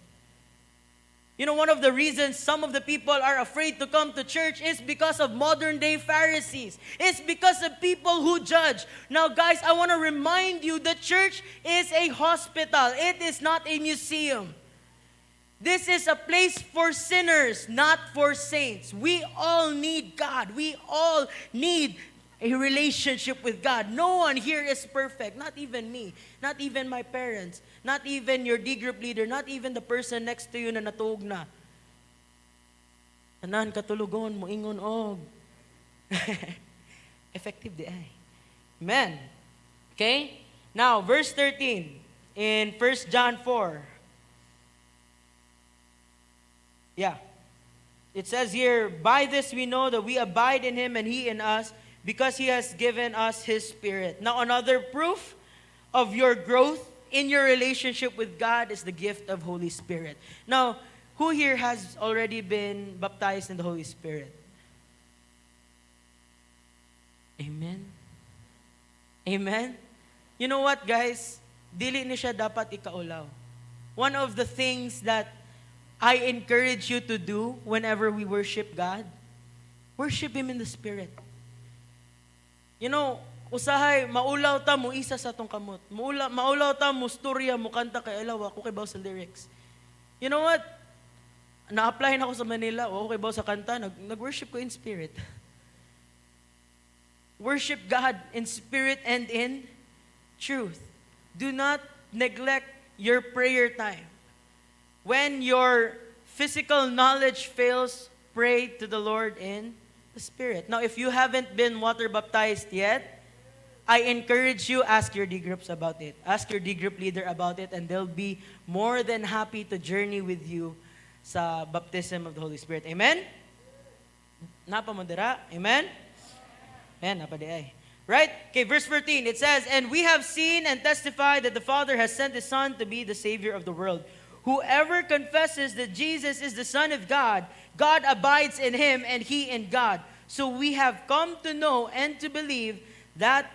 [SPEAKER 8] You know, one of the reasons some of the people are afraid to come to church is because of modern day Pharisees. It's because of people who judge. Now guys, I want to remind you that church is a hospital. It is not a museum. This is a place for sinners, not for saints. We all need God. We all need a relationship with God. No one here is perfect. Not even me. Not even my parents. Not even your D group leader. Not even the person next to you na natuog na. Tanan katulugon mo ingon og. Effective di ay. Amen. Okay? Now, verse 13 in 1 John 4. Yeah. It says here, by this we know that we abide in Him and He in us, because He has given us His Spirit. Now, another proof of your growth in your relationship with God is the gift of Holy Spirit. Now, who here has already been baptized in the Holy Spirit? Amen? Amen? You know what, guys? Dili ni siya dapat ikaulaw. One of the things that I encourage you to do whenever we worship God, worship Him in the Spirit. You know, usahay, maulaw ta mo isa sa tong kamot. Maulaw ta mo storya mo kanta kay alaw ako kay baw sa lyrics. You know what? Na-apply na ako sa Manila, o okay baw sa kanta, nag-worship ko in spirit. Worship God in spirit and in truth. Do not neglect your prayer time. When your physical knowledge fails, pray to the Lord in the Spirit. Now, if you haven't been water baptized yet, I encourage you, ask your D groups about it. Ask your D group leader about it, and they'll be more than happy to journey with you sa baptism of the Holy Spirit. Amen? Napa mo dira? Amen? Amen, napa di ay. Right? Okay, verse 14, it says, and we have seen and testified that the Father has sent His Son to be the Savior of the world. Whoever confesses that Jesus is the Son of God, God abides in Him and He in God. So we have come to know and to believe that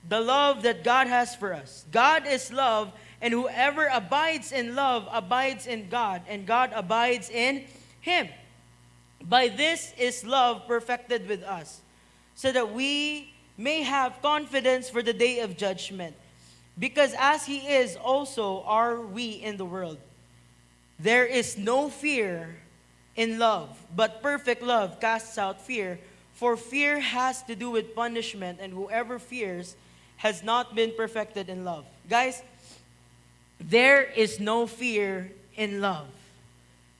[SPEAKER 8] the love that God has for us. God is love, and whoever abides in love abides in God, and God abides in Him. By this is love perfected with us, so that we may have confidence for the day of judgment. Because as He is, also are we in the world. There is no fear in love, but perfect love casts out fear, for fear has to do with punishment, and whoever fears has not been perfected in love. Guys, there is no fear in love.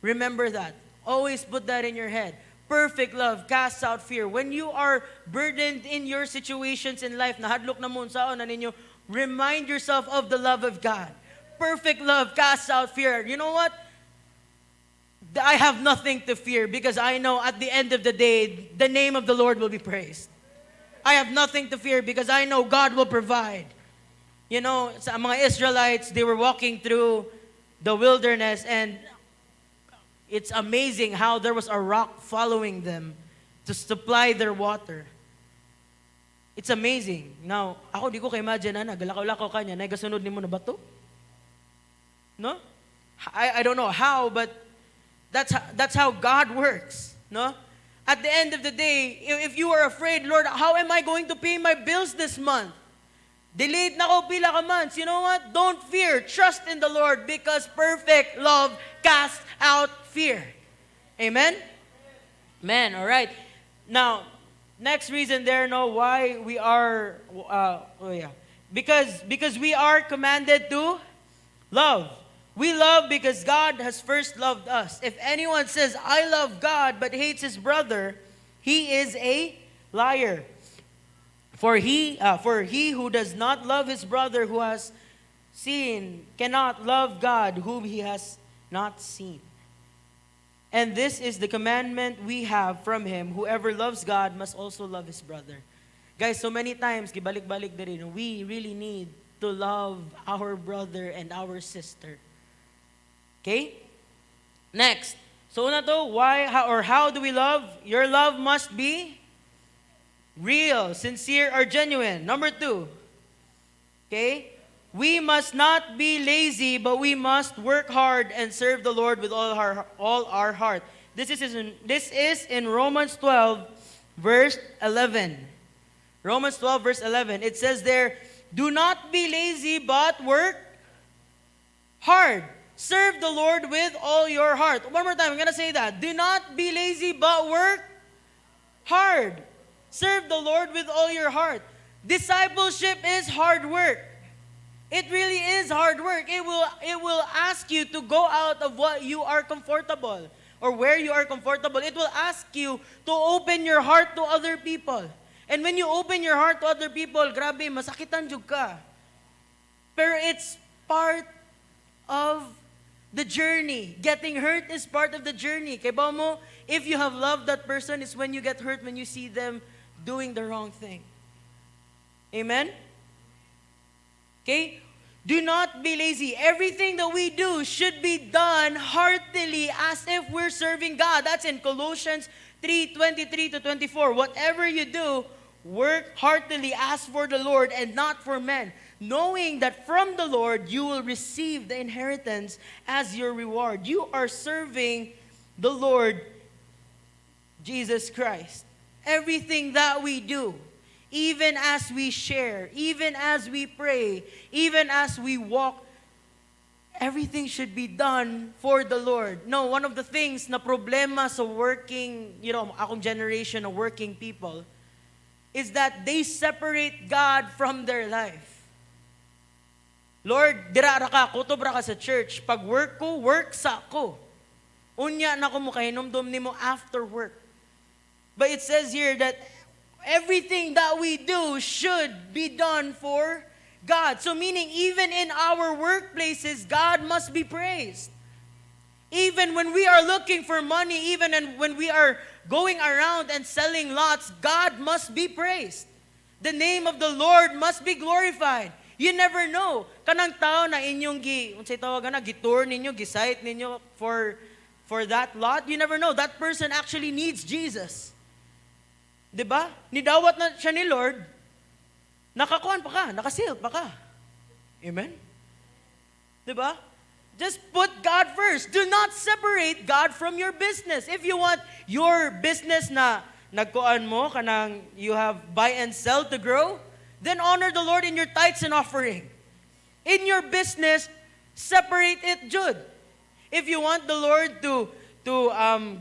[SPEAKER 8] Remember that. Always put that in your head. Perfect love casts out fear. When you are burdened in your situations in life, nahadlok na mo unsaon na ninyo, remind yourself of the love of God. Perfect love casts out fear. You know what? I have nothing to fear because I know at the end of the day, the name of the Lord will be praised. I have nothing to fear because I know God will provide. You know, sa mga Israelites, they were walking through the wilderness, and it's amazing how there was a rock following them to supply their water. It's amazing. Now, ako di ko ka-imagine na nagalakaw-lakaw ka niya, nagasunod ni mo na bato? No? I don't know how, but that's how God works. No? At the end of the day, if you are afraid, Lord, how am I going to pay my bills this month? Delayed na ko pila ka months. You know what? Don't fear. Trust in the Lord, because perfect love casts out fear. Amen? Amen. All right. Now, next reason there, why we are, because we are commanded to love. We love because God has first loved us. If anyone says, I love God, but hates his brother, he is a liar. For he who does not love his brother who has seen cannot love God whom he has not seen. And this is the commandment we have from him: whoever loves God must also love his brother. Guys, so many times, gibalik-balik na rin, we really need to love our brother and our sister. Okay? Next. So una to, how do we love? Your love must be real, sincere, or genuine. Number 2. Okay? We must not be lazy, but we must work hard and serve the Lord with all our heart. This is in Romans 12, verse 11. Romans 12, verse 11. It says there, do not be lazy, but work hard. Serve the Lord with all your heart. One more time, I'm going to say that. Do not be lazy, but work hard. Serve the Lord with all your heart. Discipleship is hard work. It really is hard work. It will ask you to go out of what you are comfortable or where you are comfortable. It will ask you to open your heart to other people. And when you open your heart to other people, grabe, masakitan jud ka. Pero it's part of the journey. Getting hurt is part of the journey. Kaya ba mo, if you have loved that person, it's when you get hurt when you see them doing the wrong thing. Amen? Okay? Do not be lazy. Everything that we do should be done heartily as if we're serving God. That's in Colossians 3:23-24. Whatever you do, work heartily as for the Lord and not for men, knowing that from the Lord you will receive the inheritance as your reward. You are serving the Lord Jesus Christ. Everything that we do, even as we share, even as we pray, even as we walk, everything should be done for the Lord. No, one of the things na problema sa working, akong generation of working people, is that they separate God from their life. Lord, dira ra ka, kutob ra ka sa church. Pag work ko, work sa ko. Unya na ko mo kahinomdom nimo after work. But it says here that everything that we do should be done for God. So meaning, even in our workplaces, God must be praised. Even when we are looking for money, even when we are going around and selling lots, God must be praised. The name of the Lord must be glorified. You never know. Kanang tao na inyong unsay tawag na, gitour ninyo, gisite ninyo for that lot, you never know. That person actually needs Jesus. Diba? Nidawat na siya ni Lord, nakakuan pa ka, nakaseal pa ka. Amen? Diba? Just put God first. Do not separate God from your business. If you want your business na nagkuan mo, kanang you have buy and sell to grow, then honor the Lord in your tithes and offering. In your business, separate it, Jude. If you want the Lord to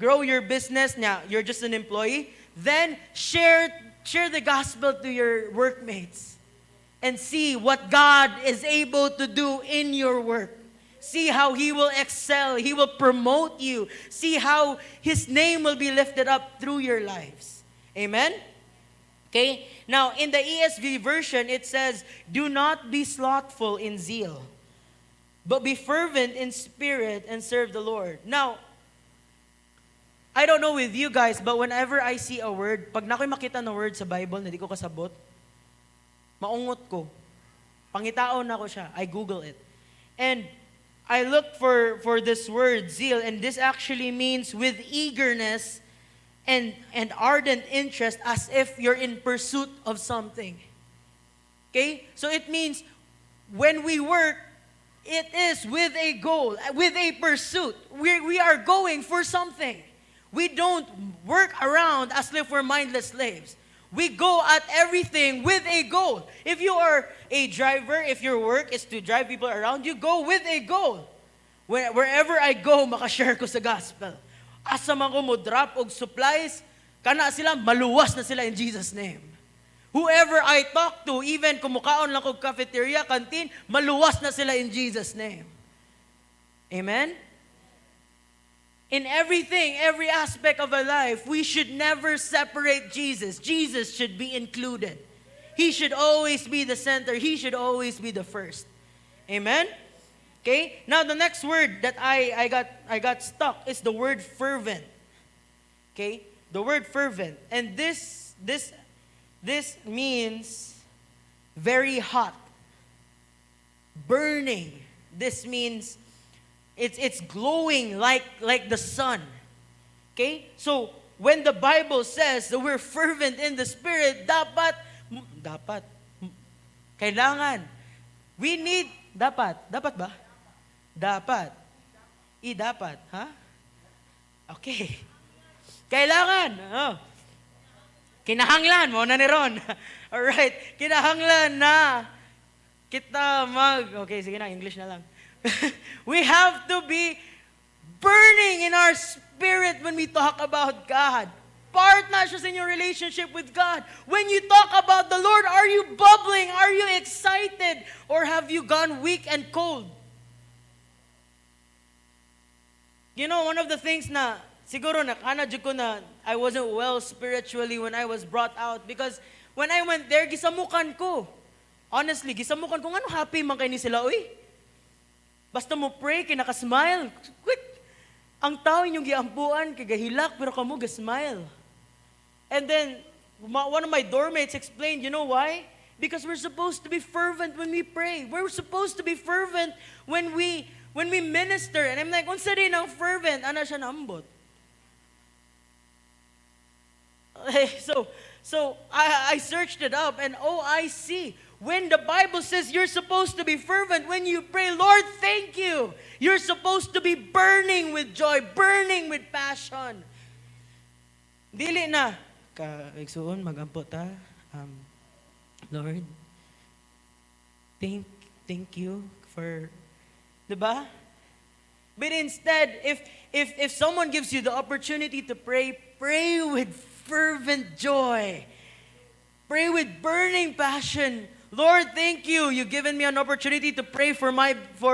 [SPEAKER 8] grow your business, now you're just an employee, then share the gospel to your workmates and see what God is able to do in your work. See how He will excel. He will promote you. See how His name will be lifted up through your lives. Amen? Okay? Now, in the ESV version, it says, do not be slothful in zeal, but be fervent in spirit and serve the Lord. Now, I don't know with you guys, but whenever I see a word, pag nako'y makita na word sa Bible na di ko kasabot, maungot ko. Pangitaon na ko siya. I Google it. And I look for this word, zeal, and this actually means with eagerness and ardent interest, as if you're in pursuit of something. Okay? So it means when we work, it is with a goal, with a pursuit. We are going for something. We don't work around as if we're mindless slaves. We go at everything with a goal. If you are a driver, if your work is to drive people around, you go with a goal. Wherever I go, makashare ko sa gospel. Asa man ko mo drop og supplies, kana sila, maluwas na sila in Jesus' name. Whoever I talk to, even kumukaon lang ko cafeteria, canteen, maluwas na sila in Jesus' name. Amen? In everything, every aspect of our life, we should never separate Jesus. Jesus should be included. He should always be the center. He should always be the first. Amen? Okay? Now, the next word that I got stuck is the word fervent. Okay? The word fervent. And this means very hot, burning. This means it's glowing like the sun. Okay? So, when the Bible says that we're fervent in the Spirit, kailangan. We need, dapat ba? Dapat. Dapat, ha? Okay. Kailangan. Oh. Kinahanglan mo na ni Ron. Alright. Kinahanglan na kita okay, sige na, English na lang. We have to be burning in our spirit when we talk about God. Part na siya sa inyong relationship with God. When you talk about the Lord, are you bubbling? Are you excited? Or have you gone weak and cold? You know, one of the things na siguro nakanadyo ko na I wasn't well spiritually when I was brought out because when I went there, gisamukan ko. Honestly, gisamukan ko, ano happy man kayo ni sila, uy? Basta mo pray, kinaka-smile. Quick! Ang tao inyong giampuan, kagahilak, pero kamo ga-smile. And then, one of my doormates explained, you know why? Because we're supposed to be fervent when we pray. We're supposed to be fervent when we minister. And I'm like, unsa rin ang fervent? Ano siya nambot? So I searched it up and I see. When the Bible says you're supposed to be fervent when you pray, Lord, thank you. You're supposed to be burning with joy, burning with passion. Dili na. Kaigsuon, magampo ta. Lord, thank you for, diba? But instead, if someone gives you the opportunity to pray, pray with fervent joy. Pray with burning passion. Lord, thank you. You've given me an opportunity to pray for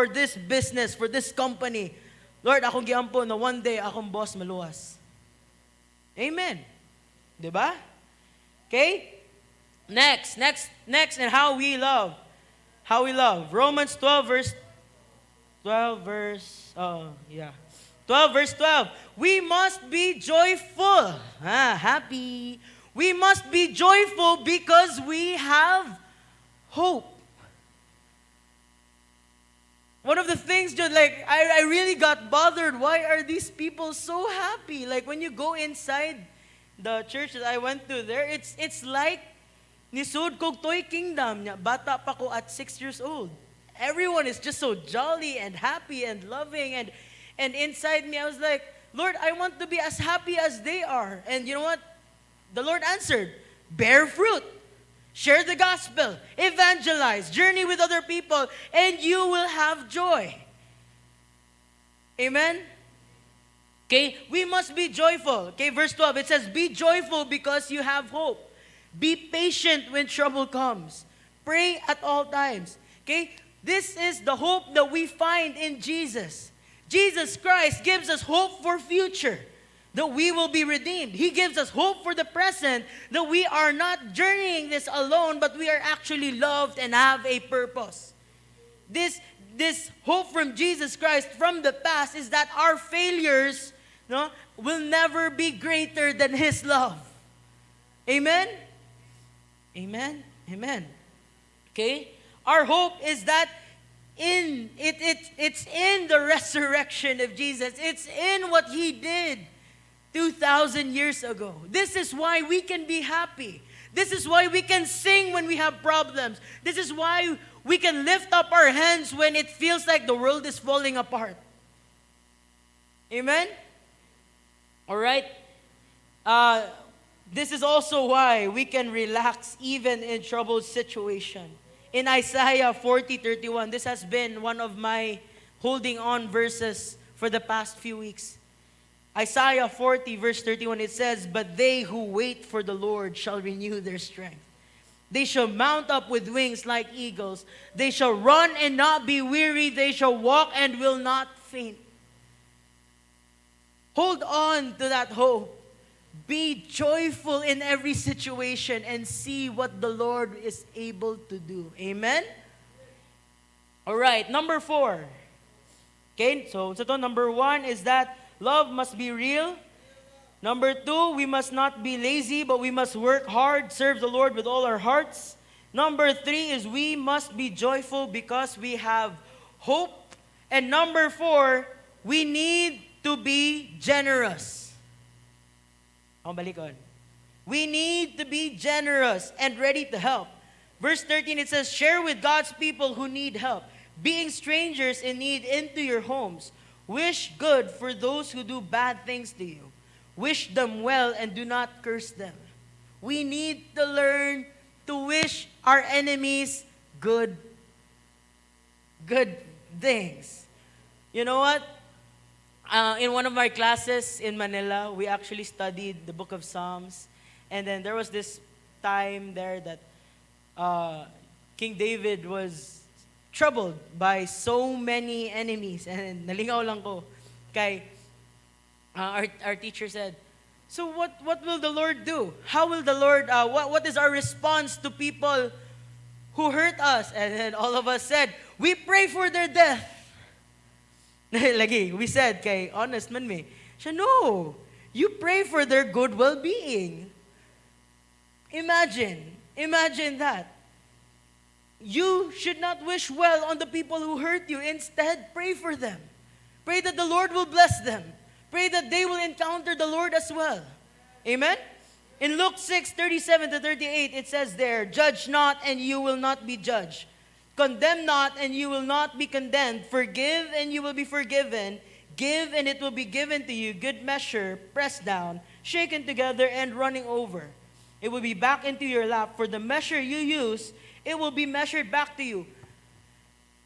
[SPEAKER 8] this business, for this company. Lord, akong giampo na one day akong boss maluwas. Amen. Diba? Okay? Next, and how we love. Romans 12 verse 12. We must be joyful. Happy. We must be joyful because we have hope. One of the things, dude, like, I really got bothered. Why are these people so happy? Like, when you go inside the church that I went to there, it's like, nisud kog toy kingdom. Bata pa ko at 6 years old. Everyone is just so jolly and happy and loving. And inside me, I was like, Lord, I want to be as happy as they are. And you know what? The Lord answered, bear fruit. Share the gospel, evangelize, journey with other people, and you will have joy. Amen? Okay, we must be joyful. Okay, verse 12, it says, be joyful because you have hope. Be patient when trouble comes. Pray at all times. Okay, this is the hope that we find in Jesus. Jesus Christ gives us hope for future, that we will be redeemed. He gives us hope for the present, that we are not journeying this alone, but we are actually loved and have a purpose. This hope from Jesus Christ from the past is that our failures will never be greater than His love. Amen? Amen? Amen. Okay? Our hope is that it's in the resurrection of Jesus. It's in what He did 2,000 years ago. This is why we can be happy. This is why we can sing when we have problems. This is why we can lift up our hands when it feels like the world is falling apart. Amen? All right? This is also why we can relax even in troubled situation. In Isaiah 40:31, this has been one of my holding on verses for the past few weeks. Isaiah 40 verse 31, it says, but they who wait for the Lord shall renew their strength. They shall mount up with wings like eagles. They shall run and not be weary. They shall walk and will not faint. Hold on to that hope. Be joyful in every situation and see what the Lord is able to do. Amen? All right, number 4. Okay, so number 1 is that love must be real. Number 2, we must not be lazy, but we must work hard, serve the Lord with all our hearts. Number 3 is we must be joyful because we have hope. And number 4, we need to be generous. We need to be generous and ready to help. Verse 13, it says, share with God's people who need help, being strangers in need into your homes. Wish good for those who do bad things to you. Wish them well and do not curse them. We need to learn to wish our enemies good things. You know what? In one of my classes in Manila, we actually studied the book of Psalms. And then there was this time there that King David was troubled by so many enemies. And nalingaw lang ko. Kay, our teacher said, so what will the Lord do? How will the Lord, what is our response to people who hurt us? And then all of us said, we pray for their death. Lagi, we said, kay honest man me, siya, no, you pray for their good well-being. Imagine that. You should not wish well on the people who hurt you. Instead, pray for them. Pray that the Lord will bless them. Pray that they will encounter the Lord as well. Amen? In Luke 6:37-38, it says there, judge not and you will not be judged. Condemn not, and you will not be condemned. Forgive, and you will be forgiven. Give, and it will be given to you. Good measure, pressed down, shaken together, and running over. It will be back into your lap. For the measure you use, it will be measured back to you.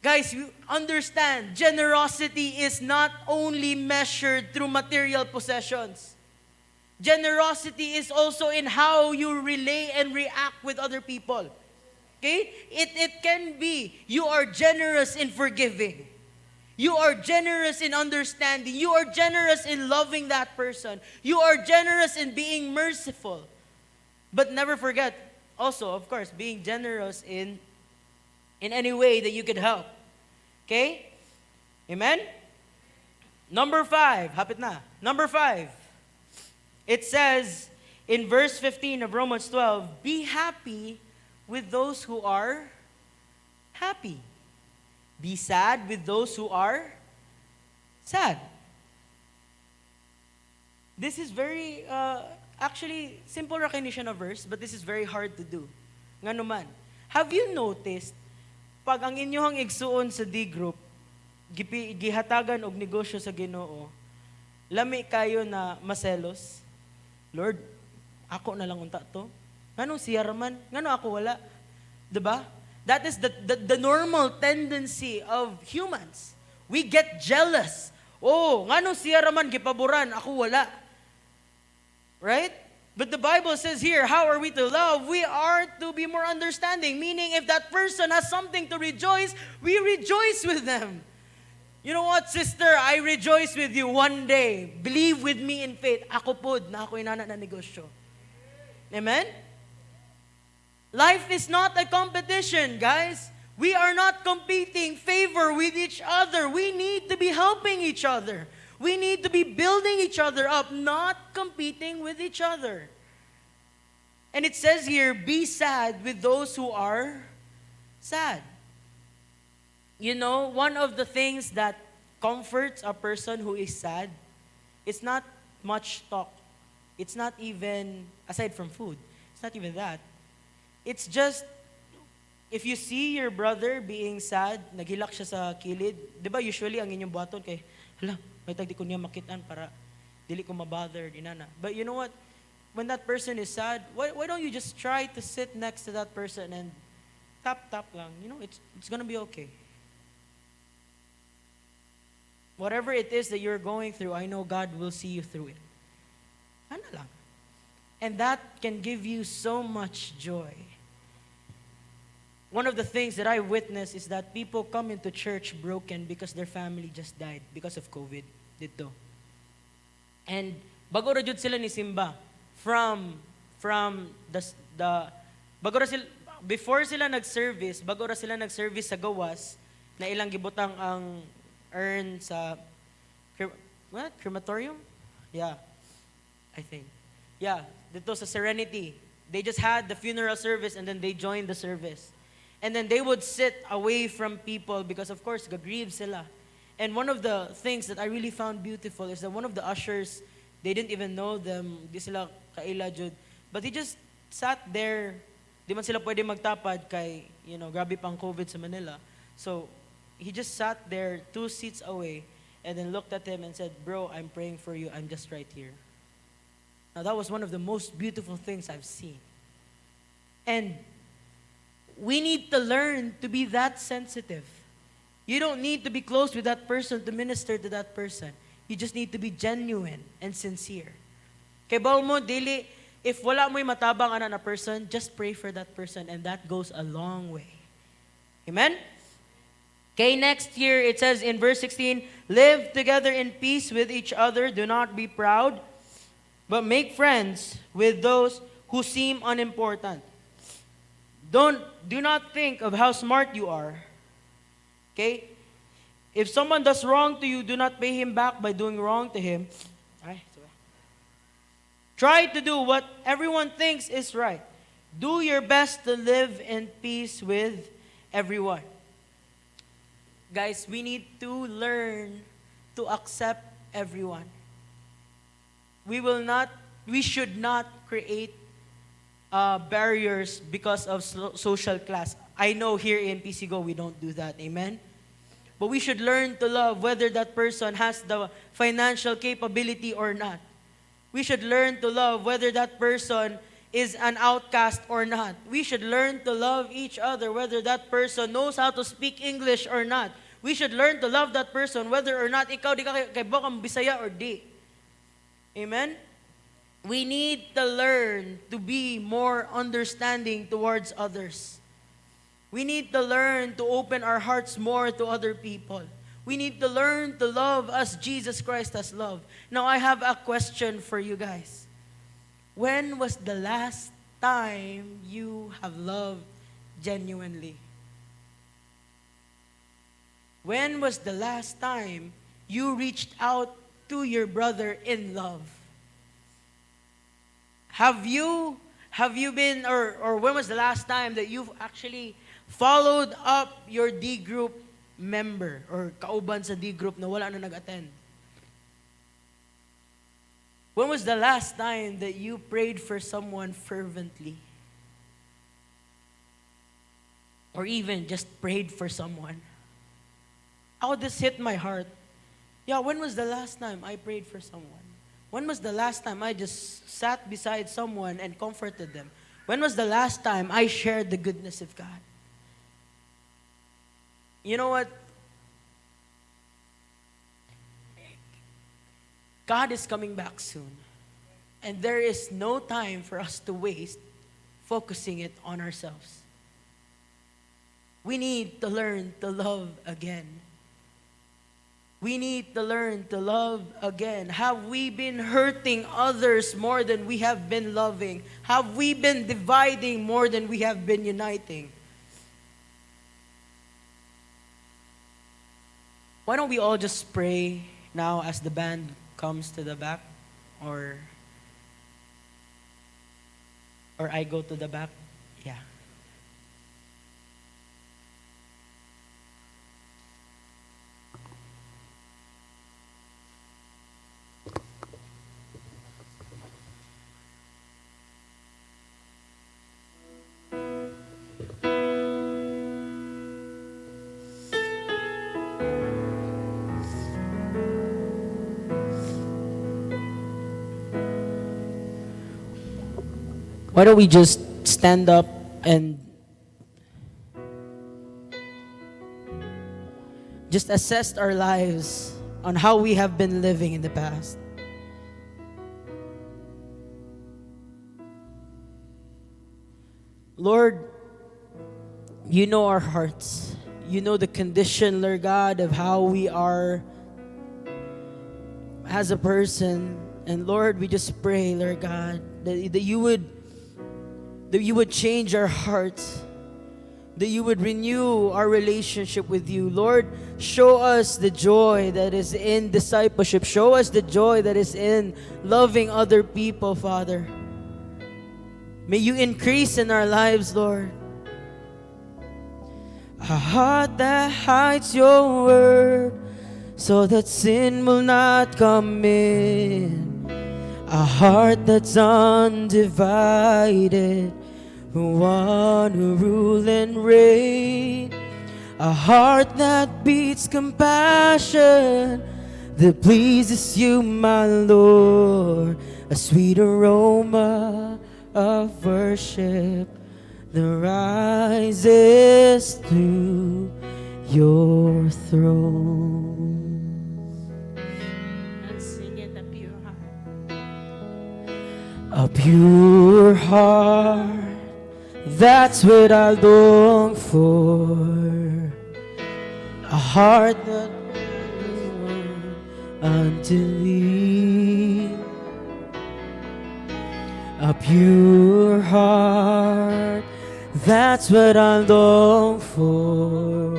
[SPEAKER 8] Guys, you understand, generosity is not only measured through material possessions. Generosity is also in how you relate and react with other people. Okay? It can be you are generous in forgiving. You are generous in understanding. You are generous in loving that person. You are generous in being merciful. But never forget, also, of course, being generous in any way that you could help. Okay? Amen? Number 5. Hapit na. Number 5. It says in verse 15 of Romans 12, be happy with those who are happy. Be sad with those who are sad. This is very, actually, simple recognition of verse, but this is very hard to do. Nga naman, have you noticed, pag ang inyong igsuon sa D-group, gihatagan og negosyo sa Ginoo, lami kayo na maselos, Lord, ako na lang unta to. Nganong siya raman? Ngano ako wala? Diba? That is the normal tendency of humans. We get jealous. Oh, nganong siya raman gipaboran? Ako wala. Right? But the Bible says here, how are we to love? We are to be more understanding. Meaning, if that person has something to rejoice, we rejoice with them. You know what, sister? I rejoice with you one day. Believe with me in faith. Ako pod na ako inana na negosyo. Amen? Life is not a competition, guys. We are not competing favor with each other. We need to be helping each other. We need to be building each other up, not competing with each other. And it says here, be sad with those who are sad. You know, one of the things that comforts a person who is sad, it's not much talk. It's not even, aside from food, it's not even that. It's just, if you see your brother being sad, naghilak siya sa kilid, di ba usually ang inyong buhaton kay, hala, may tagdi ko niya makitaan para dili ko mabother, inana. But you know what? When that person is sad, why don't you just try to sit next to that person and tap lang. You know, it's gonna be okay. Whatever it is that you're going through, I know God will see you through it. Ano lang. And that can give you so much joy. One of the things that I witness is that people come into church broken because their family just died because of COVID dito. And bago ra jud sila ni simba, from the bago ra sila, before sila nag-service, sa gawas na ilang gibutang ang urn sa crematorium? Yeah, I think. Yeah, dito sa Serenity. They just had the funeral service and then they joined the service. And then they would sit away from people because of course, gagrieve sila. And one of the things that I really found beautiful is that one of the ushers, they didn't even know them, di sila kaila jud. But he just sat there, di man sila pwede magtapad kay, grabe pang COVID sa Manila. So, he just sat there 2 seats away and then looked at him and said, "Bro, I'm praying for you. I'm just right here." Now, that was one of the most beautiful things I've seen. And we need to learn to be that sensitive. You don't need to be close with that person to minister to that person. You just need to be genuine and sincere. Kay bawo mo, dili, if wala mo'y matabang ana na person, just pray for that person and that goes a long way. Amen? Okay, next here it says in verse 16, "Live together in peace with each other. Do not be proud, but make friends with those who seem unimportant. Do not think of how smart you are." Okay? If someone does wrong to you, do not pay him back by doing wrong to him. Try to do what everyone thinks is right. Do your best to live in peace with everyone. Guys, we need to learn to accept everyone. We should not create barriers because of social class. I know here in PCGO we don't do that. Amen? But we should learn to love whether that person has the financial capability or not. We should learn to love whether that person is an outcast or not. We should learn to love each other whether that person knows how to speak English or not. We should learn to love that person whether or not ikaw di ka kay bokang Bisaya or di. Amen? We need to learn to be more understanding towards others. We need to learn to open our hearts more to other people. We need to learn to love as Jesus Christ has loved. Now, I have a question for you guys. When was the last time you have loved genuinely? When was the last time you reached out to your brother in love? Have you been, or when was the last time that you've actually followed up your D group member or kauban sa D group na wala na nag-attend? When was the last time that you prayed for someone fervently? Or even just prayed for someone? Oh, this hit my heart. Yeah, when was the last time I prayed for someone? When was the last time I just sat beside someone and comforted them? When was the last time I shared the goodness of God? You know what? God is coming back soon. And there is no time for us to waste focusing it on ourselves. We need to learn to love again. We need to learn to love again. Have we been hurting others more than we have been loving? Have we been dividing more than we have been uniting? Why don't we all just pray now as the band comes to the back? Or I go to the back? Yeah. Why don't we just stand up and just assess our lives on how we have been living in the past? Lord, you know our hearts. You know the condition, Lord God, of how we are as a person, And Lord, we just pray, Lord God, that you would change our hearts, that you would renew our relationship with you. Lord, show us the joy that is in discipleship. Show us the joy that is in loving other people, Father. May you increase in our lives, Lord. A heart that hides your word so that sin will not come in. A heart that's undivided, one who rule and reign. A heart that beats compassion, that pleases you, my Lord. A sweet aroma of worship that rises to your throne.
[SPEAKER 1] And sing it, a pure heart.
[SPEAKER 8] A pure heart, that's what I long for. A heart that moves unto thee. A pure heart, that's what I long for.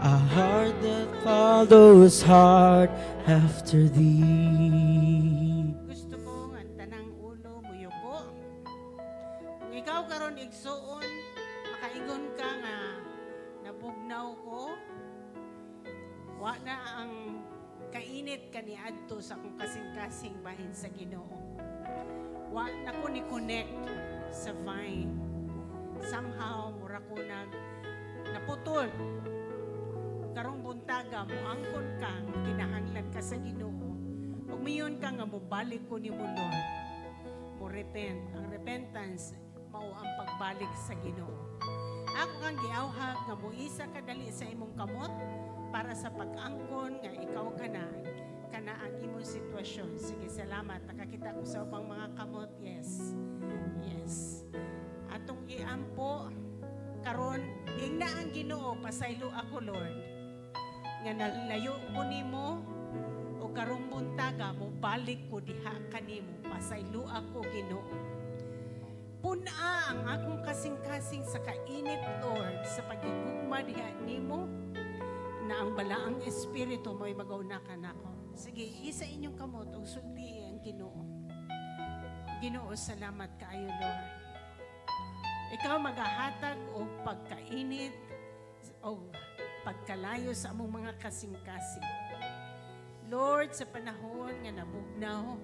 [SPEAKER 8] A heart that follows hard after thee.
[SPEAKER 1] Gusto ko ang tanang ulo muyuko. Kung ikaw karon igsuon, makaingon ka nga nabugnaw ko. Wa na ang kainit kaniadto sa akong kasing-kasing bahin sa Ginoo. Wa na ko ni connect sa vine. Somehow mura ko naputol. Karong buntaga mo angkon ka, kinahanglan ka sa Ginoo. Ug miyon ka nga mobalik ko nimo Lord. Mo repent. Ang repentance mao ang pagbalik sa Ginoo. Ako kang giawhag nga moisa ka dali sa imong kamot para sa pag-angkon nga ikaw kana ang imong sitwasyon. Sige, salamat. Nakakita ko sa ubang mga kamot. Yes. Yes. Atong iampo karon ingna ang Ginoo pasaylo ako Lord. Nga nalayo ko nimo o karong buntaga mo balik ko diha kanimo pasaylo ako Ginoo. Puna ang akong kasing-kasing sa kainit Lord sa pagigugma diha nimo na ang balaang espiritu mo'y magauna ka nako. Sige, isa inyong kamot o sulti ang Ginoo. Ginoo, salamat kaayo Lord. Ikaw maghahatag o pagkainit o pagkalayo sa among mga kasing-kasing. Lord, sa panahon nga nabugnaw,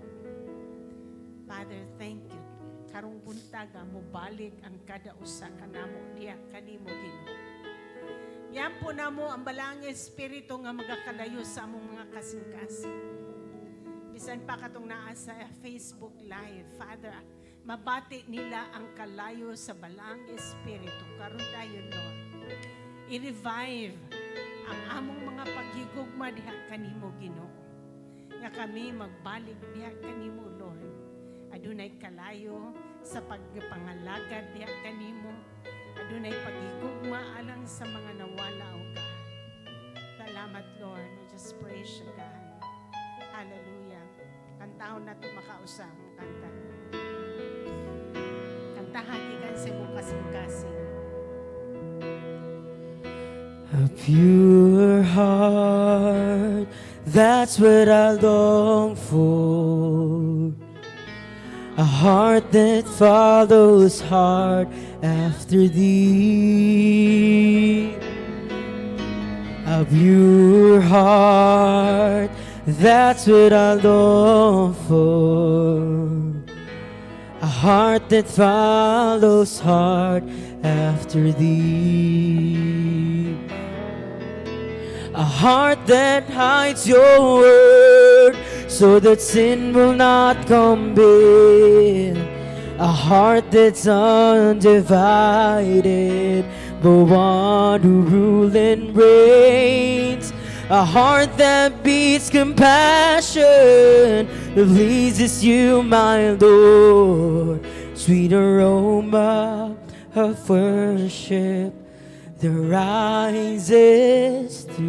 [SPEAKER 1] Father, thank you. Karong buntaga mo balik ang kada usa kanamo diya kanimo Ginoo. Yan po na mo ang balang espiritu nga magakalayo sa among mga kasing-kasing. Bisan pa katong naa sa Facebook Live, Father, mabati nila ang kalayo sa balang espiritu. Karon dayon Lord, i-revive ang among mga paghigugma diha kanimo Ginoo. Nga kami magbalik diha kanimo Lord. Adunay kalayo sa pagpangalagad diha kanimo. Adunay paghigugma alang sa mga nawala o God. Salamat Lord. I just praise you God. Hallelujah. Kantahon na ito makausang kanta. Kantahan ikan sa imong kasing-kasing.
[SPEAKER 8] A pure heart, that's what I long for. A heart that follows hard after thee. A pure heart, that's what I long for. A heart that follows hard after thee. A heart that hides your word so that sin will not come in. A heart that's undivided, but one who rules and reigns. A heart that beats compassion, that pleases you, my Lord. Sweet aroma of worship that rises to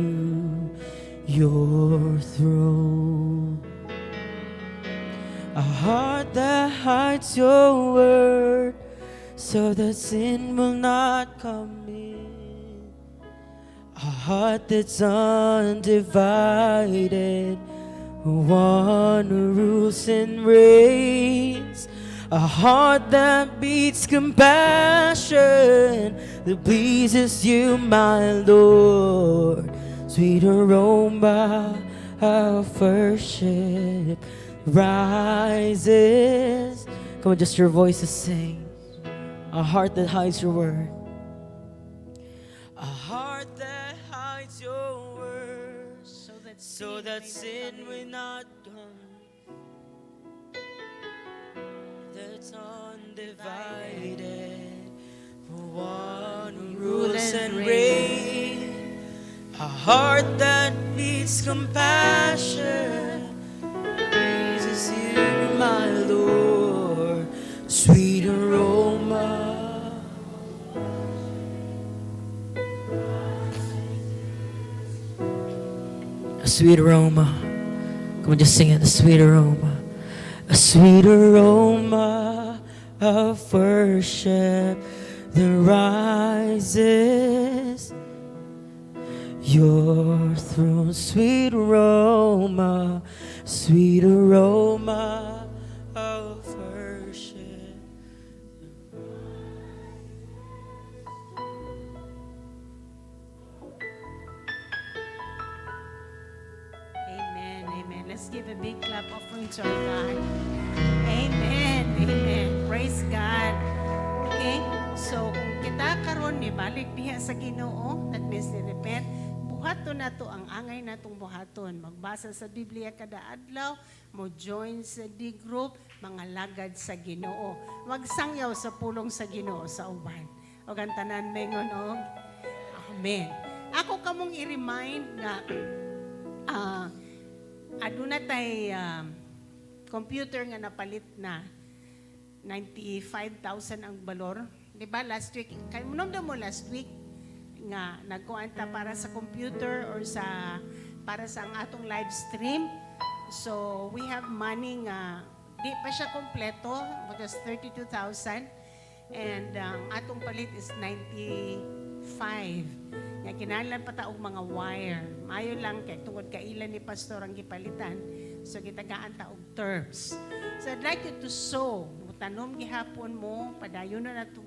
[SPEAKER 8] your throne. A heart that hides your word so that sin will not come in. A heart that's undivided, one who rules and reigns. A heart that beats compassion, that pleases you, my Lord. Sweet aroma of worship rises. Come on, just your voices sing. A heart that hides your word. A heart that hides your word, so that sin will not come. That's undivided, one who rules and reigns. A heart that beats compassion, praises you, my Lord. Sweet aroma. A sweet aroma. Come on, just sing it. A sweet aroma. A sweet aroma of worship that rises. Your throne, sweet aroma of worship.
[SPEAKER 1] Amen, amen. Let's give a big clap offering to our God. Amen, amen. Praise God. Okay, so kung kita karon ni balik diha sa Ginoo, that means ni repent, buhaton na to ang angay natong buhaton. Magbasa sa Biblia kada adlaw, mo join sa D-group, mga lagad sa Ginoo. Magsangyaw sa pulong sa Ginoo sa uban. O ang tanan mengon og amen. Ako kamong i-remind nga aduna tay computer nga napalit na 95,000 ang balor. Di ba last week, kay mo last week nga nagkuanta para sa computer or para sa ang atong live stream. So we have money nga di pa siya kompleto, because 32,000 and ang atong palit is 95. Nga kinahanglan pa ta og mga wire. Mayo lang kay tungod kailan ni pastor ang gipalitan. So gitagaan ta og terms. So I'd like you to sow. Tanom gihapon mo, padayon na nato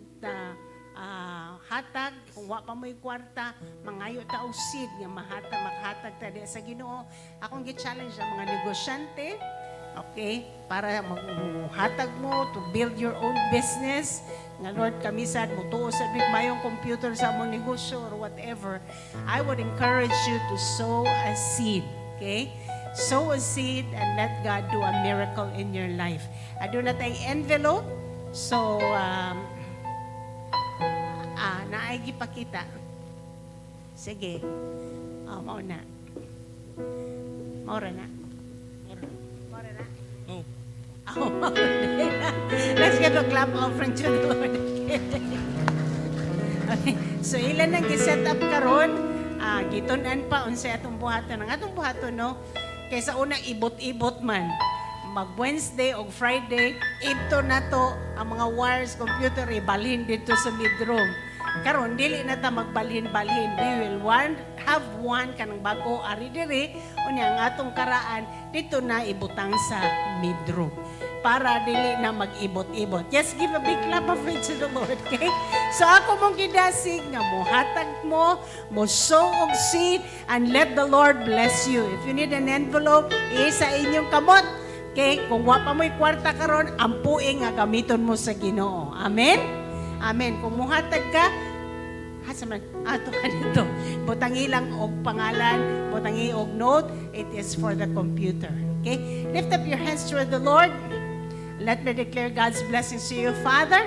[SPEAKER 1] hatag, kung wa pa mo'y kwarta, mangayo ta og seed nga maghatag ta diha sa Ginoo. Akong gi-challenge ang mga negosyante, okay, para maghatag mo to build your own business. Nga Lord, kami sad mo tuo sa mayong computer sa among negosyo or whatever. I would encourage you to sow a seed, okay? Sow a seed and let God do a miracle in your life. Aduna tay envelope. So naay gipakita. Sige. Mao na. Maura na. Maura na.
[SPEAKER 8] Oh.
[SPEAKER 1] Let's give a clap offering to the Lord. Okay. So ilan ang gi-set up karon? Gitun-an pa unsay atong buhaton. Ang atong buhaton no, kaysa una ibot-ibot man. Mag-Wednesday o Friday, ito na to ang mga wires, computer, ibalhin dito sa mid-room. Karon dili na ta magbalhin-balhin. We will have one kanang bago ari diri unya ang atong karaan dito na ibutang sa mid-room para dili na mag-ibot-ibot. Yes, give a big clap of praise to the Lord, okay? So ako mong gidasig nga mohatag mo sow og seed and let the Lord bless you. If you need an envelope, isa inyong kamot. Okay, kung wa pa mo'y kwarta karon, ampuing nga gamiton mo sa Ginoo. Amen? Amen. Kung muhatag ka, hasaman, ato ka dito. Butangi lang og pangalan, butangi og note, it is for the computer. Okay? Lift up your hands toward the Lord. Let me declare God's blessings to you, Father.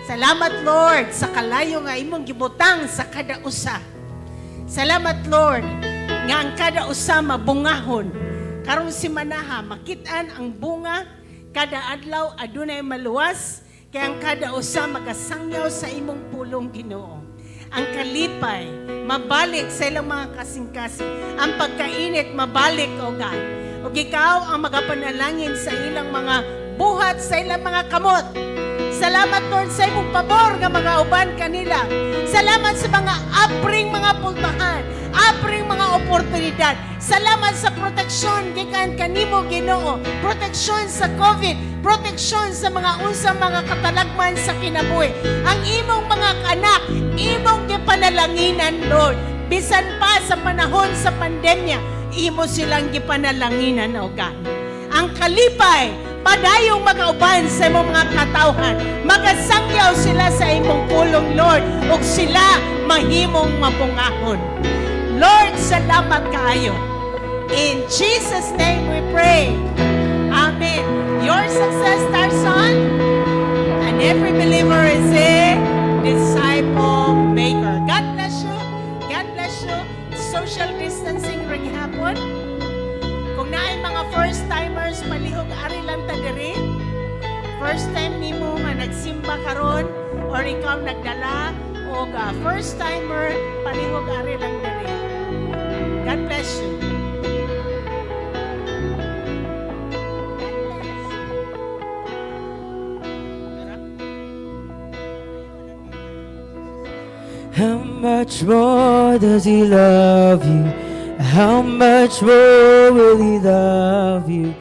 [SPEAKER 1] Salamat, Lord, sa kalayo nga imong gibutang sa kada usa. Salamat, Lord, nga ang kada usa mabungahon. Karong simanaha, makitaan ang bunga, kada adlaw adunay maluwas, kaya ang kada usa magasangyaw sa imong pulong Ginoo. Ang kalipay, mabalik sa ilang mga kasing-kasing. Ang pagkainit, mabalik, O God. ug ikaw ang magapanalangin sa ilang mga buhat, sa ilang mga kamot. Salamat, Lord, sa imong pabor nga mga uban kanila. Salamat sa mga apring mga pultahan, apring mga oportunidad. Salamat sa proteksyon gikan kanimo, Ginoo. Proteksyon sa COVID, proteksyon sa mga unsang mga katalagman sa kinabuhi. Ang imong mga anak, imong gipanalanginan, Lord. Bisan pa sa panahon sa pandemya, imo silang gipanalanginan, O God. Ang kalipay, padayong magauban sa imong mga katawhan. Magasangyaw sila sa imong pulong, Lord, ug sila mahimong mapungahon. Lord, salamat kaayo. In Jesus' name we pray. Amen. Your success starts on, and every believer is a disciple maker. God bless you. God bless you. Social distancing ring hapon. Kung naay mga first timers, palihog ari lang ta diri. First time nimo nga nagsimba karon or ikaw nagdala o first timer, palihog ari lang diri. God bless you.
[SPEAKER 8] How much more does he love you? How much more will he love you?